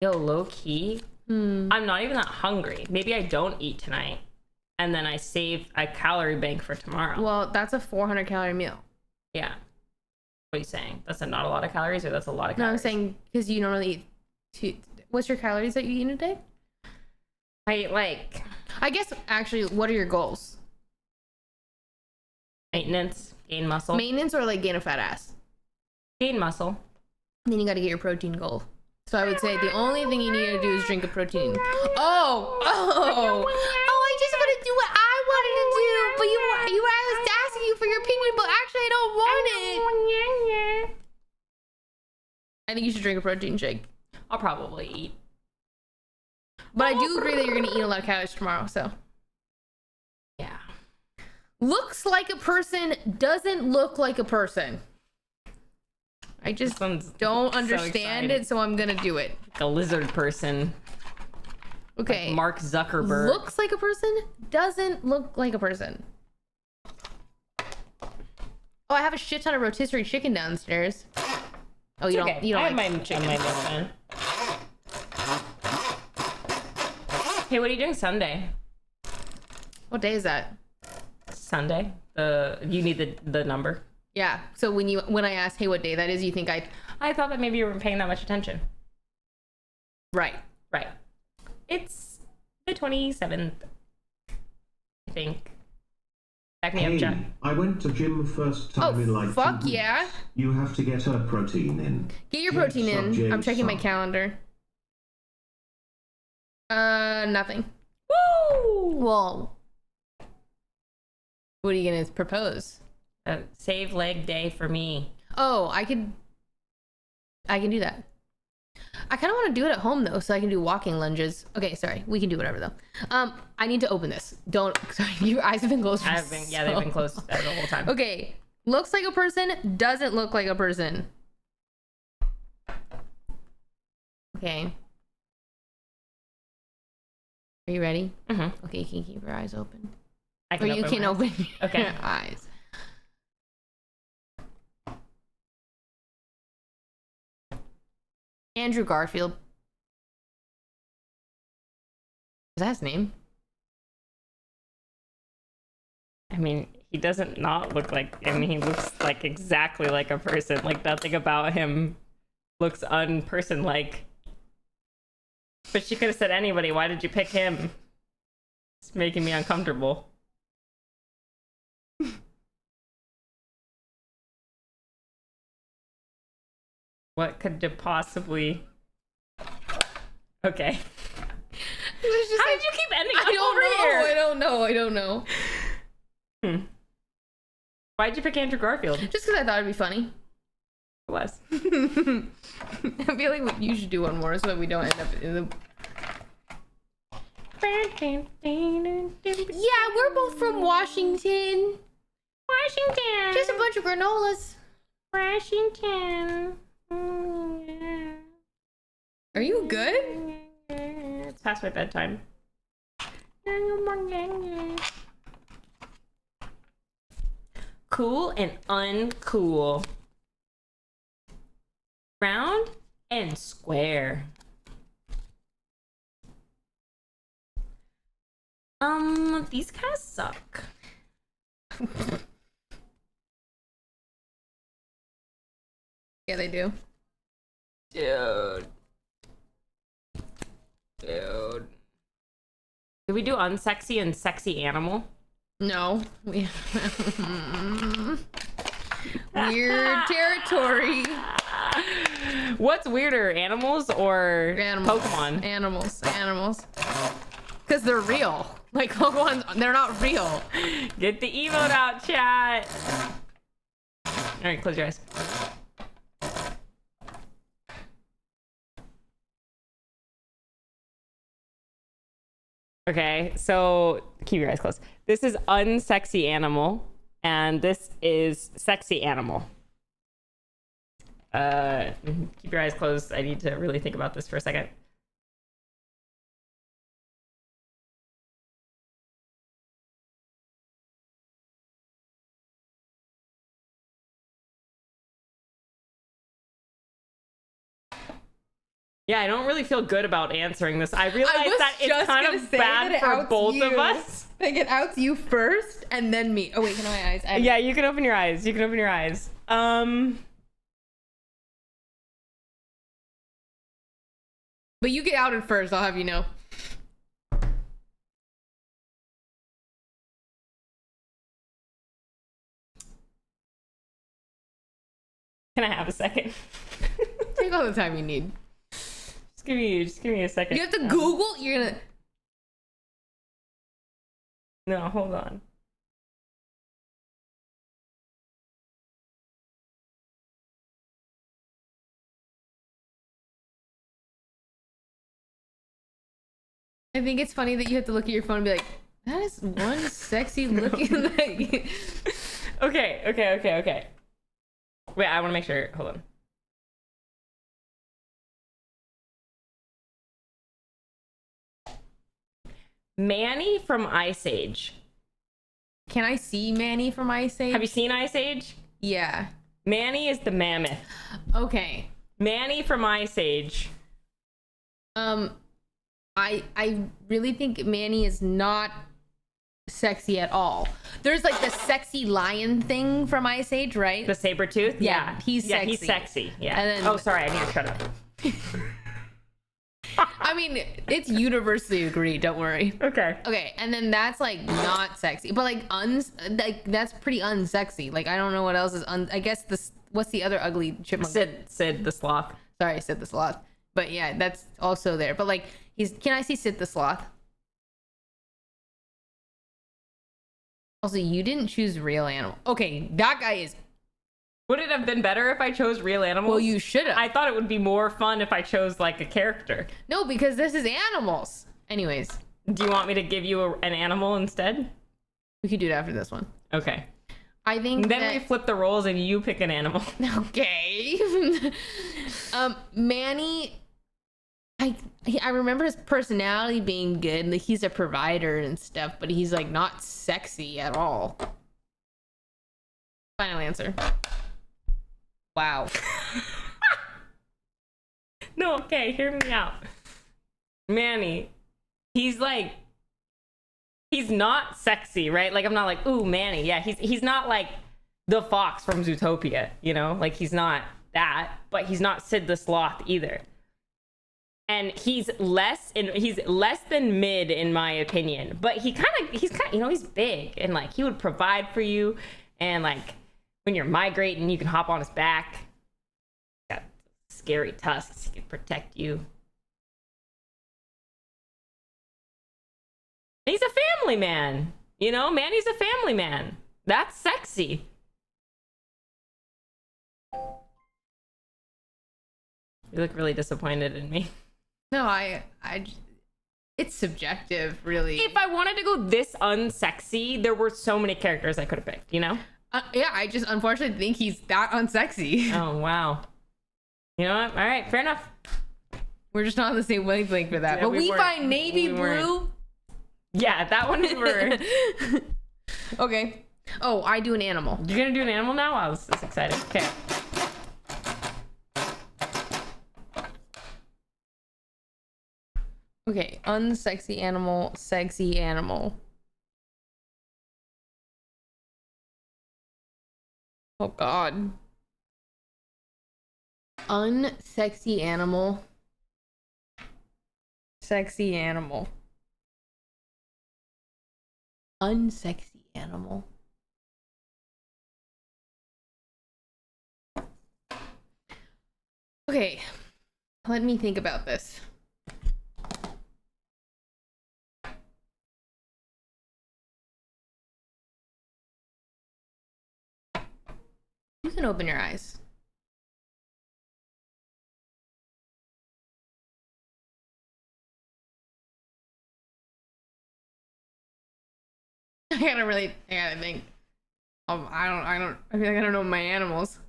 Yo, low key, I'm not even that hungry. Maybe I don't eat tonight, and then I save a calorie bank for tomorrow. Well, that's a 400 calorie meal. Yeah. What are you saying? That's not a lot of calories, or that's a lot of No, calories? I'm saying because you normally eat two. What's your calories that you eat in a day? I like I guess actually, what are your goals? maintenance, gain muscle, Maintenance or like gain a fat ass? gain muscle. Then you got to get your protein goal. So I would say the only thing you need to do is drink a protein. Oh, I just want to do what I wanted to do, but I was asking you for your opinion, but actually I don't want it. I think you should drink a protein shake. I'll probably eat. But I do agree that you're gonna eat a lot of calories tomorrow. So Yeah. looks like a person doesn't look like a person. I just This one's don't so understand exciting. it, so I'm gonna do it. Like a lizard person. Okay. Like Mark Zuckerberg. Looks like a person, doesn't look like a person. Oh, I have a shit ton of rotisserie chicken downstairs. Oh, you Okay, don't. You don't I have like my chicken. my Hey, what are you doing Sunday? What day is that? Sunday. You need the number. Yeah. So when I ask, hey, what day that is, you think I thought that maybe you weren't paying that much attention. right? Right. It's the 27th. I think. Back me up, Hey, Jack. I went to gym first time Oh, in like fuck 2 weeks. yeah. You have to get her protein in. Get your Jig protein sub, in. jig I'm checking my sub. calendar. Nothing. Woo! Well, what are you gonna propose? Save leg day for me. Oh, I can do that. I kind of want to do it at home though, so I can do walking lunges. Okay, sorry, we can do whatever though. I need to open this. Don't. Sorry, your eyes have been closed. For They've been closed the whole time. Okay, Looks like a person, doesn't look like a person. Okay. Are you ready? Mm-hmm. Okay, you can keep your eyes open. I Or you can my eyes. open Okay. your eyes. Andrew Garfield. Is that his name? I mean, he doesn't not look like, I mean, he looks like exactly like a person. Like, nothing about him looks unperson-like. But she could have said anybody. Why did you pick him? It's making me uncomfortable. What could you possibly... Okay. It's just How like, did you keep ending I up don't over know. here? I don't know. Why'd you pick Andrew Garfield? Just because I thought it'd be funny. It was. I feel like you should do one more so that we don't end up in the... Yeah, we're both from Washington. Washington. Just a bunch of granolas. Washington. Are you good? It's past my bedtime. Cool and uncool. Round and square. These kind of suck. Yeah, they do. Dude. Did we do unsexy and sexy animal? No. Weird territory. What's weirder, animals or Animals. Pokemon? Animals. Because they're real. Like, Pokemon, they're not real. Get the emote out, chat. All right, close your eyes. Okay, so keep your eyes closed. This is unsexy animal, and this is sexy animal. Keep your eyes closed. I need to really think about this for a second. Yeah, I don't really feel good about answering this. I realize that it's kind of bad for both of us. Like, it outs you first and then me. Oh, wait, can I my eyes? Yeah, you can open your eyes. You can open your eyes. But you get outed first, I'll have you know. Can I have a second? Take all the time you need. Just give me a second. You have to Google, you're gonna... No, hold on. I think it's funny that you have to look at your phone and be like, that is one sexy looking like... Okay. Wait, I want to make sure. Hold on. Manny from Ice Age. Can I see Manny from Ice Age? Have you seen Ice Age? Yeah. Manny is the mammoth. Okay. Manny from Ice Age. I really think Manny is not sexy at all. There's like the sexy lion thing from Ice Age, right? The saber tooth? Yeah, he's Yeah, sexy. he's sexy. Yeah. And then- Oh, sorry, I need to shut up. I mean, it's universally agreed, don't worry. Okay. Okay, and then that's like not sexy, but like like that's pretty unsexy. Like I don't know what else is I guess this, what's the other ugly chipmunk? Sid the sloth. Sorry, Sid the sloth. But yeah, that's also there. But like can I see Sid the sloth? Also, you didn't choose real animal. Okay, that guy is... Would it have been better if I chose real animals? Well, you should have. I thought it would be more fun if I chose like a character. No, because this is animals. Anyways, Do you want me to give you an animal instead? we could do it after this one. Okay. I think Then we flip the roles and you pick an animal. Okay. Manny, I remember his personality being good. Like he's a provider and stuff, but he's like not sexy at all. Final answer. Wow. No, okay, hear me out. Manny, he's not sexy, right? Like, I'm not like, ooh, Manny. Yeah, he's not like the fox from Zootopia, you know? Like, he's not that, but he's not Sid the Sloth either. And he's less than mid in my opinion. But he's kind of, you know, he's big and like he would provide for you, and like when you're migrating, you can hop on his back. Got scary tusks, he can protect you. He's a family man, you know? Manny's a family man. That's sexy. You look really disappointed in me. No, it's subjective, really. If I wanted to go this unsexy, there were so many characters I could have picked, you know? Yeah, I just unfortunately think he's that unsexy. Oh, wow. You know what? All right, fair enough. We're just not on the same wavelength for that. Yeah, but we we weren't. find navy We weren't. blue. Yeah, that one we were. Okay. Oh, I do an animal. You're gonna do an animal now? Wow, this is exciting. Okay. Okay, unsexy animal, sexy animal. Oh God. Unsexy animal. Sexy animal. Unsexy animal. Okay, let me think about this. You can open your eyes. I gotta think. I feel like I don't know my animals.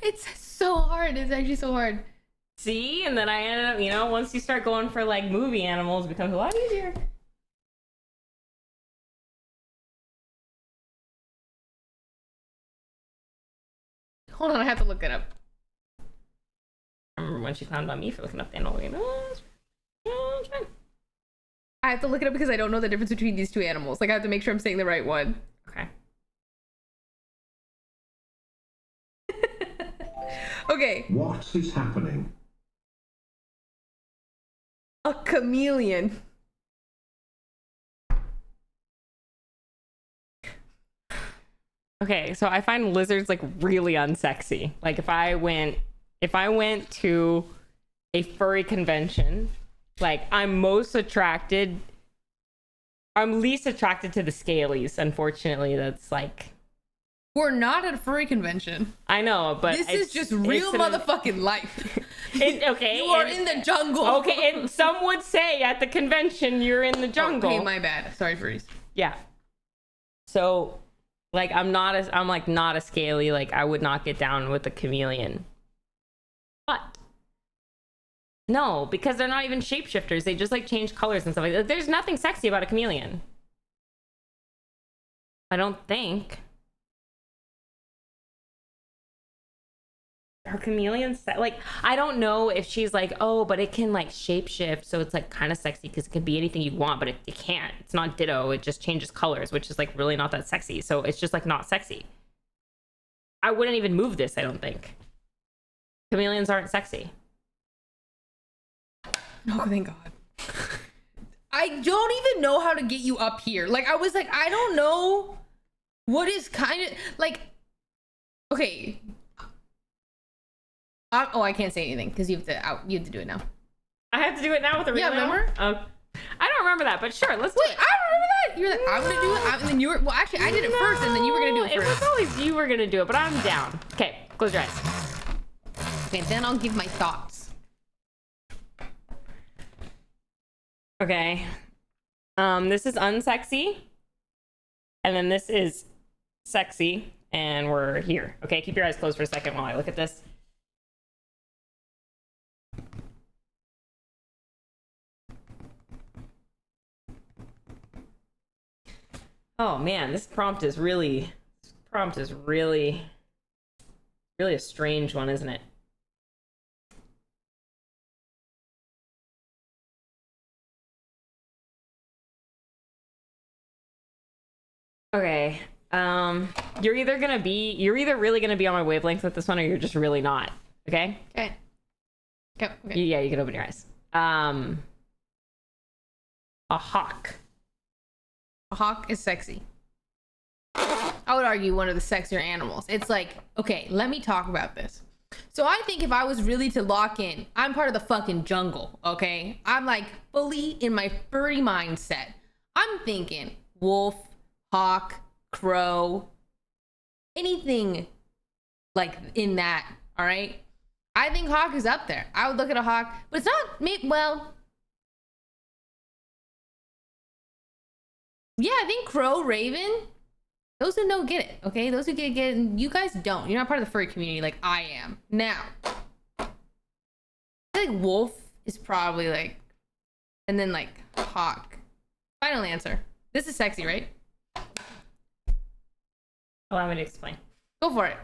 It's so hard. It's actually so hard. See? And then I ended up, you know, once you start going for like movie animals, it becomes a lot easier. Hold on, I have to look it up. I remember when she clowned on me for looking up the animal. You know, it's fine. I have to look it up because I don't know the difference between these two animals. Like I have to make sure I'm saying the right one. Okay. Okay. What is happening? A chameleon. Okay, so I find lizards like really unsexy. Like if I went to a furry convention, like I'm least attracted to the scalies, unfortunately. That's like, We're not at a furry convention. I know, but This is just real motherfucking life. Okay. You are in the jungle. Okay, and some would say at the convention you're in the jungle. Okay, my bad. Sorry, furries. Yeah. So, like, I'm not a scaly. Like, I would not get down with a chameleon. But no, because they're not even shapeshifters. They just like change colors and stuff like that. There's nothing sexy about a chameleon. I don't think. Are chameleons like, I don't know if she's like, oh, but it can like shapeshift, so it's like kind of sexy because it can be anything you want, but it can't. It's not Ditto. It just changes colors, which is like really not that sexy. So it's just like not sexy. I wouldn't even move this, I don't think. Chameleons aren't sexy. Oh, thank God. I don't even know how to get you up here. Like, I was like, I don't know what is kind of like, okay. Oh, I can't say anything because you have to do it now. I have to do it now with a real Yeah, animal? remember? Oh, I don't remember that, but sure, let's do Wait, it. I don't remember it. You were like, I'm gonna do it. And then you were, well, actually, I did it first, and then you were gonna do it It first. was always you were gonna do it, but I'm down. Okay, close your eyes. Okay, then I'll give my thoughts. Okay. This is unsexy. And then this is sexy. And we're here. Okay, keep your eyes closed for a second while I look at this. Oh man, this prompt is really a strange one, isn't it? Okay. You're either really gonna be on my wavelength with this one, or you're just really not. Okay? Okay. Okay. Okay. Yeah, you can open your eyes. A hawk. A hawk is sexy. I would argue one of the sexier animals. It's like, okay, let me talk about this. So I think if I was really to lock in, I'm part of the fucking jungle, okay? I'm like fully in my furry mindset. I'm thinking wolf, hawk, crow, anything like in that, all right? I think hawk is up there. I would look at a hawk, but it's not me. Well, yeah, I think crow, raven, those who know get it, okay? Those who get it, and you guys don't. You're not part of the furry community like I am. Now, I feel like wolf is probably like, and then like hawk. Final answer. This is sexy, right? Allow me to explain. Go for it.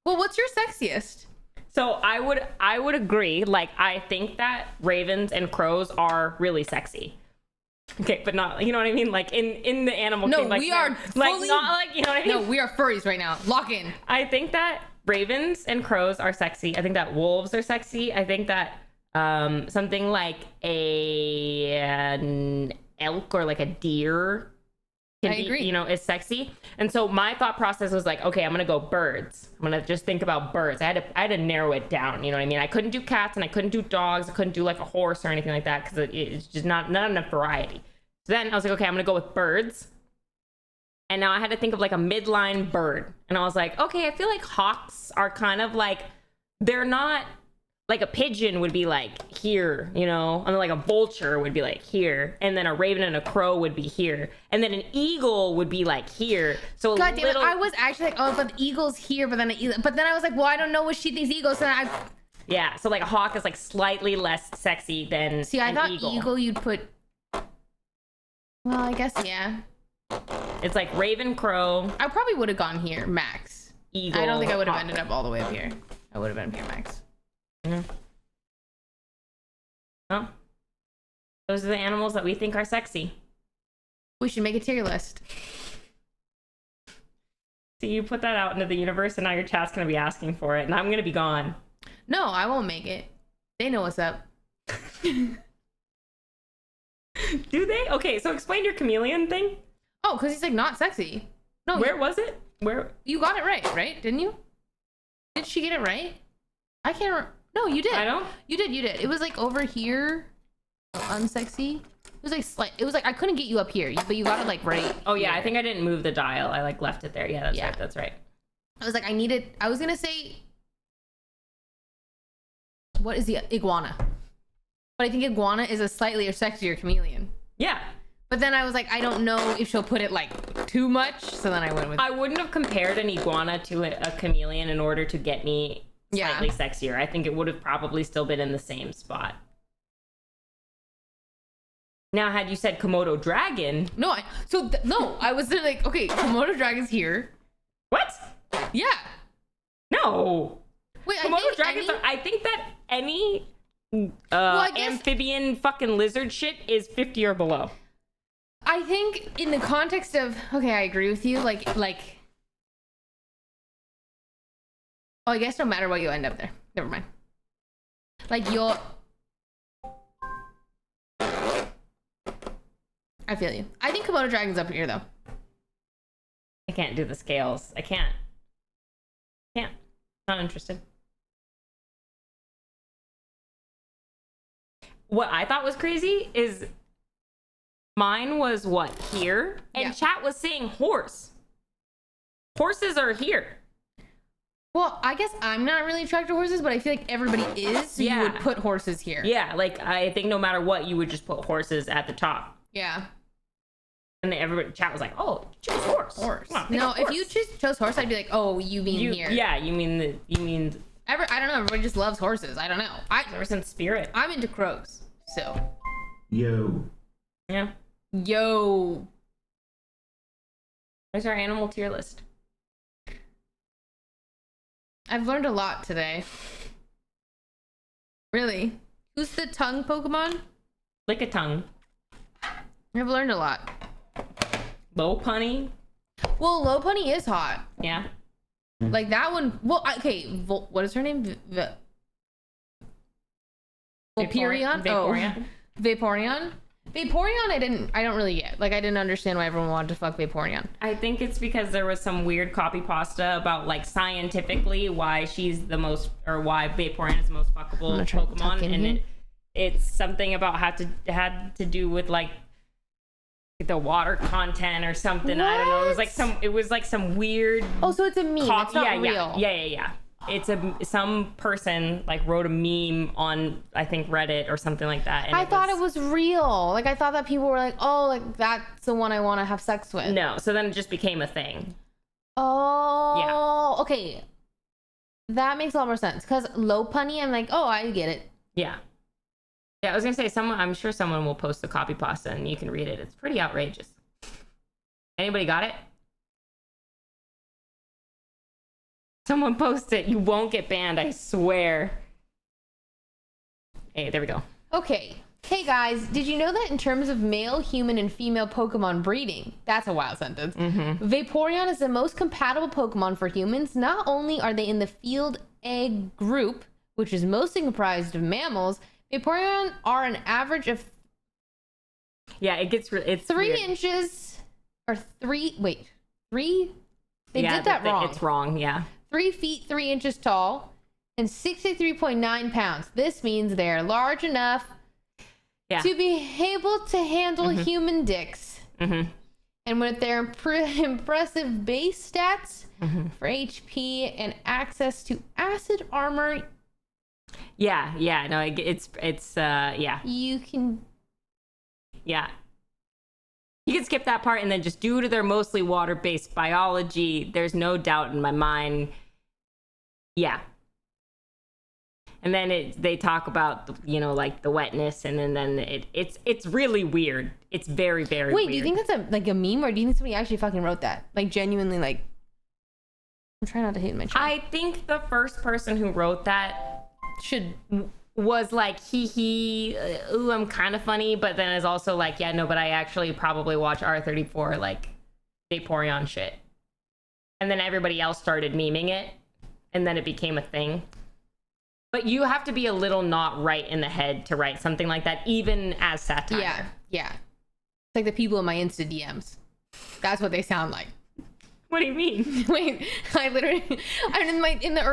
Well, what's your sexiest? So I would agree. Like, I think that ravens and crows are really sexy. Okay, but not, you know what I mean? Like in the animal No, kingdom, like, we are like fully, not like, you know what I mean? No, we are furries right now. Lock in. I think that ravens and crows are sexy. I think that wolves are sexy. I think that something like an elk or like a deer I agree. you know, is sexy. And so my thought process was like, okay, I'm gonna go birds. I'm gonna just think about birds. I had to narrow it down. You know what I mean? I couldn't do cats and I couldn't do dogs. I couldn't do like a horse or anything like that because it's just not enough variety. So then I was like, okay, I'm gonna go with birds. And now I had to think of like a midline bird. And I was like, okay, I feel like hawks are kind of like, they're not like a pigeon would be like here, you know, and like a vulture would be like here, and then a raven and a crow would be here, and then an eagle would be like here. So God damn it, I was actually like, oh, but the eagle's here, but then I was like, well, I don't know what she thinks eagles. So then yeah, so like a hawk is like slightly less sexy than see, I an thought eagle you'd put. Well, I guess yeah. It's like raven, crow, I probably would have gone here, max. eagle. I don't think I would have hawk. ended up all the way up here. I would have been here, max. Yeah. Well, those are the animals that we think are sexy. We should make a tier list. So you put that out into the universe, and now your chat's gonna be asking for it, and I'm gonna be gone. No, I won't make it. They know what's up. Do they? Okay, so explain your chameleon thing. Oh, because he's like not sexy. No, Where was it? Where? you got it right? Didn't you? Did she get it right? I can't remember. No, you did. I don't. You did. It was like over here. Unsexy. It was like it was like I couldn't get you up here, but you got it like right. Oh yeah, here. I think I didn't move the dial. I like left it there. Yeah, that's Yeah. right. That's right. I was like, I was gonna say, what is the iguana? But I think iguana is a slightly sexier chameleon. Yeah. But then I was like, I don't know if she'll put it like too much. So then I went with. I wouldn't have compared an iguana to a chameleon in order to get me slightly sexier. I think it would have probably still been in the same spot. Now, had you said Komodo dragon. No, I was like, okay, Komodo dragon's here. What? Yeah. No. Wait, Komodo dragons I think that any I guess, amphibian fucking lizard shit is 50 or below. I think in the context of, okay, I agree with you. Like, oh, I guess no matter what, you end up there. Never mind. Like, I feel you. I think Komodo dragon's up here, though. I can't do the scales. I can't. Not interested. What I thought was crazy is Mine was what, here? And Yeah. chat was saying horse. Horses are here. Well, I guess I'm not really attracted to horses, but I feel like everybody is. So you would Yeah. put horses here. Yeah, like I think no matter what, you would just put horses at the top. Yeah. And then everybody chat was like, "Oh, choose horse." Horse. Come on, pick No, a if horse. you chose horse, I'd be like, oh, you mean here. Yeah, you mean I don't know. Everybody just loves horses. I don't know. horse in spirit. I'm into crows. So, Yo. Yeah. yo. Where's our animal tier list? I've learned a lot today. Really? Who's the tongue Pokemon? Lick a tongue. I've learned a lot. Low punny. Well, Lopunny is hot. Yeah. Like that one. Well, okay. What is her name? Vaporeon? Vaporeon. Oh. Vaporeon? Vaporeon, I don't really get. Like, I didn't understand why everyone wanted to fuck Vaporeon. I think it's because there was some weird copy pasta about like scientifically why she's the most, or why Vaporeon is the most fuckable gonna try to tuck Pokemon, in and here. it's something about had to do with like the water content or something. I don't know. It was like some weird. Oh, so it's a meme. It's not yeah, real. yeah. It's some person like wrote a meme on I think Reddit or something like that. And I thought it was real. Like, I thought that people were like, oh, like, that's the one I want to have sex with. no. So then it just became a thing. Oh, okay. That makes a lot more sense. Because Lopunny, I'm like, oh, I get it. Yeah. Yeah, I was gonna say I'm sure someone will post the copy pasta and you can read it. It's pretty outrageous. Anybody got it? Someone post it. You won't get banned, I swear. Hey, there we go. Okay. Hey guys, did you know that in terms of male, human, and female Pokemon breeding, that's a wild sentence, Vaporeon is the most compatible Pokemon for humans. Not only are they in the field egg group, which is mostly comprised of mammals, Vaporeon are an average of Yeah, it's 3 weird. inches, or 3, wait, 3? They Yeah, did that wrong. It's wrong, yeah. 3 feet 3 inches tall and 63.9 pounds. This means they're large enough Yeah. to be able to handle human dicks. Mm-hmm. And with their impressive base stats for HP and access to acid armor, Yeah, no, it's yeah. you can. Yeah. You can skip that part and then just due to their mostly water-based biology, there's no doubt in my mind. Yeah. And then they talk about, like the wetness and then it's really weird. It's very, very Wait, weird. do you think that's a meme, or do you think somebody actually fucking wrote that? Like, genuinely, like. I'm trying not to hate my chat. I think the first person who wrote that should. was like, ooh, I'm kind of funny, but then is also like, yeah, no, but I actually probably watch R34, like, Vaporeon shit. And then everybody else started memeing it, and then it became a thing. But you have to be a little not right in the head to write something like that, even as satire. Yeah. It's like the people in my Insta DMs. That's what they sound like. What do you mean? Wait, in the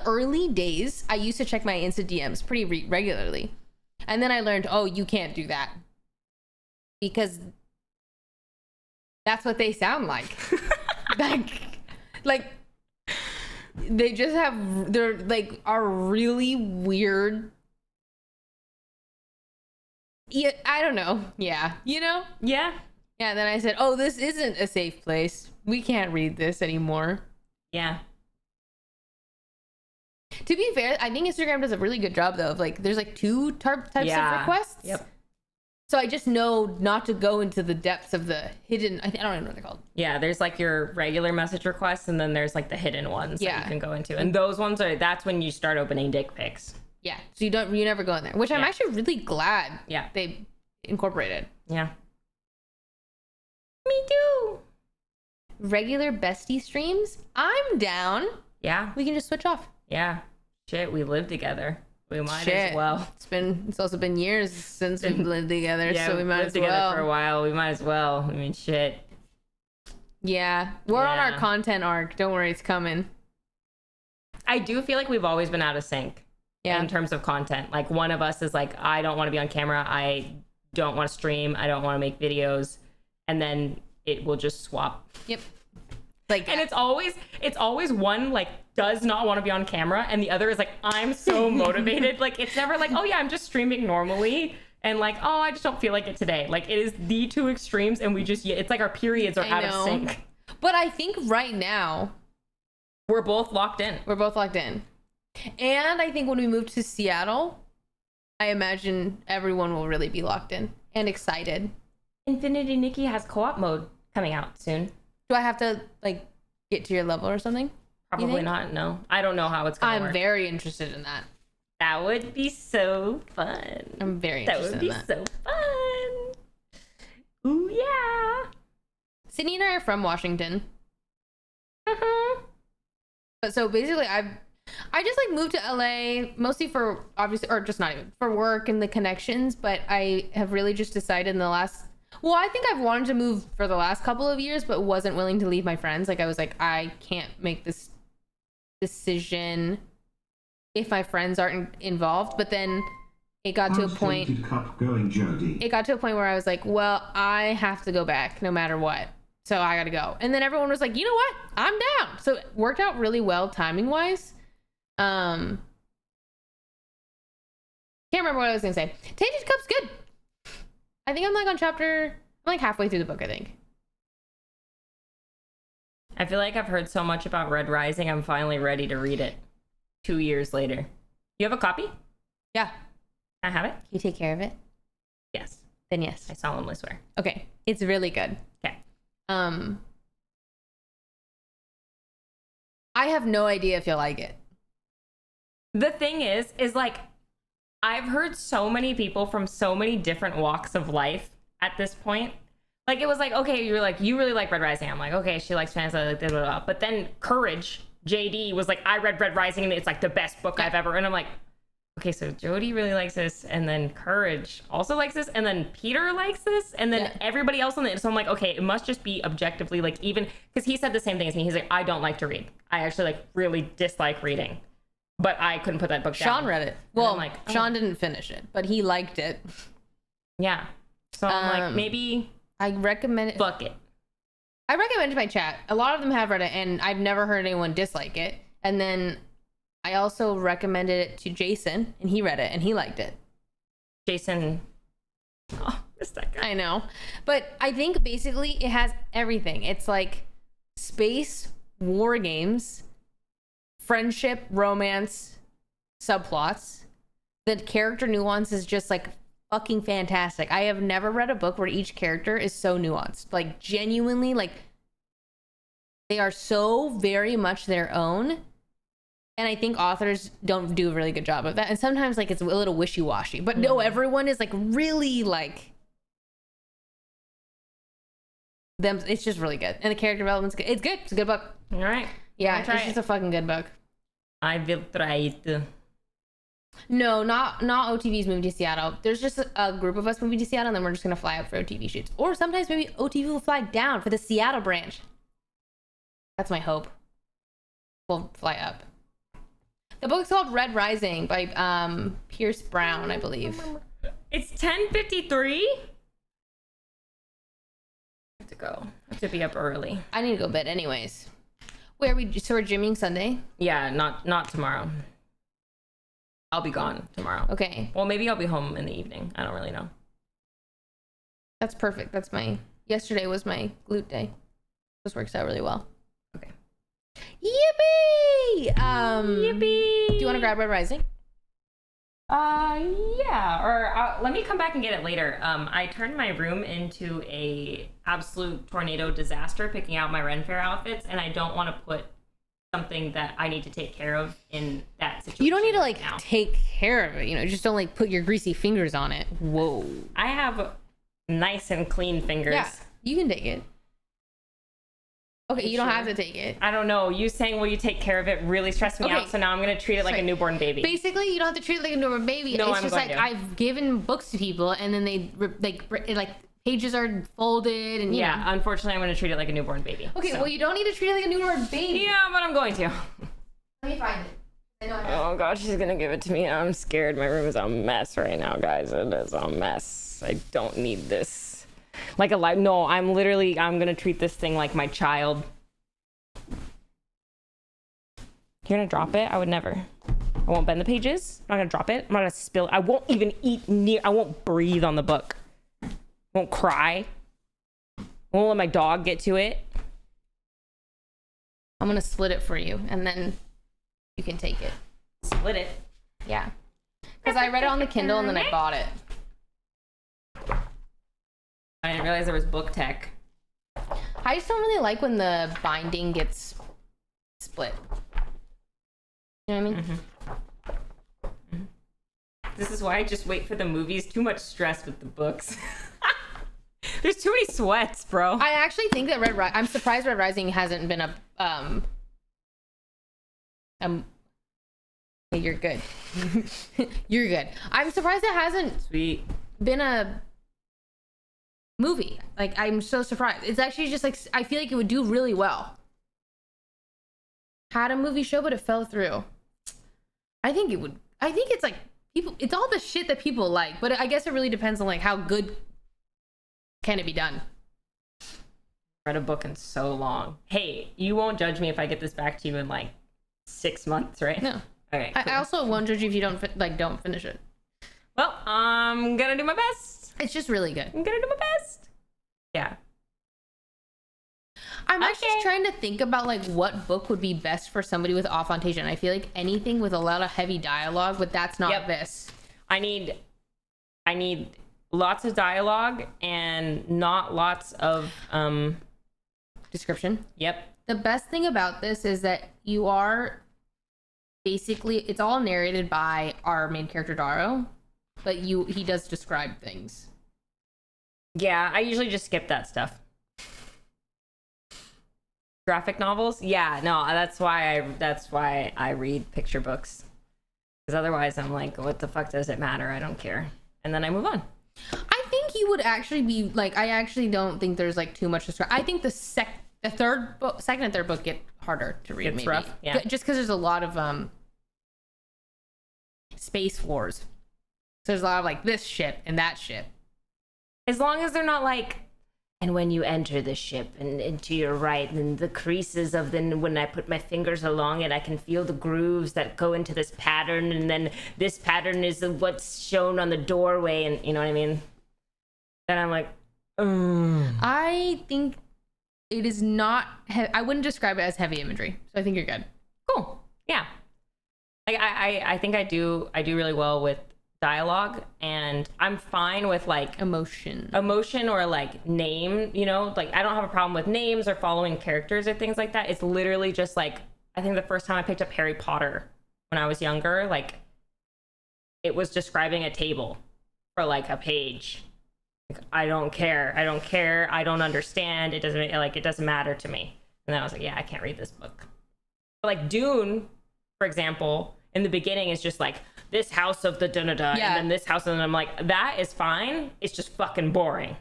early days, I used to check my Insta DMs pretty regularly. And then I learned, oh, you can't do that. Because that's what they sound like. like they just they're like are really weird. Yeah, I don't know. Yeah. Yeah. Yeah, and then I said, oh, this isn't a safe place. We can't read this anymore. Yeah. To be fair, I think Instagram does a really good job, though, of like, there's like 2 types of requests. Yep. So I just know not to go into the depths of the hidden, I don't even know what they're called. Yeah, there's like your regular message requests, and then there's like the hidden ones that you can go into. And those ones that's when you start opening dick pics. Yeah. So you never go in there, which I'm actually really glad they incorporated. Yeah. Me too. Regular bestie streams, I'm down. Yeah. We can just switch off. Yeah. Shit, we live together. We might as well. It's also been years since we've lived together, Yeah, so we might lived as together well. for a while. We might as well. I mean, shit. Yeah. We're on our Yeah. content arc. Don't worry, it's coming. I do feel like we've always been out of sync Yeah. in terms of content. Like one of us is like, I don't want to be on camera. I don't want to stream. I don't want to make videos. And then it will just swap. Yep. Like, And it's always one like does not want to be on camera, and the other is like, I'm so motivated. Like, it's never like, oh yeah, I'm just streaming normally, and like, oh, I just don't feel like it today. Like, it is the two extremes, and it's like our periods are out of sync. But I think right now We're both locked in. And I think when we move to Seattle, I imagine everyone will really be locked in and excited. Infinity Nikki has co-op mode coming out soon. Do I have to like get to your level or something? Probably not. No, I don't know how it's gonna work. I'm very interested in that. That would be so fun. I'm very interested in that. That would be so fun. Ooh yeah. Sydney and I are from Washington. But so basically I just like moved to LA mostly for obviously, or just not even for work and the connections, but I have really just decided in the last, well, I think I've wanted to move for the last couple of years, but wasn't willing to leave my friends. Like I was like, I can't make this decision if my friends aren't involved. But then it got to a point. It got to a point where I was like, well, I have to go back no matter what. So I gotta go. And then everyone was like, you know what? I'm down. So it worked out really well timing wise. Can't remember what I was gonna say. Tainted Cup's good. I think I'm like halfway through the book, I think. I feel like I've heard so much about Red Rising, I'm finally ready to read it 2 years later. You have a copy? Yeah. I have it? Can you take care of it? Yes. Then yes. I solemnly swear. Okay. It's really good. Okay. I have no idea if you'll like it. The thing is like, I've heard so many people from so many different walks of life at this point. Like, it was like, okay, you're like, you really like Red Rising. I'm like, okay, she likes fantasy, like, blah, blah, blah. But then Courage, JD, was like, I read Red Rising and it's like the best book I've ever. And I'm like, okay, so Jody really likes this, and then Courage also likes this, and then Peter likes this, and then everybody else on it. So I'm like, okay, it must just be objectively, like, even, because he said the same thing as me. He's like, I don't like to read. I actually, like, really dislike reading. But I couldn't put that book down. Sean read it. Well, I'm like, oh. Sean didn't finish it, but he liked it. Yeah. So I'm like, maybe I recommend it. Book it. I recommend it to my chat. A lot of them have read it, and I've never heard anyone dislike it. And then I also recommended it to Jason, and he read it, and he liked it. Jason. Oh, missed that guy. I know. But I think basically it has everything. It's like space, war games, friendship, romance, subplots. The character nuance is just like fucking fantastic. I have never read a book where each character is so nuanced. Like, genuinely, like, they are so very much their own. And I think authors don't do a really good job of that. And sometimes, like, it's a little wishy-washy. But no, everyone is, like, really, like, them. It's just really good. And the character development's good. It's good. It's a good book. All right. Yeah, it's just a fucking good book. I will try it. No, not OTV's moving to Seattle. There's just a group of us moving to Seattle, and then we're just going to fly out for OTV shoots. Or sometimes maybe OTV will fly down for the Seattle branch. That's my hope. We'll fly up. The book's called Red Rising by Pierce Brown, I believe. It's 10:53. I have to go. I have to be up early. I need to go to bed anyways. Wait, we're gymming Sunday? Yeah, not tomorrow. I'll be gone tomorrow. Okay. Well, maybe I'll be home in the evening. I don't really know. That's perfect. Yesterday was my glute day. This works out really well. Okay. Yippee! Yippee! Do you want to grab Red Rising? Yeah. Or let me come back and get it later. I turned my room into a absolute tornado disaster picking out my Ren Fair outfits, and I don't want to put something that I need to take care of in that situation. You don't need to like take care of it, just don't like put your greasy fingers on it. Whoa. I have nice and clean fingers. Yeah, you can take it. Okay, you don't have to take it. I don't know. You saying will you take care of it really stressed me out, so now I'm going to treat it like a newborn baby. Basically, you don't have to treat it like a newborn baby. No, it's just like I've given books to people, and then they like pages are folded, and yeah, unfortunately, I'm going to treat it like a newborn baby. Okay, well, you don't need to treat it like a newborn baby. Yeah, but I'm going to. Let me find it. I know I have Oh god, she's gonna give it to me. I'm scared. My room is a mess right now, guys. It is a mess. I don't need this. Like a light. No, I'm gonna treat this thing like my child. You're gonna drop it? I would never. I won't bend the pages. I'm not gonna drop it. I'm not gonna spill it. I won't even eat near. I won't breathe on the book. I won't cry. I won't let my dog get to it. I'm gonna split it for you, and then you can take it. Split it. Yeah. Because I read it on the Kindle, and then I bought it. I didn't realize there was book tech. I just don't really like when the binding gets split. You know what I mean? Mm-hmm. This is why I just wait for the movies. Too much stress with the books. There's too many sweats, bro. I actually think that I'm surprised Red Rising hasn't been a you're good. You're good. I'm surprised it hasn't Sweet. been a movie. Like, I'm so surprised. It's actually just like, I feel like it would do really well. Had a movie show, but it fell through. I think it's like it's all the shit that people like, but I guess it really depends on like how good can it be done. Read a book in so long. Hey, you won't judge me if I get this back to you in like 6 months, right? No. Okay. Cool. I also won't judge you if you don't don't finish it. Well, I'm gonna do my best. It's just really good. I'm gonna do my best. Yeah. I'm actually trying to think about like what book would be best for somebody with aphantasia. I feel like anything with a lot of heavy dialogue, but that's not this. I need lots of dialogue and not lots of Description. Yep. The best thing about this is that you are basically, it's all narrated by our main character Daro, but he does describe things. Yeah, I usually just skip that stuff. Graphic novels? Yeah, no, that's why I read picture books. Because otherwise I'm like, what the fuck does it matter? I don't care. And then I move on. I think you would actually be like, I actually don't think there's like too much to describe. I think the second and third book get harder to read. It's maybe rough, yeah. Just because there's a lot of space wars. So there's a lot of like this ship and that ship. As long as they're not like, and when you enter the ship and to your right, and the creases of then when I put my fingers along it, I can feel the grooves that go into this pattern, and then this pattern is what's shown on the doorway, and you know what I mean? Then I'm like, I think it is not, I wouldn't describe it as heavy imagery. So I think you're good. cool. Yeah. Like I think I do really well with dialogue, and I'm fine with like Emotion or like name, you know, like I don't have a problem with names or following characters or things like that. It's literally just like, I think the first time I picked up Harry Potter when I was younger, like it was describing a table for like a page. Like, I don't care. I don't understand. It doesn't matter to me. And then I was like, yeah, I can't read this book. But like Dune, for example, in the beginning is just like this house of the da-da-da, Yeah. and then this house, and then I'm like, that is fine. It's just fucking boring.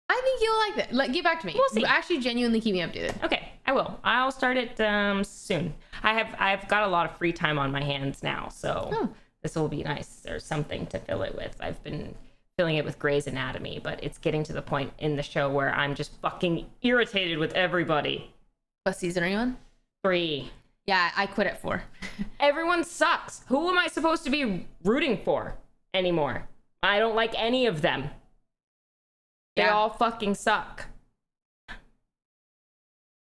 I think you'll like that. Like, get back to me. We'll see. Actually, genuinely keep me updated. Okay, I will. I'll start it soon. I've got a lot of free time on my hands now, so this will be nice. There's something to fill it with. I've been filling it with Grey's Anatomy, but it's getting to the point in the show where I'm just fucking irritated with everybody. What season are you on? 3. Yeah, I quit at 4. Everyone sucks. Who am I supposed to be rooting for anymore? I don't like any of them. They Yeah. all fucking suck.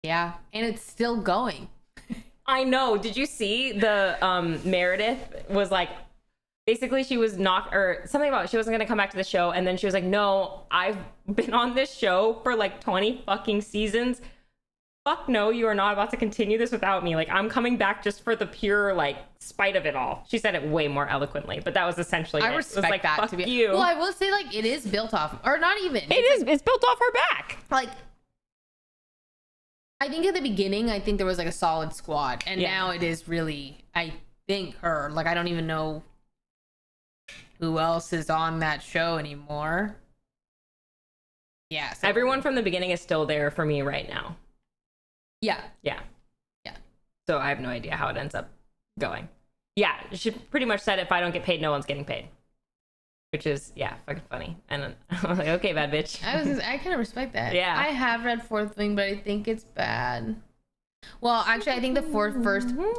Yeah, and it's still going. I know. Did you see the Meredith was like, basically she was not, or something about she wasn't going to come back to the show, and then she was like, no, I've been on this show for like 20 fucking seasons. Fuck no, you are not about to continue this without me. Like, I'm coming back just for the pure, like, spite of it all. She said it way more eloquently, but that was essentially it. I It was respect like, that. fuck To be you. Well, I will say, like, it is built off, or not even. It's built off her back. Like, I think at the beginning, I think there was like a solid squad, and Yeah. now it is really, I think her. Like, I don't even know who else is on that show anymore. Yeah. So, Everyone from the beginning is still there for me right now. Yeah. Yeah. Yeah. So I have no idea how it ends up going. Yeah, she pretty much said if I don't get paid, no one's getting paid. Which is, yeah, fucking funny. And I was like, okay, bad bitch. I kind of respect that. Yeah. I have read Fourth Wing, but I think it's bad. Well, actually, I think the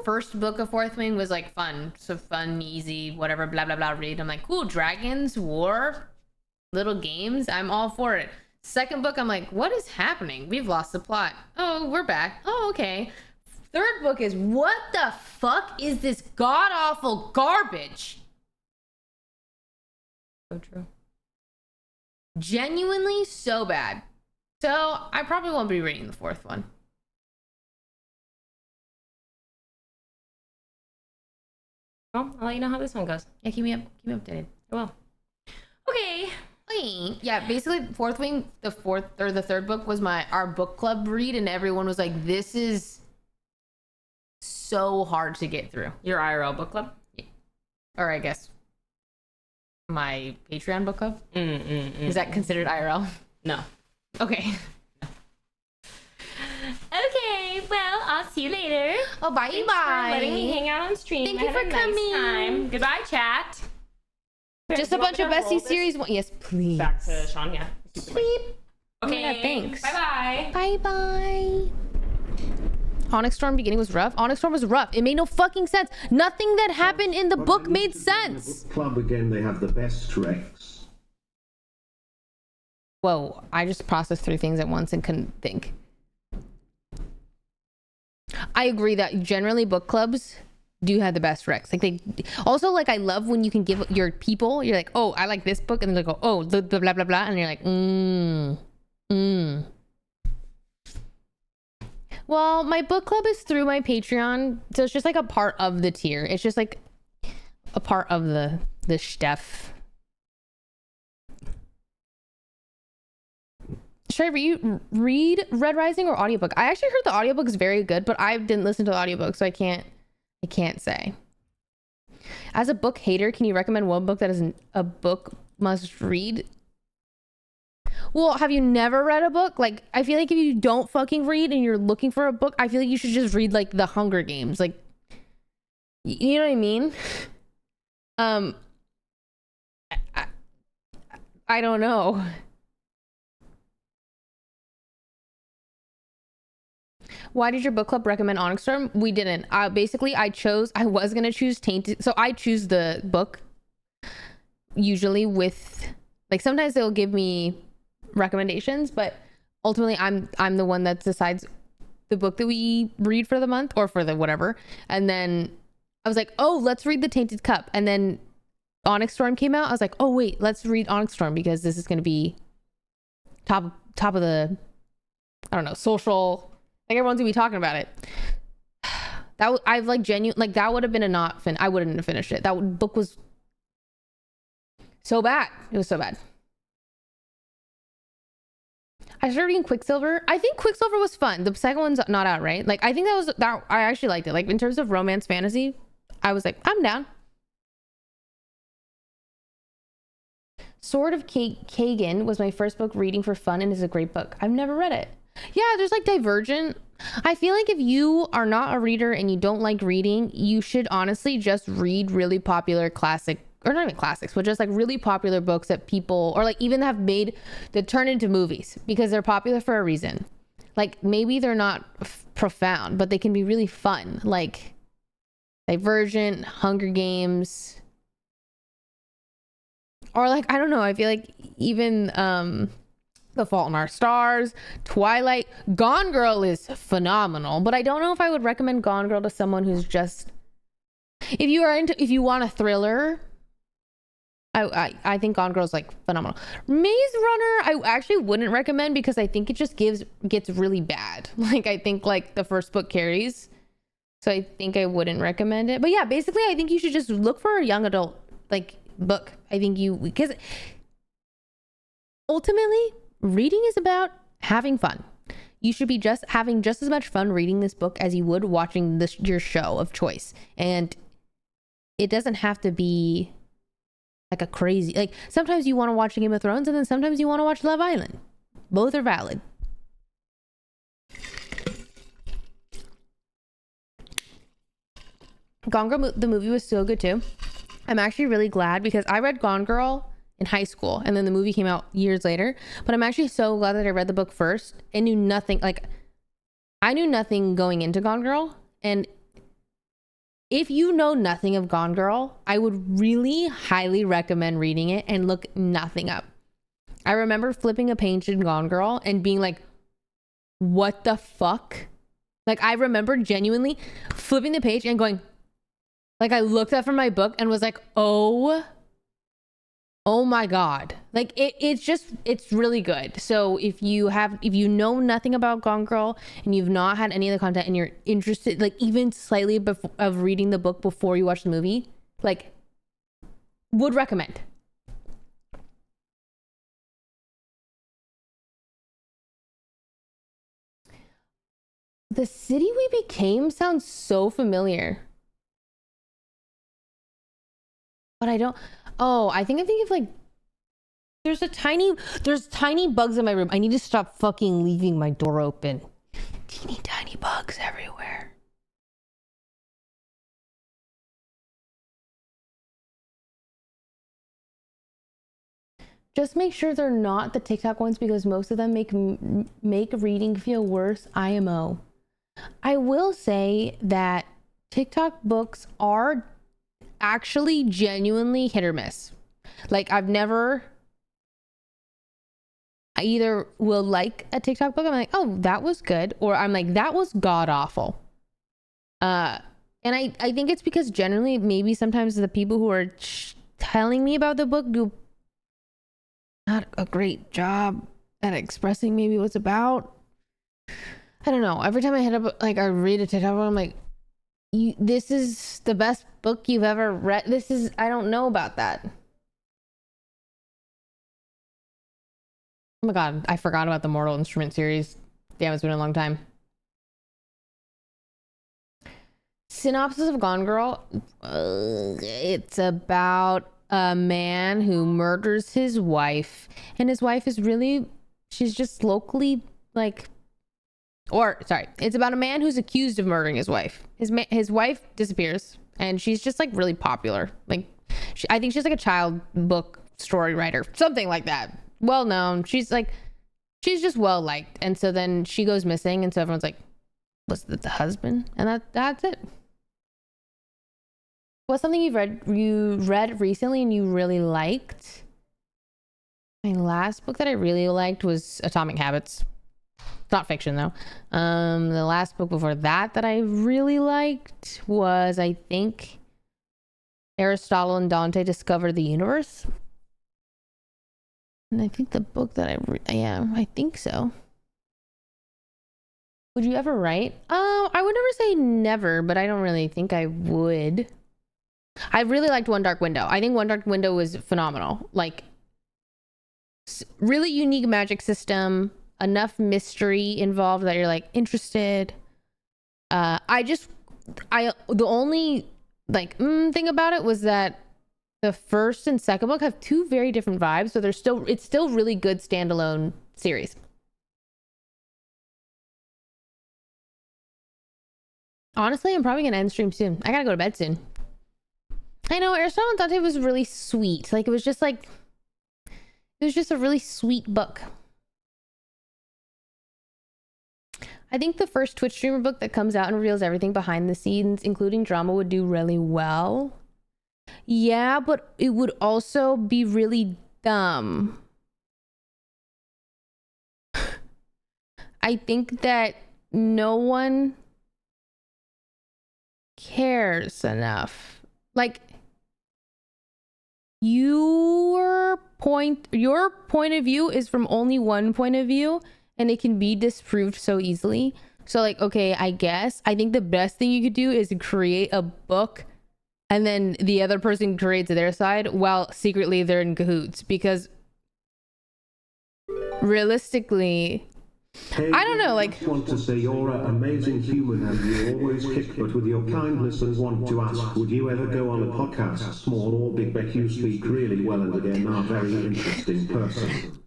first book of Fourth Wing was like fun. So fun, easy, whatever, blah, blah, blah, read. I'm like, cool, dragons, war, little games. I'm all for it. Second book, I'm like, what is happening? We've lost the plot. Oh, we're back. Oh, okay. Third book is, what the fuck is this god-awful garbage? So true. Genuinely so bad. So I probably won't be reading the fourth one. Well, I'll let you know how this one goes. Yeah, keep me updated. I will. Okay. Okay. Yeah, basically Fourth Wing, the third book was our book club read, and everyone was like, this is so hard to get through. Your IRL book club? Yeah. Or I guess my Patreon book club. Is that considered IRL? No. Okay. Okay, well, I'll see you later. Oh, bye. Thanks for letting me hang out on stream. Thank you for Nice coming. time. Goodbye, chat. Just Do a you want bunch of me to roll bestie this series. Yes, please. Back to Shania. Sweep. Okay, Oh my God, thanks. Bye-bye. Bye-bye. Onyx Storm beginning was rough. Onyx Storm was rough. It made no fucking sense. Nothing that happened in the But book I need made to join the sense. book club again, they have the best Rex. Whoa, I just processed 3 things at once and couldn't think. I agree that generally book clubs do have the best recs. Like they also, like, I love when you can give your people, you're like, oh, I like this book, and they go, oh, blah blah blah blah, and you're like, Well, my book club is through my Patreon, so it's just like a part of the tier. It's just like a part of the stuff. Should I read Red Rising or audiobook? I actually heard the audiobook is very good, but I didn't listen to the audiobook, so I can't say. As a book hater, can you recommend one book that is a book must read? Well, have you never read a book? Like, I feel like if you don't fucking read and you're looking for a book, I feel like you should just read like The Hunger Games. Like, you know what I mean? I don't know. Why did your book club recommend Onyx Storm? We didn't. Basically, I was going to choose Tainted. So I choose the book usually with, like, sometimes they'll give me recommendations, but ultimately I'm the one that decides the book that we read for the month or for the whatever. And then I was like, oh, let's read The Tainted Cup. And then Onyx Storm came out. I was like, oh, wait, let's read Onyx Storm because this is going to be top of the, I don't know, social. Like, everyone's gonna be talking about it. I've like genuine, like, that would have been I wouldn't have finished it. That book was so bad. It was so bad. I started reading Quicksilver. I think Quicksilver was fun. The second one's not out, right? Like, I think that I actually liked it. Like, in terms of romance fantasy, I was like, I'm down. Sword of Kagan was my first book reading for fun and is a great book. I've never read it. Yeah, there's like Divergent. I feel like if you are not a reader and you don't like reading, you should honestly just read really popular classic, or not even classics, but just like really popular books that people, or like even have made that turn into movies because they're popular for a reason. Like, maybe they're not profound, but they can be really fun. Like Divergent, Hunger Games, or like, I don't know, I feel like even The Fault in Our Stars, Twilight. Gone Girl is phenomenal, but I don't know if I would recommend Gone Girl to someone who's just, if you want a thriller, I think Gone Girl's like phenomenal. Maze Runner, I actually wouldn't recommend because I think it just gets really bad. Like, I think like the first book carries, so I think I wouldn't recommend it. But yeah, basically I think you should just look for a young adult like book. I think because ultimately reading is about having fun. You should be having just as much fun reading this book as you would watching your show of choice. And it doesn't have to be like a crazy, like, sometimes you want to watch Game of Thrones and then sometimes you want to watch Love Island. Both are valid. Gone Girl, the movie was so good too. I'm actually really glad because I read Gone Girl in high school and then the movie came out years later. But I'm actually so glad that I read the book first and knew nothing. Like, I knew nothing going into Gone Girl. And if you know nothing of Gone Girl, I would really highly recommend reading it and look nothing up. I remember flipping a page in Gone Girl and being like, what the fuck? Like, I remember genuinely flipping the page and going, like, I looked up from my book and was like, oh my God. Like, it's really good. So if you know nothing about Gone Girl and you've not had any of the content and you're interested, like, even slightly of reading the book before you watch the movie, like, would recommend. The City We Became sounds so familiar. But I don't. Oh, I think of like, there's tiny bugs in my room. I need to stop fucking leaving my door open. Teeny tiny bugs everywhere. Just make sure they're not the TikTok ones because most of them make reading feel worse. IMO. I will say that TikTok books are actually genuinely hit or miss. Like, I either will like a TikTok book, I'm like, oh, that was good, or I'm like, that was god awful. And I think it's because generally maybe sometimes the people who are telling me about the book do not a great job at expressing maybe what's about. I don't know. Every time I hit up, like, I read a TikTok, I'm like, this is the best book you've ever read. I don't know about that. Oh my God, I forgot about the Mortal Instrument series. Damn, it's been a long time. Synopsis of Gone Girl. It's about a man who murders his wife, and his wife is she's just locally, like, it's about a man who's accused of murdering his wife. His wife disappears and she's just like really popular. Like, I think she's like a child book story writer, something like that. Well known. She's just well liked. And so then she goes missing and so everyone's like, was it the husband? And that's it. What's something you read recently and you really liked? My last book that I really liked was Atomic Habits. It's not fiction though. The last book before that I really liked was, I think, Aristotle and Dante Discover the Universe. And I think the book that I think so. Would you ever write? I would never say never, but I don't really think I would. I really liked One Dark Window. I think One Dark Window was phenomenal. Like, really unique magic system. Enough mystery involved that you're like interested. The only like thing about it was that the first and second book have two very different vibes, so it's still really good standalone series. Honestly, I'm probably gonna end stream soon. I gotta go to bed soon. I know Aristotle and Dante was really sweet. Like, it was just a really sweet book. I think the first Twitch streamer book that comes out and reveals everything behind the scenes, including drama, would do really well. Yeah, but it would also be really dumb. I think that no one cares enough. Like, your point of view is from only one point of view, and it can be disproved so easily. So, like, okay, I think the best thing you could do is create a book and then the other person creates their side while secretly they're in cahoots, because realistically, Hey, I don't know, like, I just want to say you're an amazing human and you always kick butt with your kindness, and want to ask, would you ever go on a podcast, small or big? Bet you speak really well and again are a very interesting person.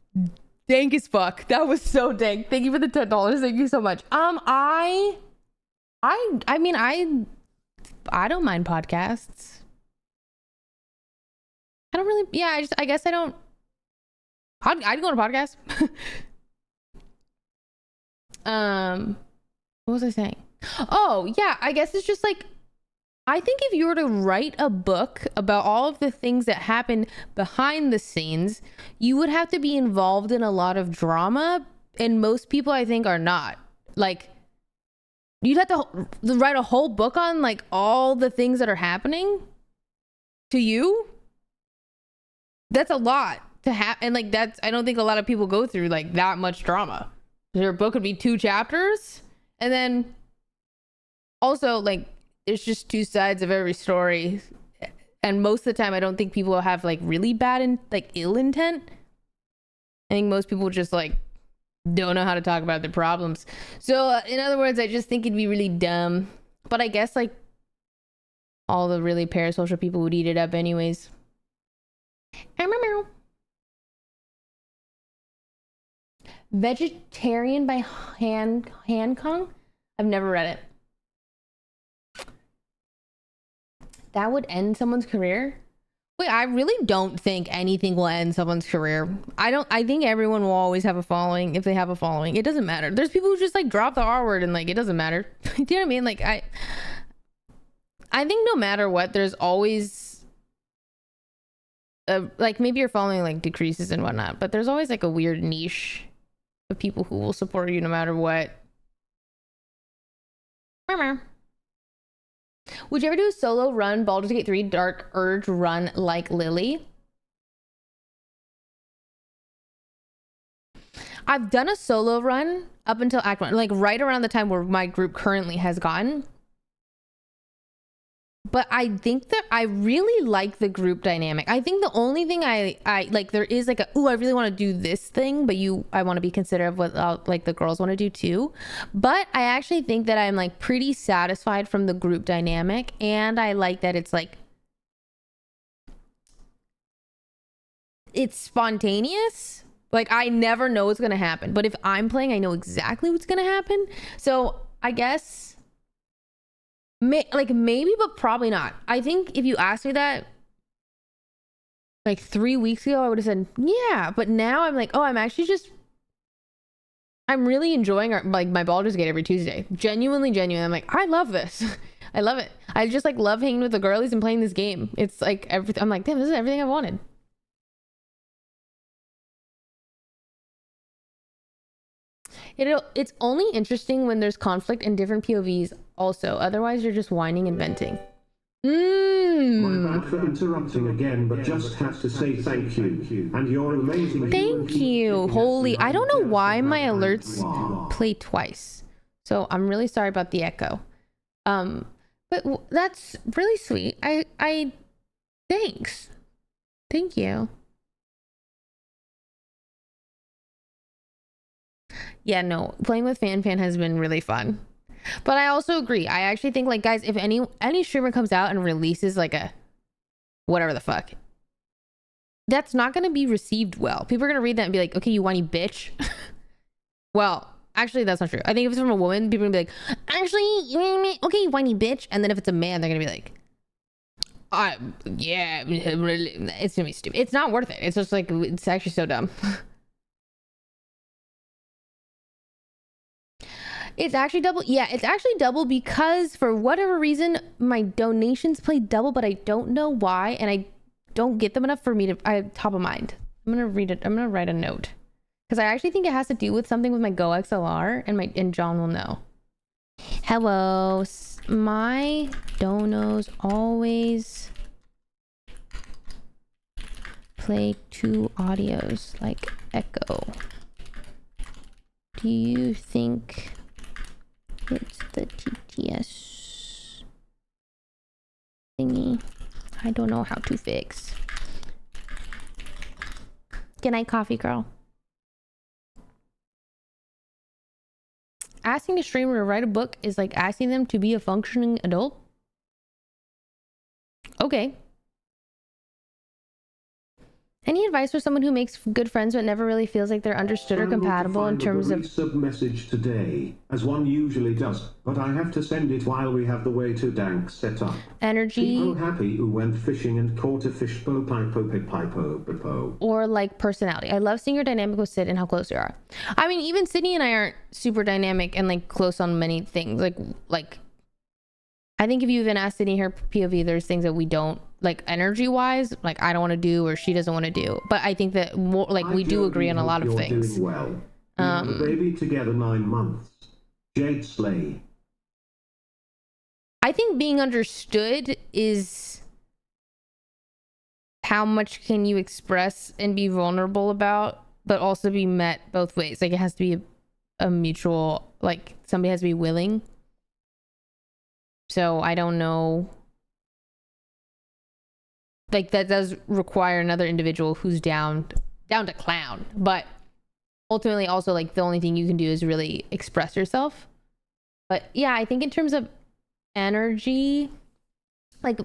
Dank as fuck. That was so dank. Thank you for the $10. Thank you so much. I don't mind podcasts. I don't really, yeah, I guess I don't. I'd go on a podcast. What was I saying? Oh, yeah, I guess it's just like, I think if you were to write a book about all of the things that happen behind the scenes, you would have to be involved in a lot of drama, and most people I think are not. Like, you'd have to write a whole book on like all the things that are happening to you. That's a lot to have, and like that's, I don't think a lot of people go through like that much drama. Your book would be 2 chapters, and then also like there's just 2 sides of every story, and most of the time I don't think people have like really bad and like ill intent. I think most people just like don't know how to talk about their problems. So in other words, I just think it'd be really dumb, but I guess like all the really parasocial people would eat it up anyways. Vegetarian by Han Kong? I've never read it. That would end someone's career? Wait, I really don't think anything will end someone's career. I think everyone will always have a following if they have a following. It doesn't matter. There's people who just like drop the R word and like it doesn't matter. Do you know what I mean? Like I think no matter what, there's always like maybe your following like decreases and whatnot, but there's always like a weird niche of people who will support you no matter what. Would you ever do a solo run Baldur's Gate 3 Dark Urge run like Lily? I've done a solo run up until Act 1, like right around the time where my group currently has gone. But I think that I really like the group dynamic. I think the only thing I like, there is like I really want to do this thing, but I want to be considerate of what like the girls want to do too. But I actually think that I'm like pretty satisfied from the group dynamic, and I like that it's like it's spontaneous. Like I never know what's gonna happen, but if I'm playing, I know exactly what's gonna happen. So I guess. Maybe, but probably not. I think if you asked me that like 3 weeks ago, I would have said yeah. But now I'm like, oh, I'm really enjoying my Baldur's Gate every Tuesday. Genuinely. I'm like, I love this. I love it. I just like love hanging with the girlies and playing this game. It's like everything. I'm like, damn, this is everything I wanted. It's only interesting when there's conflict and different POVs also. Otherwise, you're just whining and venting. My bad for interrupting again, but just have to say thank you. And you're amazing. Thank you. Holy, I don't know why my alerts play twice. So I'm really sorry about the echo. But that's really sweet. I thanks. Thank you. Yeah, no, playing with Fan has been really fun. But I also agree. I actually think like, guys, if any streamer comes out and releases like a whatever the fuck, that's not going to be received well. People are going to read that and be like, okay, you whiny bitch. Well, actually, that's not true. I think if it's from a woman, people are going to be like, actually, okay, you whiny bitch. And then if it's a man, they're going to be like, yeah, it's going to be stupid. It's not worth it. It's just like, it's actually so dumb. It's actually double. Yeah, it's actually double because for whatever reason, my donations play double, but I don't know why. And I don't get them enough for me to, top of mind. I'm going to read it. I'm going to write a note because I actually think it has to do with something with my Go XLR and John will know. Hello. My donos always play 2 audios like echo. Do you think it's the TTS thingy? I don't know how to fix. Good night, coffee girl. Asking a streamer to write a book is like asking them to be a functioning adult. Okay. Any advice for someone who makes good friends but never really feels like they're understood or Scrambled to compatible in find the terms of resub message today, as one usually does, but I have to send it while we have the way to dank set up. energy People happy who went fishing and caught a fish po pipo pipo pipo. or like personality? I love seeing your dynamic with Sid and how close you are. I mean, even Sydney and I aren't super dynamic and like close on many things. Like I think if you even ask Sydney her POV, there's things that we don't like energy wise, like I don't want to do or she doesn't want to do. But I think that more like we do agree on a lot of things. Doing well. We have a baby together 9 months. Jade Slay. I think being understood is how much can you express and be vulnerable about, but also be met both ways. Like it has to be a mutual, like somebody has to be willing. So I don't know. Like that does require another individual who's down to clown, but ultimately also like the only thing you can do is really express yourself. But yeah, I think in terms of energy, like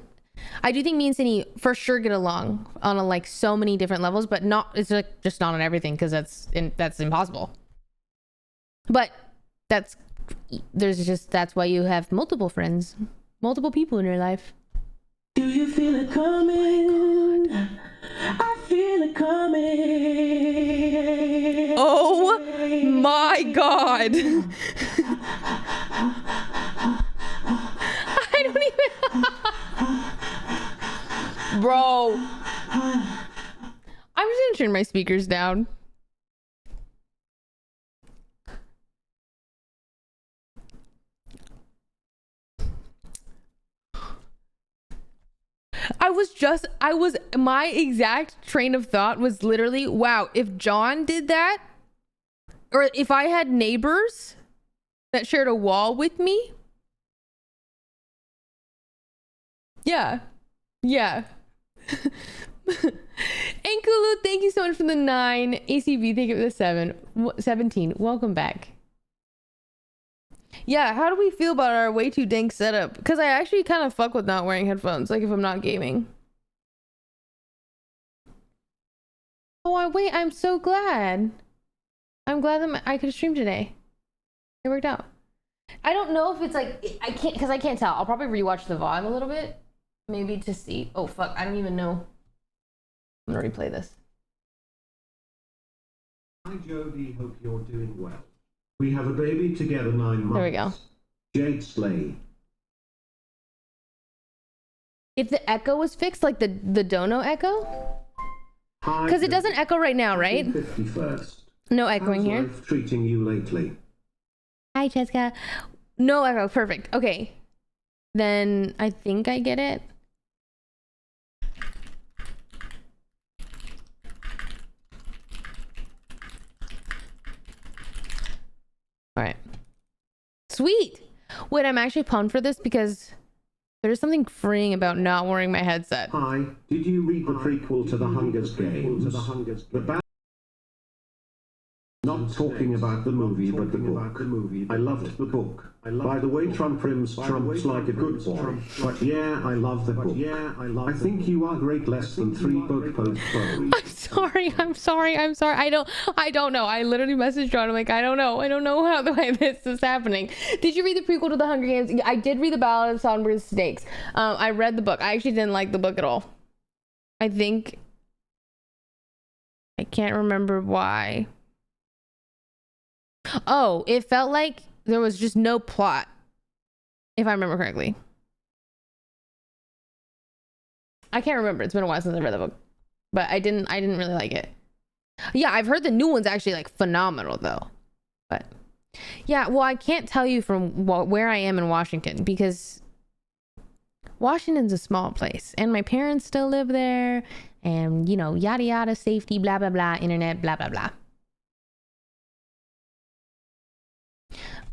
I do think me and Cindy for sure get along on a, like so many different levels, but not, it's like just not on everything because that's impossible. But that's why you have multiple friends, multiple people in your life. Do you feel it coming? I feel it coming. Oh my god. I don't even Bro. I'm just gonna turn my speakers down. My exact train of thought was literally, wow, if John did that, or if I had neighbors that shared a wall with me. Yeah. Ankulu, thank you so much for the 9. ACB, thank you for the 17. Welcome back. Yeah, how do we feel about our way too dank setup? Because I actually kind of fuck with not wearing headphones, like if I'm not gaming. Oh, I'm so glad. I'm glad that I could stream today. It worked out. I don't know if it's like, I can't tell. I'll probably rewatch the VOD a little bit. Maybe to see. Oh, fuck. I don't even know. I'm gonna replay this. Hi, Jody. Hope you're doing well. We have a baby together 9 months. There we go. Jade Slay. If the echo was fixed, like the Dono echo? Because it doesn't echo right now, right? 51st. No echoing here. How's life treating you lately? Hi, Jessica. No echo. Perfect. Okay. Then I think I get it. All right. Sweet. Wait, I'm actually pumped for this because there's something freeing about not wearing my headset. Hi, did you read the prequel to the Hunger Games? Not talking about the movie, but the book. I loved the book. By the way, Trump rims Trump's like a good boy. But yeah, I love the book. I think you are great less than 3 book posts. I'm sorry. I don't know. I literally messaged John. I'm like, I don't know how the way this is happening. Did you read the prequel to the Hunger Games? I did read the Ballad of Songbirds Snakes. I read the book. I actually didn't like the book at all. I can't remember why. Oh, it felt like there was just no plot, if I remember correctly. I can't remember. It's been a while since I read the book, but I didn't really like it. Yeah, I've heard the new one's actually like phenomenal though. But yeah, well, I can't tell you from where I am in Washington because Washington's a small place and my parents still live there and you know, yada yada, safety, blah blah blah, internet, blah blah blah.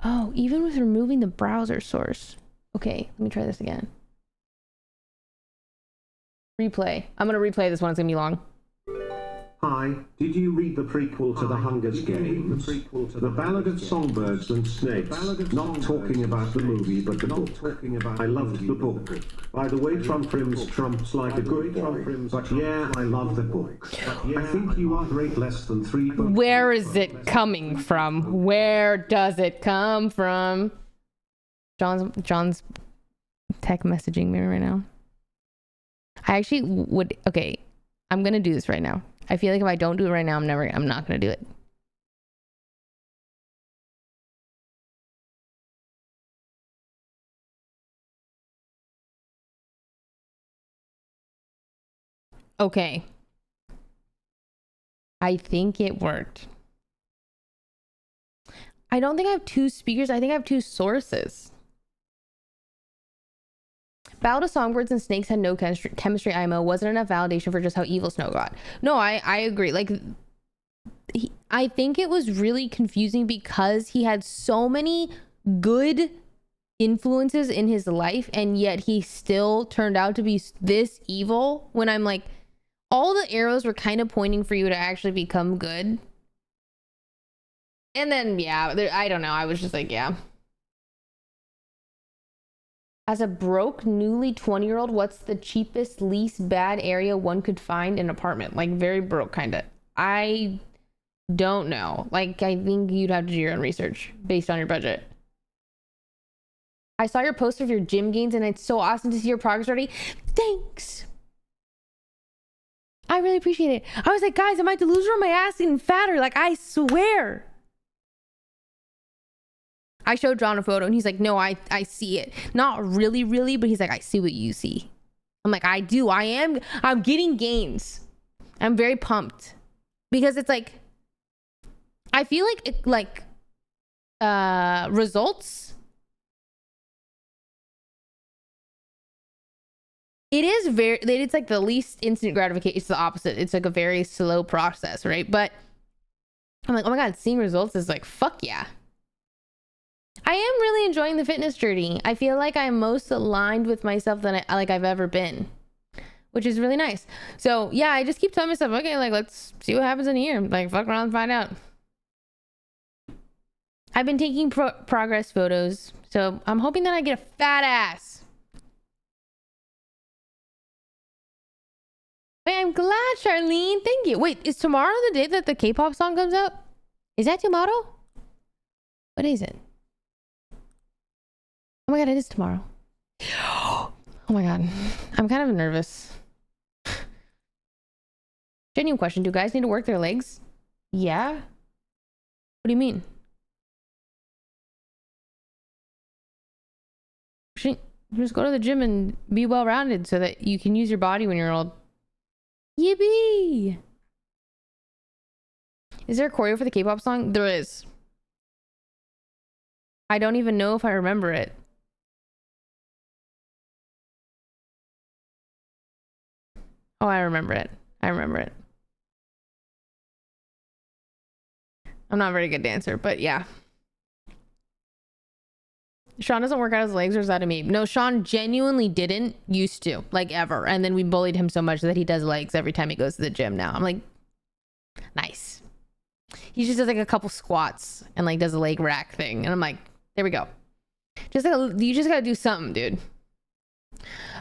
Oh, even with removing the browser source. Okay, let me try this again. Replay. I'm gonna replay this one. It's gonna be long. Hi, did you read the prequel to the Hunger Games? The Ballad of Songbirds and Snakes. Not talking about the movie, but the book. I loved the book. By the way, Trump rims trumps like a good boy. But yeah, I love the book. I think you are great less than 3. Where is it coming from? Where does it come from? John's tech messaging me right now. I actually would. Okay, I'm gonna do this right now. I feel like if I don't do it right now, I'm not gonna do it. Okay. I think it worked. I don't think I have 2 speakers. I think I have 2 sources. Ballad of Songbirds and Snakes had no chemistry IMO. Wasn't enough validation for just how evil Snow got. No, I agree. Like, I think it was really confusing because he had so many good influences in his life, and yet he still turned out to be this evil, when I'm like, all the arrows were kind of pointing for you to actually become good. And then, yeah, I don't know. I was just like, yeah. As a broke, newly 20-year-old, what's the cheapest, least bad area one could find an apartment? Like, very broke, kind of. I don't know. Like, I think you'd have to do your own research based on your budget. I saw your post of your gym gains, and it's so awesome to see your progress already. Thanks. I really appreciate it. I was like, guys, am I delusional? Am I ass getting fatter? Like, I swear. I showed John a photo and he's like, no, I see it. Not really, but he's like, I see what you see. I'm like, I do. I'm getting gains. I'm very pumped because it's like, I feel like results. It's like the least instant gratification. It's the opposite. It's like a very slow process, right? But I'm like, oh my God, seeing results is like, fuck yeah. I am really enjoying the fitness journey. I feel like I'm most aligned with myself than I've ever been, which is really nice. So yeah, I just keep telling myself, okay, like, let's see what happens in a year. Like, fuck around and find out. I've been taking progress photos, so I'm hoping that I get a fat ass. Wait, I'm glad, Charlene. Thank you. Wait, is tomorrow the day that the K-pop song comes out? Is that tomorrow? What is it? Oh my God, it is tomorrow. Oh my God. I'm kind of nervous. Genuine question. Do guys need to work their legs? Yeah. What do you mean? Just go to the gym and be well-rounded so that you can use your body when you're old. Yippee! Is there a choreo for the K-pop song? There is. I don't even know if I remember it. Oh, I remember it. I'm not a very good dancer, but yeah. Sean doesn't work out his legs, or is that a meme? No, Sean genuinely didn't used to, like, ever. And then we bullied him so much that he does legs every time he goes to the gym now. I'm like, nice. He just does like a couple squats and like does a leg rack thing. And I'm like, there we go. You just gotta do something, dude.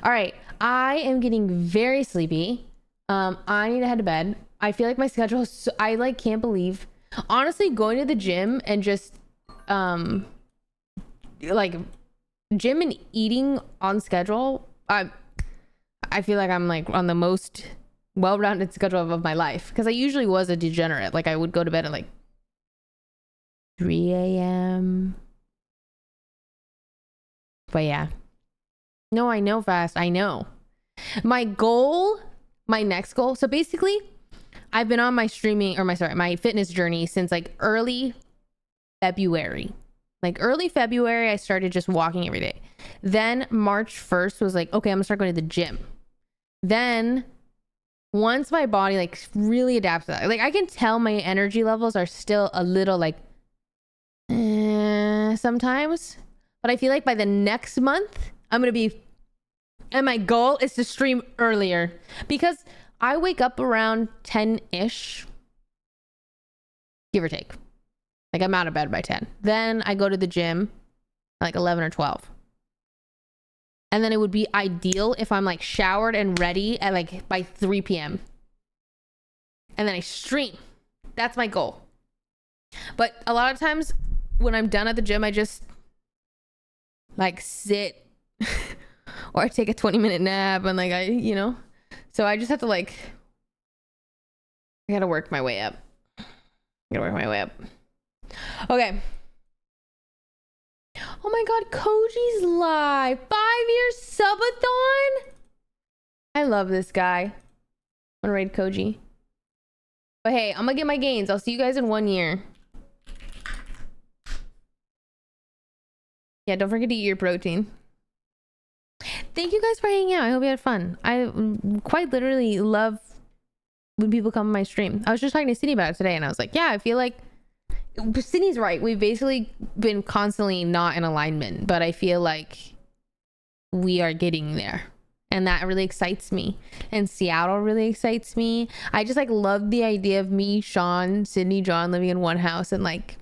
All right. I am getting very sleepy. I need to head to bed. I feel like my schedule is so, I like can't believe, honestly, going to the gym and just like gym and eating on schedule. I feel like I'm like on the most well-rounded schedule of my life, because I usually was a degenerate. Like, I would go to bed at like 3 a.m. But yeah. No, I know, fast. I know. My next goal. So basically, I've been on my my fitness journey since like early February. Like early February, I started just walking every day. Then March 1st was like, okay, I'm gonna start going to the gym. Then once my body like really adapts to that, like I can tell my energy levels are still a little like sometimes, but I feel like by the next month I'm gonna be, and my goal is to stream earlier, because I wake up around 10-ish, give or take. Like I'm out of bed by 10. Then I go to the gym like 11 or 12. And then it would be ideal if I'm like showered and ready at like by 3 p.m. And then I stream. That's my goal. But a lot of times when I'm done at the gym, I just like sit or I take a 20-minute nap and like so I just have to like, I gotta work my way up. Okay. Oh my god, Koji's live. 5-year subathon. I love this guy. I'm gonna raid Koji. But hey, I'm gonna get my gains. I'll see you guys in 1 year. Yeah, don't forget to eat your protein. Thank you guys for hanging out. I hope you had fun. I quite literally love when people come on my stream. I was just talking to Sydney about it today and I was like, yeah, I feel like Sydney's right. We've basically been constantly not in alignment, but I feel like we are getting there. And that really excites me. And Seattle really excites me. I just like love the idea of me, Sean, Sydney, John living in one house and like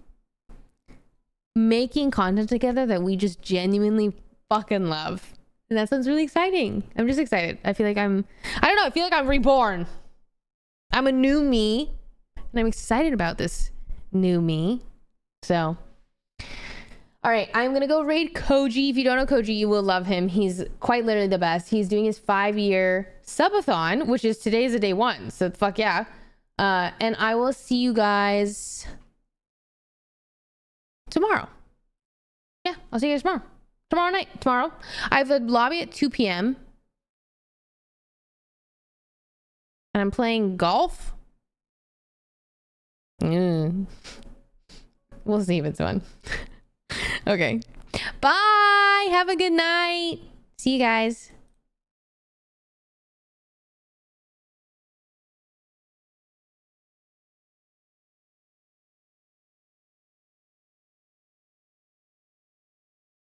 making content together that we just genuinely fucking love. And that sounds really exciting. I'm just excited. I feel like I don't know. I feel like I'm reborn. I'm a new me. And I'm excited about this new me. So, all right. I'm going to go raid Koji. If you don't know Koji, you will love him. He's quite literally the best. He's doing his 5-year subathon, which is today's the day 1. So fuck yeah. And I will see you guys tomorrow. Yeah, I'll see you guys tomorrow. Tomorrow. I have a lobby at 2 p.m. And I'm playing golf. We'll see if it's fun. Okay. Bye. Have a good night. See you guys.